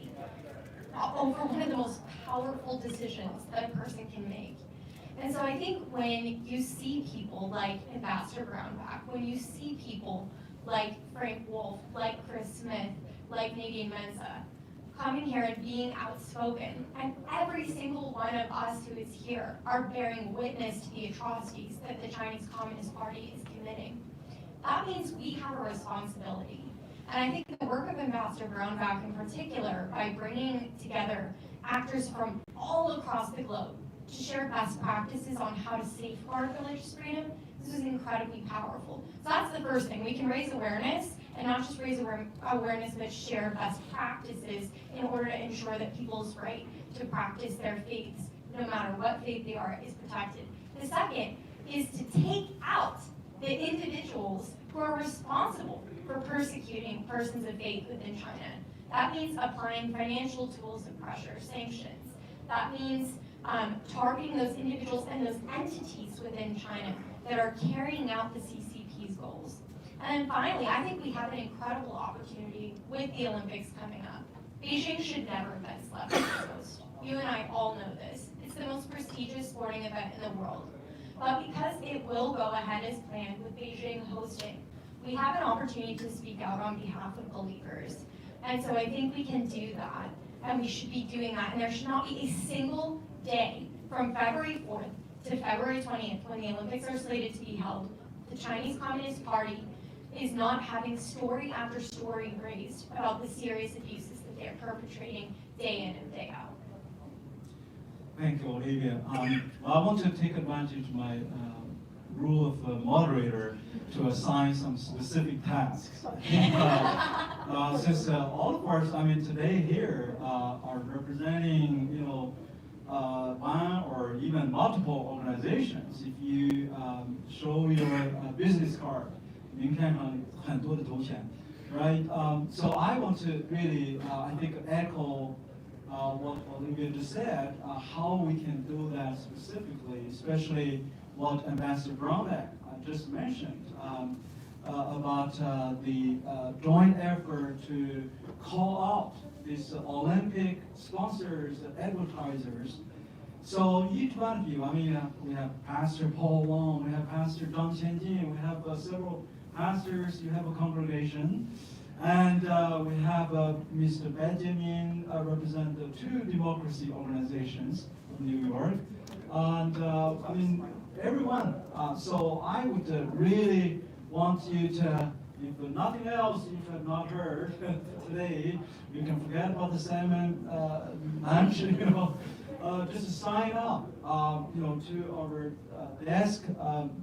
Speaker 20: over one of the most powerful decisions that a person can make. And so I think when you see people like Ambassador Brownback, when you see people like Frank Wolf, like Chris Smith, like Nadine Mensah, coming here and being outspoken, and every single one of us who is here are bearing witness to the atrocities that the Chinese Communist Party is committing, that means we have a responsibility. And I think the work of Ambassador Brownback in particular, by bringing together actors from all across the globe to share best practices on how to safeguard religious freedom, this is incredibly powerful. So that's the first thing. We can raise awareness, and not just raise awareness, but share best practices in order to ensure that people's right to practice their faiths, no matter what faith they are, is protected. The second is to take out the individuals who are responsible for persecuting persons of faith within China. That means applying financial tools of pressure, sanctions. That means targeting those individuals and those entities within China that are carrying out the CCP's goals. And then finally, I think we have an incredible opportunity with the Olympics coming up. Beijing should never have been slept on this coast. You and I all know this. It's the most prestigious sporting event in the world. But because it will go ahead as planned with Beijing hosting, we have an opportunity to speak out on behalf of believers. And so I think we can do that, and we should be doing that. And there should not be a single day from February 4th to February 20th, when the Olympics are slated to be held, the Chinese Communist Party is not having story after story raised about the serious abuses that they're perpetrating day in and day out.
Speaker 2: Thank you, Olivia. I want to take advantage of my rule of moderator to assign some specific tasks. Since all of us, today here are representing, one or even multiple organizations. If you show your business card, 您看上很多的头衔 right? So I want to really, I think, echo what Olivia just said, how we can do that specifically, especially what Ambassador Brownback just mentioned about the joint effort to call out these Olympic sponsors, advertisers. So each one of you, I mean, we have Pastor Paul Wong, we have Pastor Zhang Qianjin, we have several pastors, you have a congregation, and we have Mr. Benjamin represent the two democracy organizations of New York, and I mean, everyone. So I would really want you to, if nothing else you have not heard today, you can forget about the salmon lunch, you know, just sign up, you know, to our desk,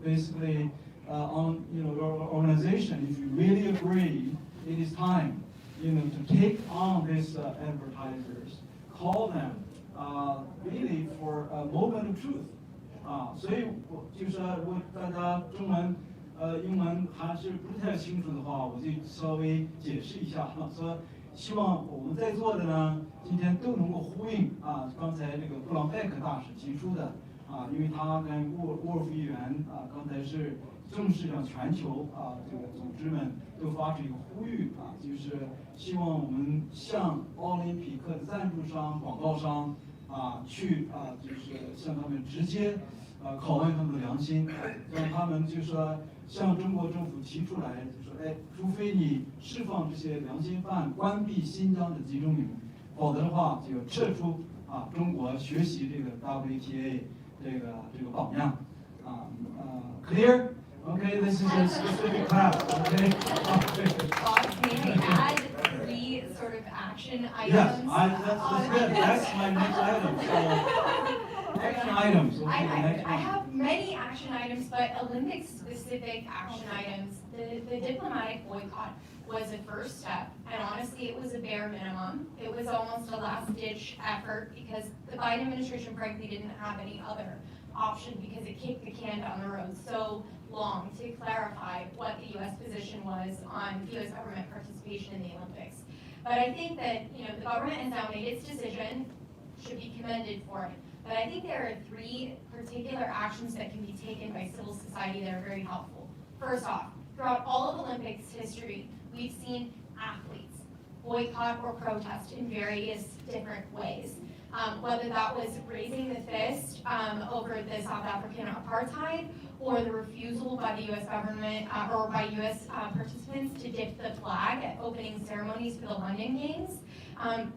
Speaker 2: basically on, you know, your organization. If you really agree, it is time, you know, to take on these advertisers, call them, really for a moment of truth. 所以就是如果大家中文、英文还是不太清楚的话，我就稍微解释一下，说希望我们在座的呢，今天都能够呼应刚才这个布朗贝克大使提出的因为他跟沃尔夫议员刚才是正式向全球这个组织们都发出一个呼吁就是希望我们向奥林匹克的赞助商、广告商去就是向他们直接拷问他们的良心，让他们就说向中国政府提出来，就说哎，除非你释放这些良心犯，关闭新疆的集中营，否则的话就撤出中国学习这个 WTA 这个榜样clear? Okay, this is a specific class. Okay.
Speaker 20: May I add 3 sort of action items?
Speaker 2: Yes, that's good. That's my next item. So, action items. Okay,
Speaker 20: I have many action items, but Olympic-specific action items. The diplomatic boycott was a first step, and honestly, it was a bare minimum. It was almost a last-ditch effort because the Biden administration, frankly, didn't have any other option because it kicked the can down the road so long to clarify what the U.S. position was on U.S. government participation in the Olympics. But I think that, you know, the government has now made its decision, should be commended for it. But I think there are 3 particular actions that can be taken by civil society that are very helpful. First off, throughout all of Olympics history, we've seen athletes boycott or protest in various different ways. Whether that was raising the fist over the South African apartheid, or the refusal by the U.S. government or by U.S. Participants to dip the flag at opening ceremonies for the London Games.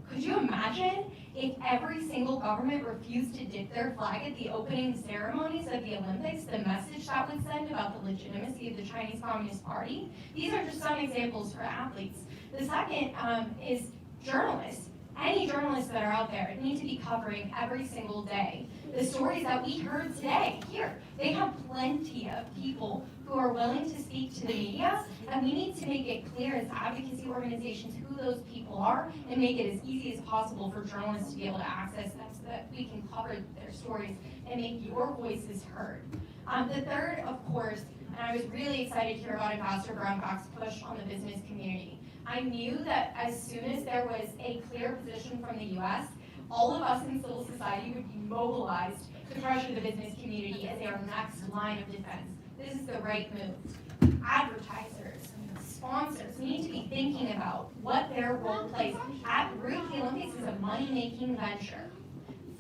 Speaker 20: Could you imagine if every single government refused to dip their flag at the opening ceremonies of the Olympics, the message that would send about the legitimacy of the Chinese Communist Party? These are just some examples for athletes. The second is journalists. Any journalists that are out there need to be covering every single day the stories that we heard today here. They have plenty of people who are willing to speak to the media, and we need to make it clear as advocacy organizations who those people are and make it as easy as possible for journalists to be able to access them so that we can cover their stories and make your voices heard. The third, of course, and I was really excited to hear about Ambassador Brownback's push on the business community. I knew that as soon as there was a clear position from the U.S., all of us in civil society would be mobilized to pressure the business community as our next line of defense. This is the right move. Advertisers, sponsors need to be thinking about what their role plays. At root, the Olympics is a money-making venture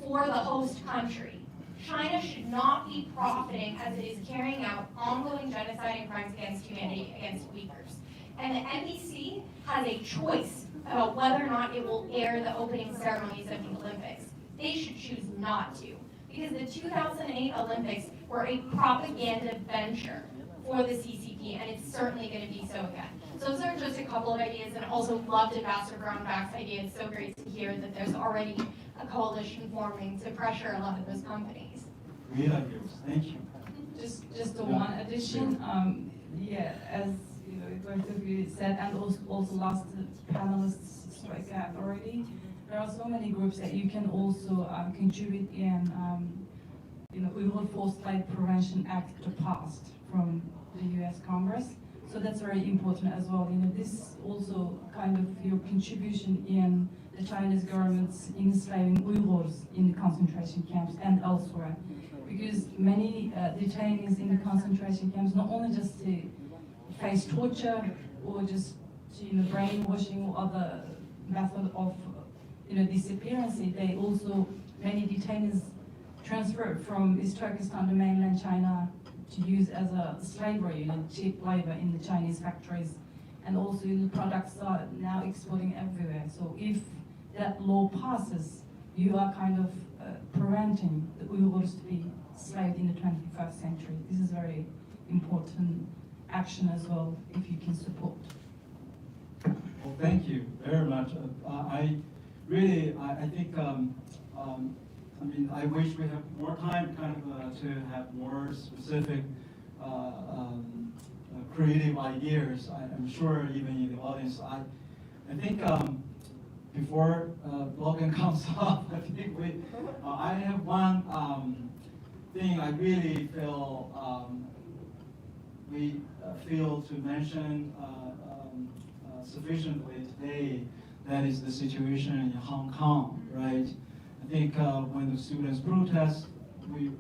Speaker 20: for the host country. China should not be profiting as it is carrying out ongoing genocide and crimes against humanity against Uyghurs. And the NBC has a choice about whether or not it will air the opening ceremonies of the Olympics. They should choose not to, because the 2008 Olympics were a propaganda venture for the CCP, and it's certainly going to be so again. So those are just a couple of ideas, and also loved Ambassador Brownback's idea. It's so great to hear that there's already a coalition forming to pressure a lot of those companies.
Speaker 2: Great ideas. Thank you.
Speaker 19: Just one addition. Yeah, as both of you said, and also last panelists spoke out already. there are so many groups that you can also contribute in. Uyghur Forced Labor Prevention Act passed from the U.S. Congress, so that's very important as well. This also kind of your contribution in the Chinese government's enslaving Uyghurs in the concentration camps and elsewhere, because many detainees in the concentration camps not only just to face torture or just to, brainwashing or other method of disappearance, they also, many detainees transferred from East Turkestan to mainland China to use as a slavery, cheap labor in the Chinese factories, and also the products are now exporting everywhere. So if that law passes, you are kind of preventing the Uyghurs to be enslaved in the 21st century. This is very important action as well, if you can support.
Speaker 2: Well, thank you very much. I think, I wish we have more time to have more specific creative ideas. I'm sure even in the audience, I think before Logan comes up, I think I have one thing I really feel we feel to mention sufficiently today. That is the situation in Hong Kong, right? I think when the students protest, the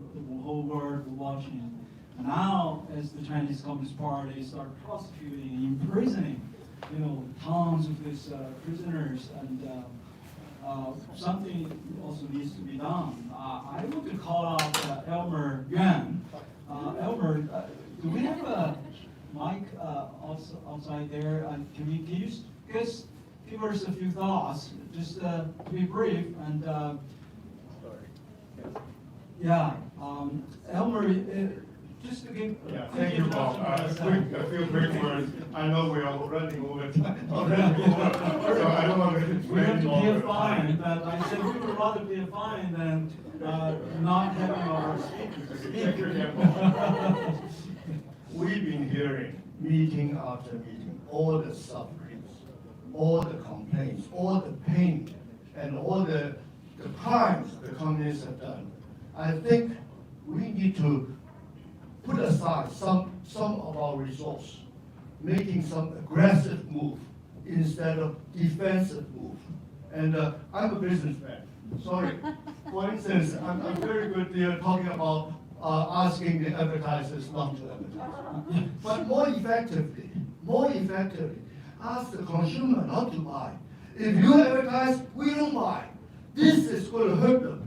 Speaker 2: whole world was watching. And now, as the Chinese Communist Party start prosecuting and imprisoning, tons of these prisoners, and something also needs to be done. I want to call out Elmer Yuan. Elmer, do we have a mic outside there? Can you just give us a few thoughts, just to be brief, and Elmer, just to give.
Speaker 21: Yeah, thank you, Bob. A few quick words. I know we are running over time already, so I don't want to.
Speaker 2: We have to pay a fine, but I said we would rather pay a fine than not having our speakers speak.
Speaker 21: We've been hearing meeting after meeting, all the sufferings, all the complaints, all the pain, and all the crimes the communists have done. I think we need to put aside some of our resources, making some aggressive move instead of defensive move. And I'm a businessman. Sorry. For instance, I'm very good here talking about asking the advertisers not to advertise. But more effectively, ask the consumer not to buy. If you advertise, we don't buy. This is going to hurt them.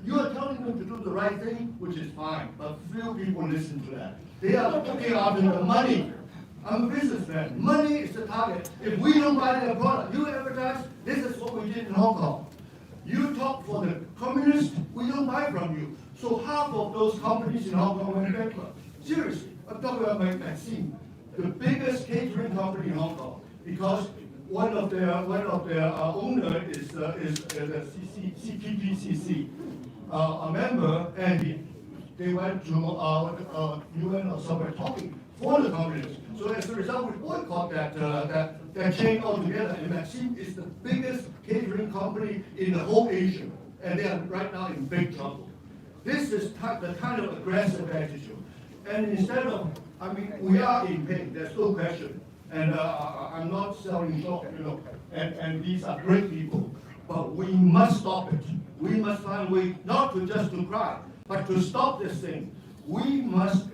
Speaker 21: You are telling them to do the right thing, which is fine, but few people listen to that. They are looking after the money. I'm a businessman. Money is the target. If we don't buy their product, you advertise, this is what we did in Hong Kong. You talk for the communists, we don't buy from you. So half of those companies in Hong Kong went bankrupt. Seriously, I'm talking about Maxine, the biggest catering company in Hong Kong, because one of their owner is the CPPCC, a member, and they went to UN or somewhere talking for the communists. So as a result, we boycott that chain altogether. And Maxine is the biggest catering company in the whole Asia, and they are right now in big trouble. This is the kind of aggressive attitude. And instead of, we are in pain, there's no question. And I'm not selling short, and these are great people. But we must stop it. We must find a way not to just to cry, but to stop this thing. We must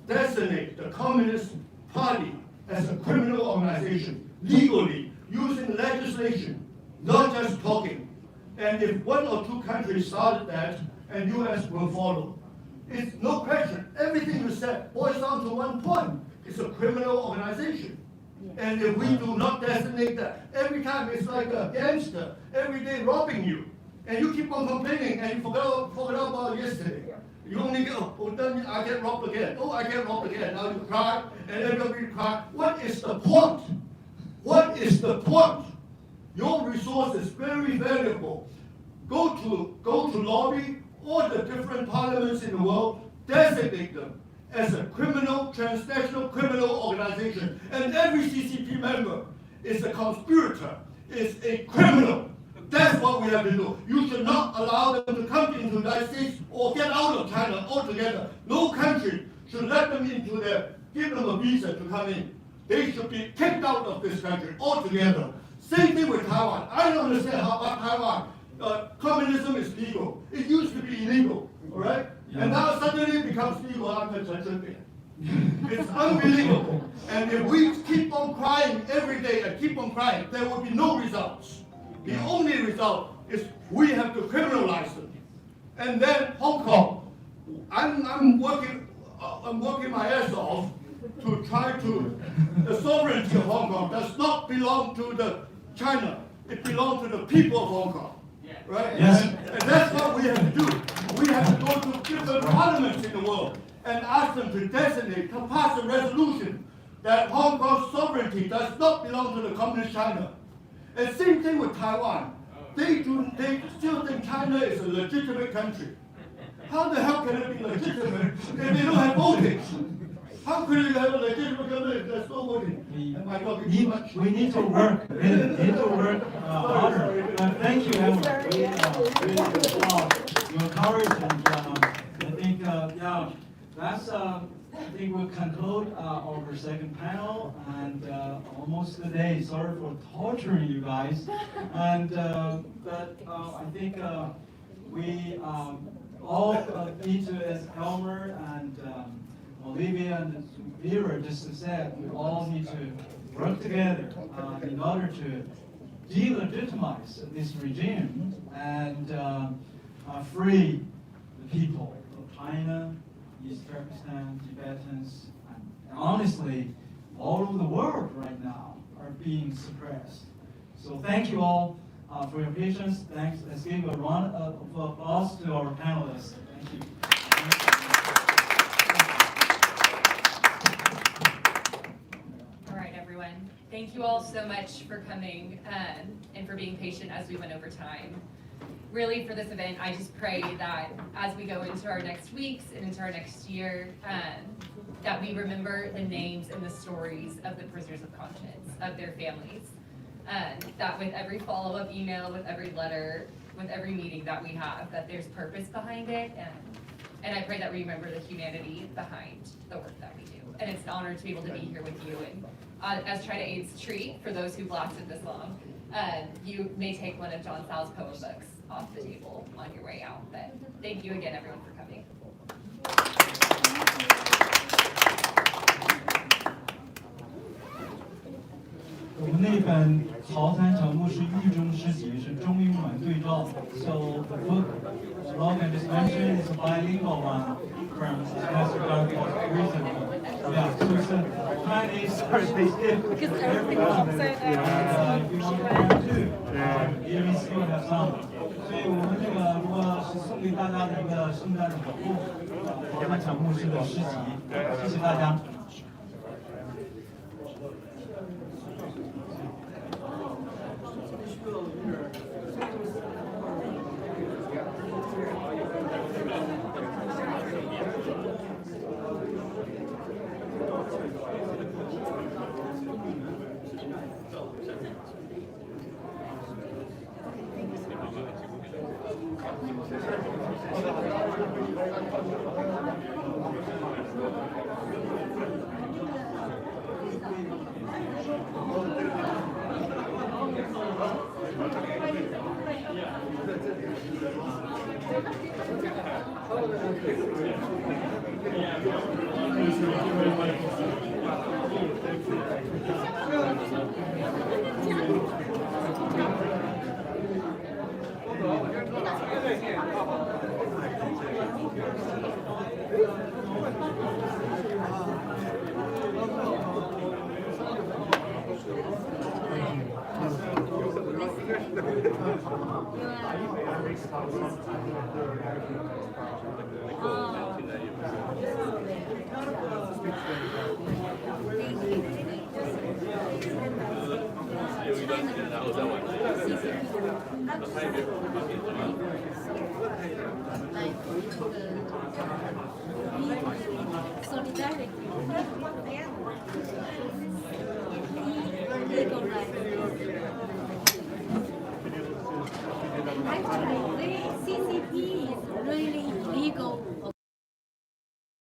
Speaker 21: designate the Communist Party as a criminal organization, legally, using legislation, not just talking. And if one or two countries started that, and US will follow, it's no question. Everything you said boils down to one point. It's a criminal organization. And if we do not designate that, every time it's like a gangster, every day robbing you. And you keep on complaining, and you forgot about yesterday. You only go, then I get robbed again. Oh, I get robbed again. Now you cry, and everybody cry. What is the point? What is the point? Your resource is very valuable. Go to lobby all the different parliaments in the world, designate them as a transnational criminal organization. And every CCP member is a conspirator, is a criminal. That's we have to do. You should not allow them to come into the United States or get out of China altogether. No country should let them into there, give them a visa to come in. They should be kicked out of this country altogether. Same thing with Taiwan. I don't understand how about Taiwan. Communism is legal. It used to be illegal, all right?
Speaker 2: Yeah.
Speaker 21: And now suddenly it becomes legal after Chen Guangchong. It's unbelievable. And if we keep on crying every day and keep on crying, there will be no results. The only result is we have to criminalize them. And then Hong Kong, I'm working my ass off to try to, the sovereignty of Hong Kong does not belong to the China. It belongs to the people of Hong Kong. Right?
Speaker 2: Yes.
Speaker 21: And that's what we have to do. We have to go to different parliaments in the world and ask them to designate, to pass a resolution that Hong Kong's sovereignty does not belong to the Communist China. And same thing with Taiwan. They still think China is a legitimate country. How the hell can it be legitimate if they don't have voting? How could you have a legitimate government if there's no voting? Am I talking too much?
Speaker 2: We need to work. We need to work harder. Thank you, Emma. We applaud your courage, and I think that's. I think we'll conclude our second panel, and almost the day. Sorry for torturing you guys, and but I think we all need to, as Elmer and Olivia and Vera just said, we all need to work together in order to delegitimize this regime and free the people of China, East Turkestan, Tibetans, and honestly, all over the world right now are being suppressed. So thank you all for your patience. Thanks. Let's give a round of applause to our panelists. Thank you.
Speaker 9: All right, everyone. Thank you all so much for coming and for being patient as we went over time. Really, for this event, I just pray that as we go into our next weeks and into our next year, that we remember the names and the stories of the prisoners of conscience, of their families. That with every follow-up email, with every letter, with every meeting that we have, that there's purpose behind it. And I pray that we remember the humanity behind the work that we do. And it's an honor to be able to be here with you. And as China Aid's treat, for those who've lasted this long, you may take one of John Sal's poem books off the table on your way out. But thank you again, everyone, for coming.
Speaker 2: 我们那本曹参成牧师狱中诗集是中英文对照 ，so the book Logan just mentioned is a bilingual one from Pastor Garfield's recent book. Yeah, so it's a Chinese gift for everyone. And if you want to learn too, even still have some. 所以我们这个如果是送给大家的一个圣诞的礼物，曹参成牧师的诗集，谢谢大家。
Speaker 15: Solidarity. Legal rights.